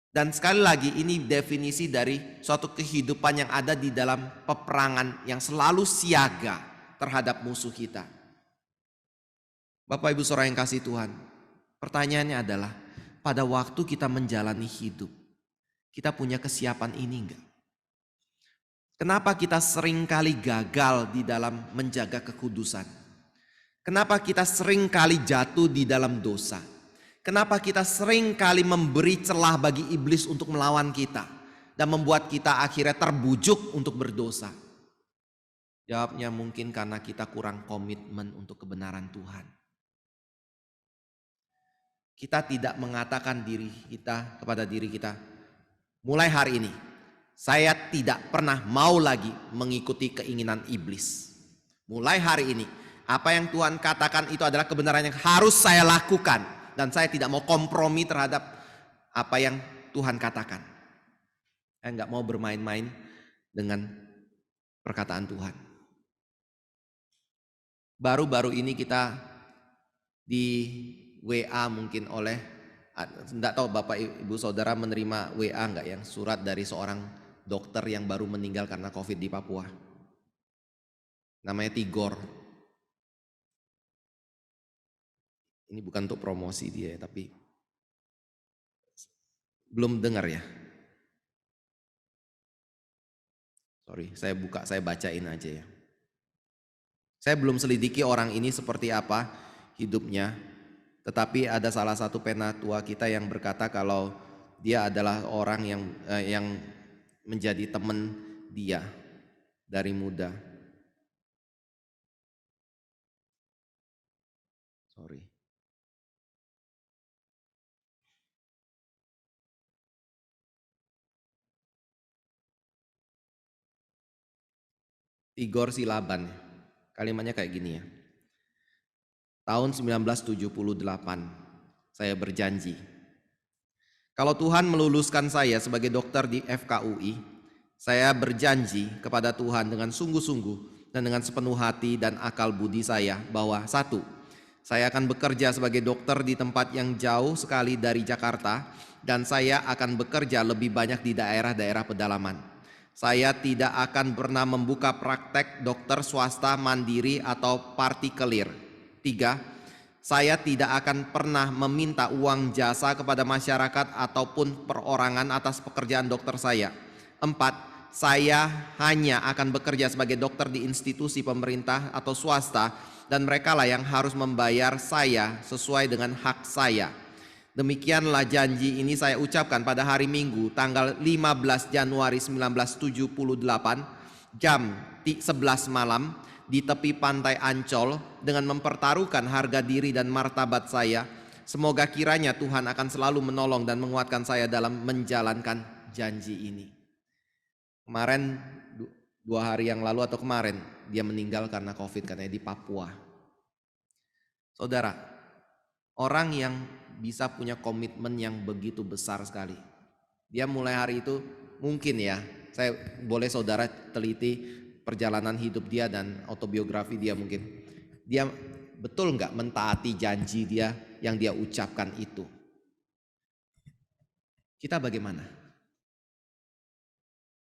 Dan sekali lagi ini definisi dari suatu kehidupan yang ada di dalam peperangan yang selalu siaga terhadap musuh kita. Bapak Ibu Saudara yang kasih Tuhan, pertanyaannya adalah pada waktu kita menjalani hidup, kita punya kesiapan ini enggak? Kenapa kita sering kali gagal di dalam menjaga kekudusan? Kenapa kita sering kali jatuh di dalam dosa? Kenapa kita sering kali memberi celah bagi iblis untuk melawan kita dan membuat kita akhirnya terbujuk untuk berdosa? Jawabnya mungkin karena kita kurang komitmen untuk kebenaran Tuhan. Kita tidak mengatakan kepada diri kita, mulai hari ini saya tidak pernah mau lagi mengikuti keinginan iblis. Mulai hari ini apa yang Tuhan katakan itu adalah kebenaran yang harus saya lakukan, dan saya tidak mau kompromi terhadap apa yang Tuhan katakan. Saya nggak mau bermain-main dengan perkataan Tuhan. Baru-baru ini kita di WA mungkin enggak tahu Bapak Ibu Saudara menerima WA enggak yang surat dari seorang dokter yang baru meninggal karena COVID di Papua. Namanya Tigor. Ini bukan untuk promosi dia tapi belum dengar ya. Sorry, saya bacain aja ya. Saya belum selidiki orang ini seperti apa hidupnya. Tetapi ada salah satu penatua kita yang berkata kalau dia adalah orang yang menjadi teman dia dari muda. Sorry. Igor Silaban. Kalimatnya kayak gini ya. Tahun 1978, saya berjanji. Kalau Tuhan meluluskan saya sebagai dokter di FKUI, saya berjanji kepada Tuhan dengan sungguh-sungguh dan dengan sepenuh hati dan akal budi saya bahwa 1, saya akan bekerja sebagai dokter di tempat yang jauh sekali dari Jakarta dan saya akan bekerja lebih banyak di daerah-daerah pedalaman. Saya tidak akan pernah membuka praktek dokter swasta mandiri atau partikelir. 3, saya tidak akan pernah meminta uang jasa kepada masyarakat ataupun perorangan atas pekerjaan dokter saya. 4, saya hanya akan bekerja sebagai dokter di institusi pemerintah atau swasta, dan merekalah yang harus membayar saya sesuai dengan hak saya. Demikianlah janji ini saya ucapkan pada hari Minggu tanggal 15 Januari 1978 jam 11 malam di tepi pantai Ancol dengan mempertaruhkan harga diri dan martabat saya. Semoga kiranya Tuhan akan selalu menolong dan menguatkan saya dalam menjalankan janji ini. Kemarin 2 hari yang lalu atau kemarin dia meninggal karena COVID katanya di Papua. Saudara, orang yang bisa punya komitmen yang begitu besar sekali. Dia mulai hari itu mungkin ya, saya boleh saudara teliti perjalanan hidup dia dan autobiografi dia mungkin. Dia betul nggak mentaati janji dia yang dia ucapkan itu? Kita bagaimana?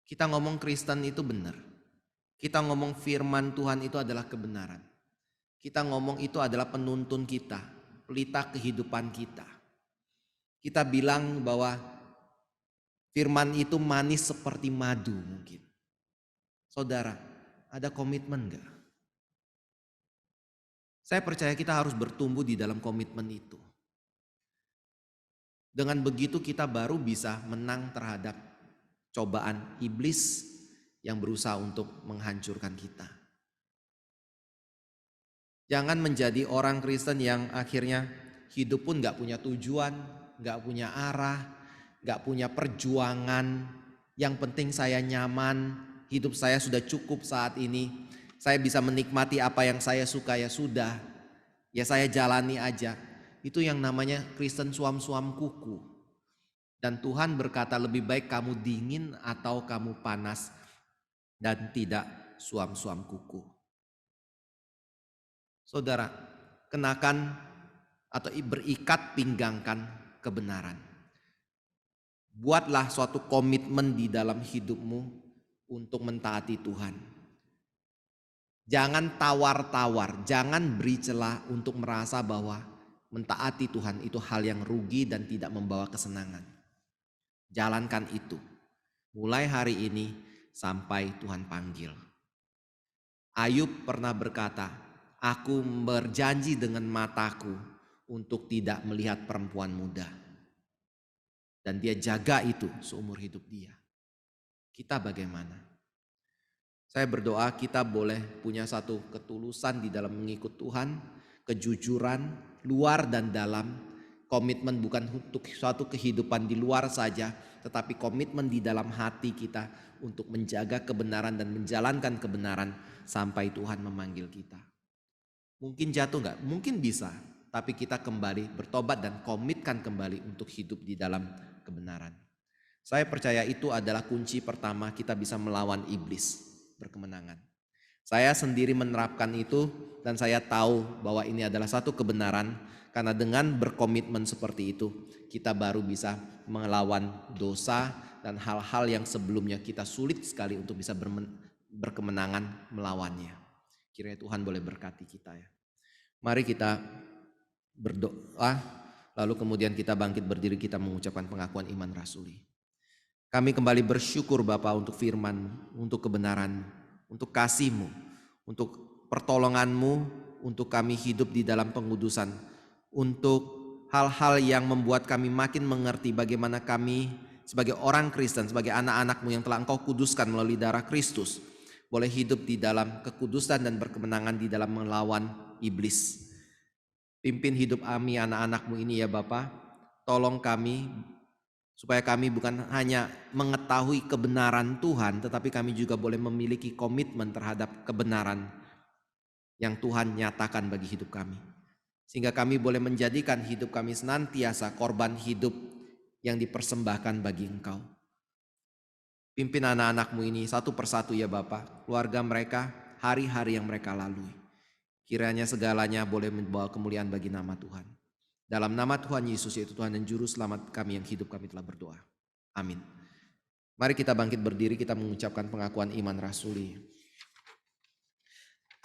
Kita ngomong Kristen itu benar. Kita ngomong firman Tuhan itu adalah kebenaran. Kita ngomong itu adalah penuntun kita, pelita kehidupan kita. Kita bilang bahwa firman itu manis seperti madu mungkin. Saudara, ada komitmen enggak? Saya percaya kita harus bertumbuh di dalam komitmen itu. Dengan begitu kita baru bisa menang terhadap cobaan iblis yang berusaha untuk menghancurkan kita. Jangan menjadi orang Kristen yang akhirnya hidup pun gak punya tujuan, gak punya arah, gak punya perjuangan. Yang penting saya nyaman, hidup saya sudah cukup saat ini. Saya bisa menikmati apa yang saya suka, ya sudah. Ya saya jalani aja. Itu yang namanya Kristen suam-suam kuku. Dan Tuhan berkata lebih baik kamu dingin atau kamu panas dan tidak suam-suam kuku. Saudara, kenakan atau berikat pinggangkan kebenaran. Buatlah suatu komitmen di dalam hidupmu untuk mentaati Tuhan. Jangan tawar-tawar, jangan beri celah untuk merasa bahwa mentaati Tuhan itu hal yang rugi dan tidak membawa kesenangan. Jalankan itu mulai hari ini sampai Tuhan panggil. Ayub pernah berkata, aku berjanji dengan mataku untuk tidak melihat perempuan muda. Dan dia jaga itu seumur hidup dia. Kita bagaimana? Saya berdoa kita boleh punya satu ketulusan di dalam mengikut Tuhan, kejujuran luar dan dalam, komitmen bukan untuk suatu kehidupan di luar saja, tetapi komitmen di dalam hati kita untuk menjaga kebenaran dan menjalankan kebenaran sampai Tuhan memanggil kita. Mungkin jatuh enggak? Mungkin bisa, tapi kita kembali bertobat dan komitkan kembali untuk hidup di dalam kebenaran. Saya percaya itu adalah kunci pertama kita bisa melawan iblis berkemenangan. Saya sendiri menerapkan itu dan saya tahu bahwa ini adalah satu kebenaran, karena dengan berkomitmen seperti itu kita baru bisa melawan dosa dan hal-hal yang sebelumnya kita sulit sekali untuk bisa berkemenangan melawannya. Kiranya Tuhan boleh berkati kita ya. Mari kita berdoa, lalu kemudian kita bangkit berdiri, kita mengucapkan pengakuan iman rasuli. Kami kembali bersyukur Bapa untuk firman-Mu, untuk kebenaran, untuk kasih-Mu, untuk pertolongan-Mu, untuk kami hidup di dalam pengudusan, untuk hal-hal yang membuat kami makin mengerti bagaimana kami sebagai orang Kristen, sebagai anak-anak-Mu yang telah Engkau kuduskan melalui darah Kristus, boleh hidup di dalam kekudusan dan berkemenangan di dalam melawan iblis. Pimpin hidup kami anak-anak-Mu ini ya Bapa, tolong kami supaya kami bukan hanya mengetahui kebenaran Tuhan, tetapi kami juga boleh memiliki komitmen terhadap kebenaran yang Tuhan nyatakan bagi hidup kami. Sehingga kami boleh menjadikan hidup kami senantiasa korban hidup yang dipersembahkan bagi Engkau. Pimpin anak-anak-Mu ini satu persatu ya Bapa, keluarga mereka, hari-hari yang mereka lalui. Kiranya segalanya boleh membawa kemuliaan bagi nama Tuhan. Dalam nama Tuhan Yesus yaitu Tuhan dan Juru Selamat kami yang hidup, kami telah berdoa. Amin. Mari kita bangkit berdiri, kita mengucapkan pengakuan iman rasuli.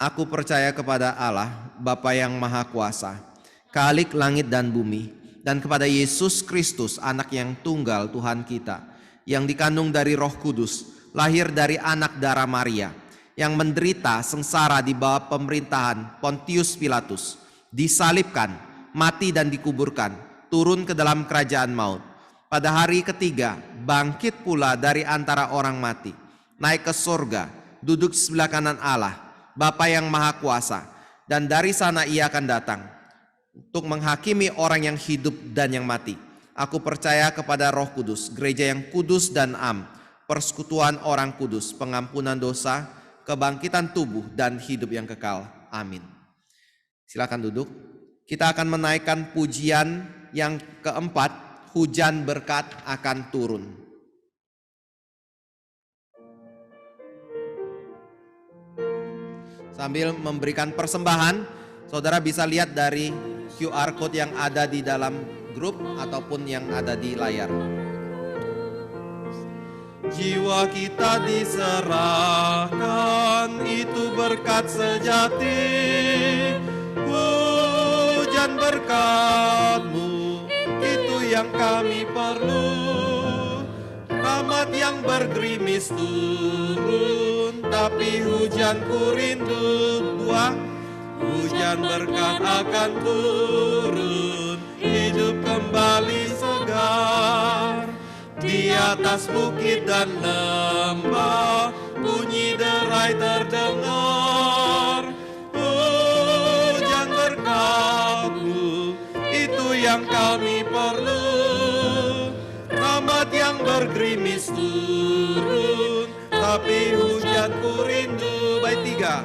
Aku percaya kepada Allah, Bapa yang Maha Kuasa, Khalik langit dan bumi, dan kepada Yesus Kristus, Anak yang tunggal Tuhan kita, yang dikandung dari Roh Kudus, lahir dari anak darah Maria, yang menderita sengsara di bawah pemerintahan Pontius Pilatus, disalibkan, mati dan dikuburkan, turun ke dalam kerajaan maut. Pada hari ketiga, bangkit pula dari antara orang mati, naik ke surga, duduk sebelah kanan Allah, Bapa yang Maha Kuasa, dan dari sana ia akan datang untuk menghakimi orang yang hidup dan yang mati. Aku percaya kepada Roh Kudus, gereja yang kudus dan am, persekutuan orang kudus, pengampunan dosa, kebangkitan tubuh dan hidup yang kekal. Amin. Silakan duduk. Kita akan menaikkan pujian yang keempat, hujan berkat akan turun. Sambil memberikan persembahan, saudara bisa lihat dari QR code yang ada di dalam grup ataupun yang ada di layar. Jiwa kita diserahkan, itu berkat sejati. Hujan berkat-Mu, itu yang kami perlu. Rahmat yang bergerimis turun, tapi hujanku rindu. Dua, hujan berkat akan turun, hidup kembali segar. Di atas bukit dan lembah, bunyi derai terdengar. Hujan berkat-Mu, itu yang kami perlu. Rahmat yang bergerimis turun, tapi hujanku rindu. Bait 3.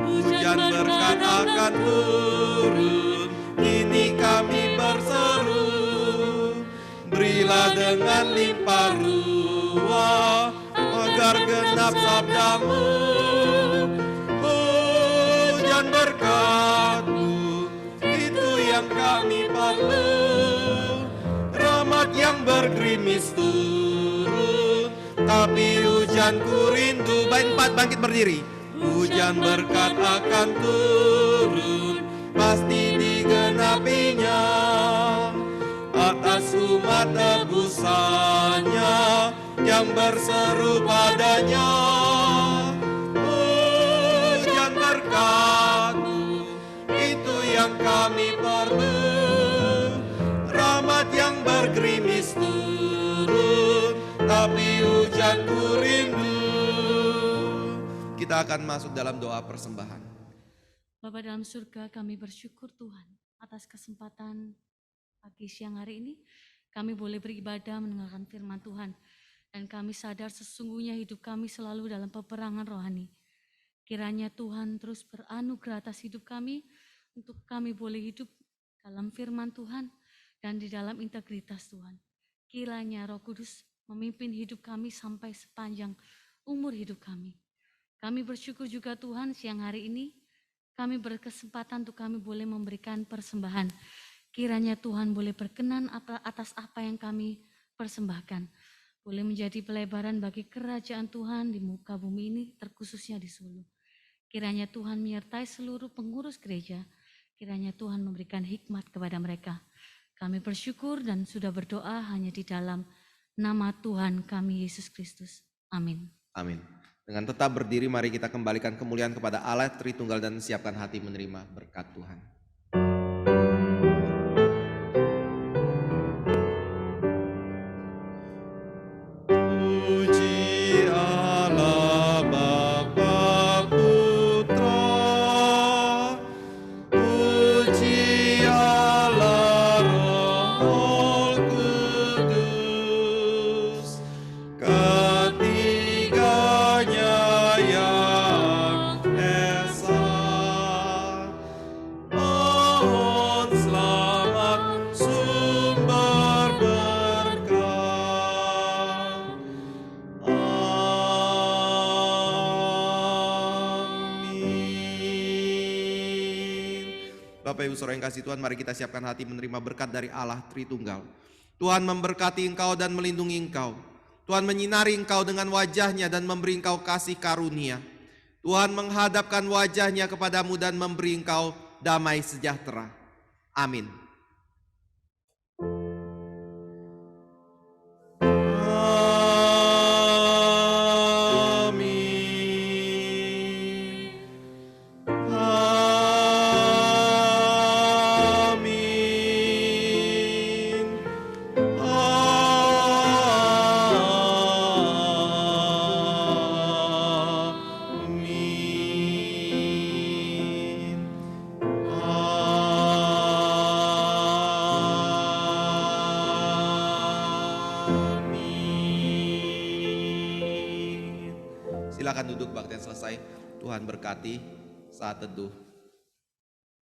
Hujan berkat akan turun, kini kami berseru. Berilah dengan limpah ruah, agar genap sabda-Mu. Hujan berkat-Mu, itu yang kami perlu. Rahmat yang bergerimis turun, tapi hujanku rindu. Bait 4, bangkit berdiri. Hujan berkat akan turun, pasti digenapinya. Atas umat tebusannya yang berseru padanya. Hujan berkat-Mu, itu yang kami perlu. Rahmat yang bergerimis turun, tapi hujanku rindu. Kita akan masuk dalam doa persembahan. Bapa dalam surga, kami bersyukur Tuhan atas kesempatan pagi siang hari ini kami boleh beribadah mendengarkan firman Tuhan, dan kami sadar sesungguhnya hidup kami selalu dalam peperangan rohani. Kiranya Tuhan terus beranugerah atas hidup kami untuk kami boleh hidup dalam firman Tuhan dan di dalam integritas Tuhan. Kiranya Roh Kudus memimpin hidup kami sampai sepanjang umur hidup kami. Kami bersyukur juga Tuhan siang hari ini kami berkesempatan untuk kami boleh memberikan persembahan. Kiranya Tuhan boleh berkenan atas apa yang kami persembahkan. Boleh menjadi pelebaran bagi kerajaan Tuhan di muka bumi ini, terkhususnya di Solo. Kiranya Tuhan menyertai seluruh pengurus gereja. Kiranya Tuhan memberikan hikmat kepada mereka. Kami bersyukur dan sudah berdoa hanya di dalam nama Tuhan kami Yesus Kristus. Amin. Amin. Dengan tetap berdiri, mari kita kembalikan kemuliaan kepada Allah Tritunggal dan siapkan hati menerima berkat Tuhan. Bapak Ibu Saudara yang kasih Tuhan, mari kita siapkan hati menerima berkat dari Allah Tritunggal. Tuhan memberkati engkau dan melindungi engkau. Tuhan menyinari engkau dengan wajahnya dan memberi engkau kasih karunia. Tuhan menghadapkan wajahnya kepadamu dan memberi engkau damai sejahtera. Amin. Silakan duduk, baktian selesai. Tuhan berkati saat teduh